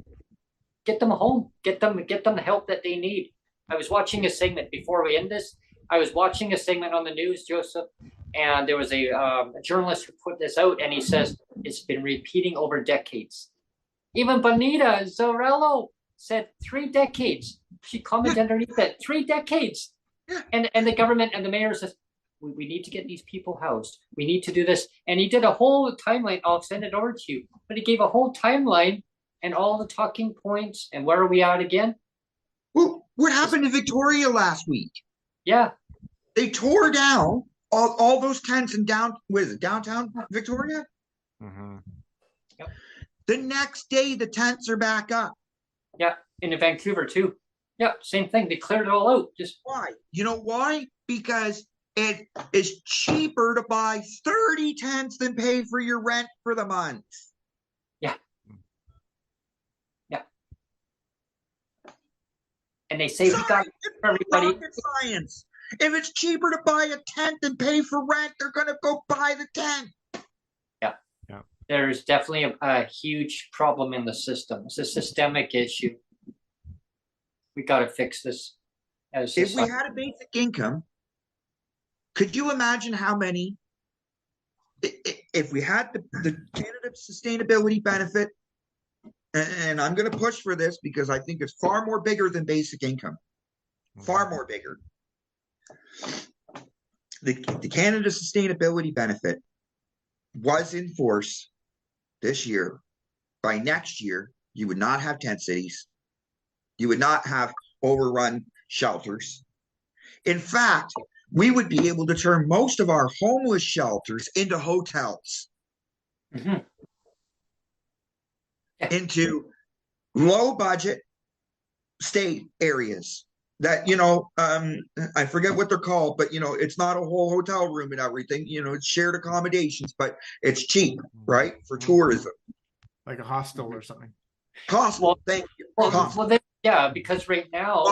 Get them home. Get them the help that they need. I was watching a segment before we end this. I was watching a segment on the news, Joseph, and there was a journalist who put this out, and he says it's been repeating over decades. Even Bonita Zorello said 3 decades. She commented underneath that 3 decades, and the government and the mayor says we need to get these people housed. We need to do this, and he did a whole timeline. I'll send it over to you, but he gave a whole timeline and all the talking points. And where are we at again? Well, what happened to Victoria last week? Yeah. They tore down all those tents in downtown Victoria? Mm-hmm. Yep. The next day, the tents are back up. Yeah, in Vancouver too. Yeah, same thing. They cleared it all out. Just why? You know why? Because it is cheaper to buy 30 tents than pay for your rent for the month. Yeah. Yeah. And they say we got everybody. Rocket science. If it's cheaper to buy a tent than pay for rent, they're going to go buy the tent. Yeah. Yeah. There's definitely a huge problem in the system. It's a systemic issue. We got to fix this. If we had a basic income, could you imagine how many, if we had the Canada Sustainability Benefit, and I'm going to push for this because I think it's far more bigger than basic income, far more bigger. The Canada Sustainability Benefit was in force this year. By next year, you would not have tent cities. You would not have overrun shelters. In fact, we would be able to turn most of our homeless shelters into hotels, into low budget stay areas that, I forget what they're called, but, it's not a whole hotel room and everything, it's shared accommodations, but it's cheap, right? For tourism. Like a hostel or something. Hostel, thank you. Because right now.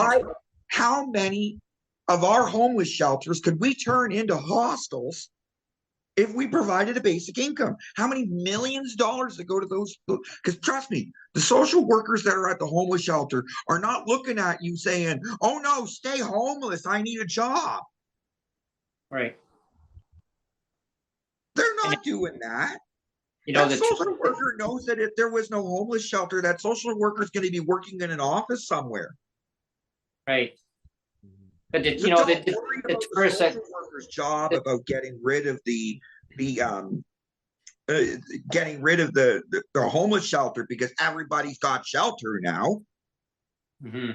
How many of our homeless shelters could we turn into hostels if we provided a basic income? How many millions of dollars that go to those? Because trust me, the social workers that are at the homeless shelter are not looking at you saying, oh no, stay homeless, I need a job. Right. They're not doing that. That social worker knows that if there was no homeless shelter, that social worker is going to be working in an office somewhere. Right. But the social worker's job about getting rid of the homeless shelter because everybody's got shelter now. Mm-hmm.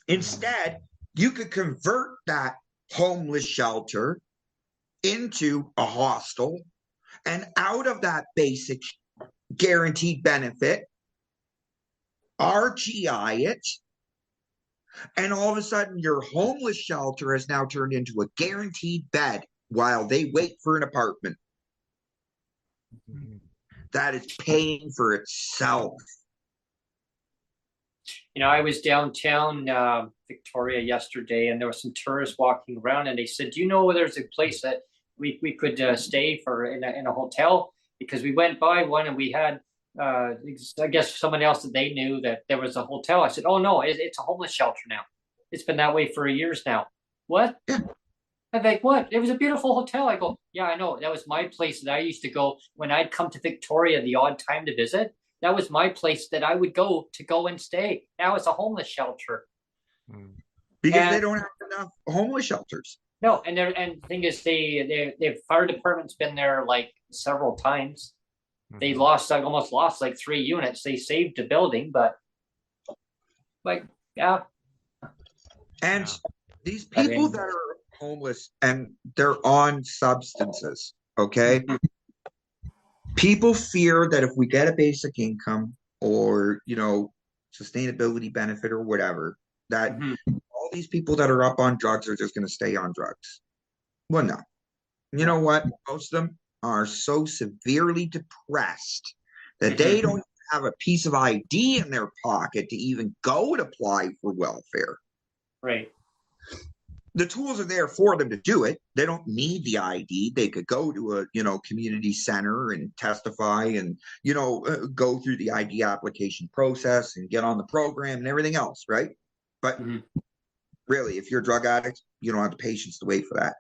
Instead, you could convert that homeless shelter into a hostel, and out of that basic guaranteed benefit, RGI it, and all of a sudden your homeless shelter has now turned into a guaranteed bed while they wait for an apartment. That is paying for itself. I was downtown Victoria yesterday, and there were some tourists walking around, and they said, do you know there's a place that we could stay for in a hotel, because we went by one and we had I guess someone else that they knew that there was a hotel. I said, oh no, it's a homeless shelter now. It's been that way for years now. What? I'm like, what? It was a beautiful hotel. I go, yeah, I know. That was my place that I used to go when I'd come to Victoria the odd time to visit. That was my place that I would go and stay. Now it's a homeless shelter. Because they don't have enough homeless shelters. No, and the thing is, the fire department's been there like several times. They almost lost like 3 units. They saved the building, but like, yeah. And these people that are homeless and they're on substances, okay? People fear that if we get a basic income or, you know, sustainability benefit or whatever, that all these people that are up on drugs are just going to stay on drugs. Well, no. You know what? Most of them are so severely depressed that they don't have a piece of ID in their pocket to even go and apply for welfare. Right. The tools are there for them to do it. They don't need the ID. They could go to a, you know, community center and testify and, you know, go through the ID application process and get on the program and everything else, right? But really, if you're a drug addict, you don't have the patience to wait for that.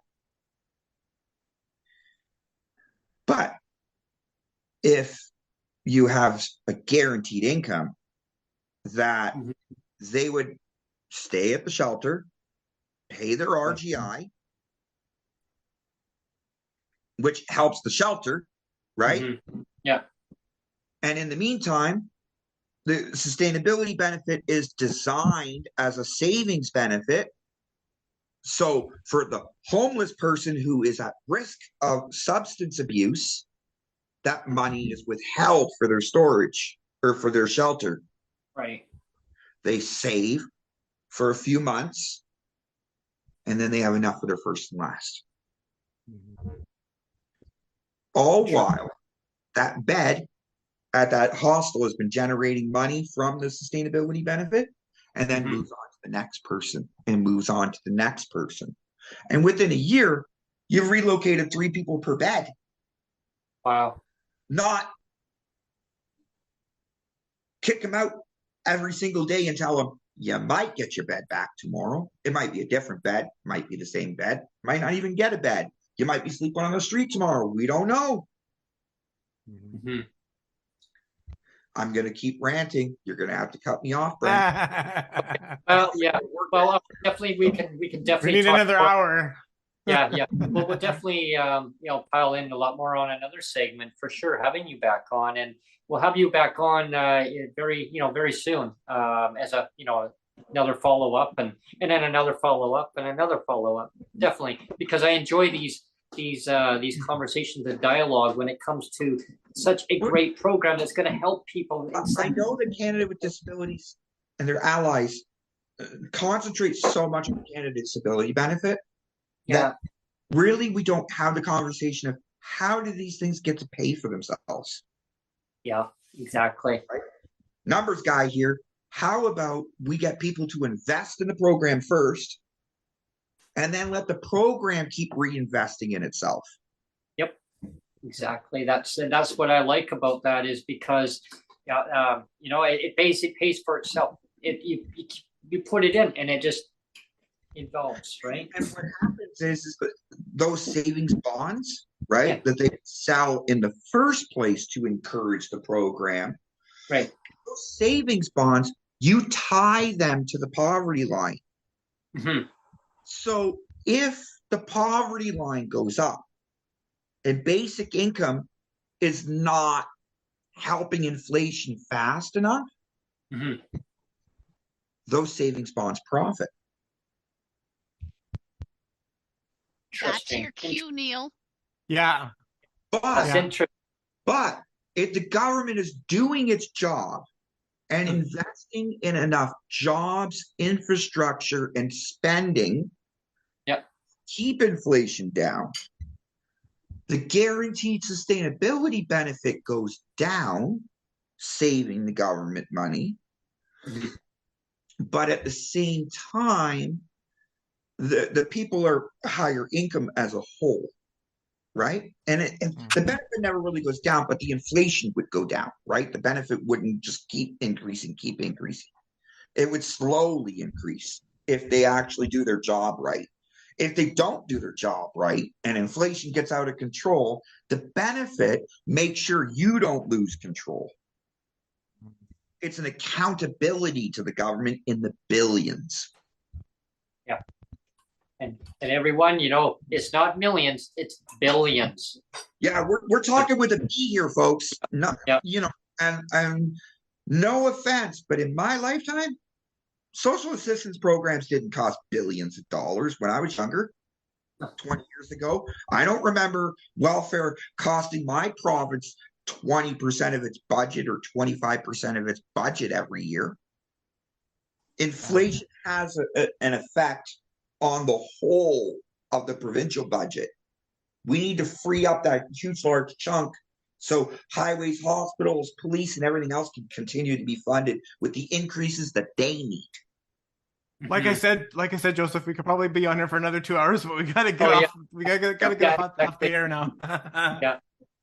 But if you have a guaranteed income, that they would stay at the shelter, pay their RGI, which helps the shelter, right? Yeah. And in the meantime, the sustainability benefit is designed as a savings benefit. So for the homeless person who is at risk of substance abuse, that money is withheld for their storage or for their shelter. Right. They save for a few months, and then they have enough for their first and last. All while that bed at that hostel has been generating money from the sustainability benefit, and then moves on to the next person and moves on to the next person. And within a year, you've relocated 3 people per bed. Wow. Not kick them out every single day and tell them, you might get your bed back tomorrow. It might be a different bed, might be the same bed, might not even get a bed. You might be sleeping on the street tomorrow. We don't know. I'm going to keep ranting. You're going to have to cut me off, Brent. Well, yeah. Well, definitely we can definitely. We need another hour. Yeah. Well, we'll definitely pile in a lot more on another segment for sure. Having you back on, and we'll have you back on very soon as a another follow up and then another follow up and another follow up. Definitely, because I enjoy these conversations and dialogue when it comes to such a great program that's going to help people. I know that Canada with Disabilities and their allies concentrate so much on Canada Disability Benefit that really we don't have the conversation of how do these things get to pay for themselves. Yeah, exactly. Right? Numbers guy here. How about we get people to invest in the program first, and then let the program keep reinvesting in itself? Yep, exactly. That's what I like about that, is because it basically pays for itself. You put it in and it just involves, right? And what happens is that those savings bonds, right, that they sell in the first place to encourage the program, right? Those savings bonds, you tie them to the poverty line. So if the poverty line goes up and basic income is not helping inflation fast enough, those savings bonds profit. That's your cue, Neil. Yeah. But if the government is doing its job and investing in enough jobs, infrastructure, and spending, keep inflation down, the guaranteed sustainability benefit goes down, saving the government money. But at the same time, the people are higher income as a whole. right? And the benefit never really goes down, but the inflation would go down, right? The benefit wouldn't just keep increasing. It would slowly increase if they actually do their job right. If they don't do their job right and inflation gets out of control, the benefit makes sure you don't lose control. It's an accountability to the government in the billions. Yeah. And everyone, you know, it's not millions, it's billions. Yeah, we're talking with a B here, folks. Not, you know, and no offense, but in my lifetime, social assistance programs didn't cost billions of dollars when I was younger, 20 years ago. I don't remember welfare costing my province 20% of its budget or 25% of its budget every year. Inflation has an effect on the whole of the provincial budget. We need to free up that huge, large chunk so highways, hospitals, police, and everything else can continue to be funded with the increases that they need. Like I said, Joseph, we could probably be on here for another 2 hours, but we gotta get off. We gotta get off the air now. Yeah,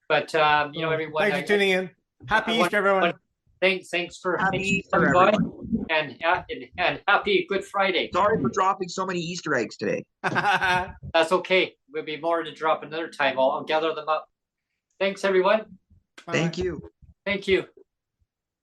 but you know, everyone. Thanks for tuning in. Happy Easter, everyone. Thanks for everyone. And happy Good Friday. Sorry for dropping so many Easter eggs today. That's okay. We'll be more to drop another time. I'll gather them up. Thanks, everyone. Thank you. Thank you.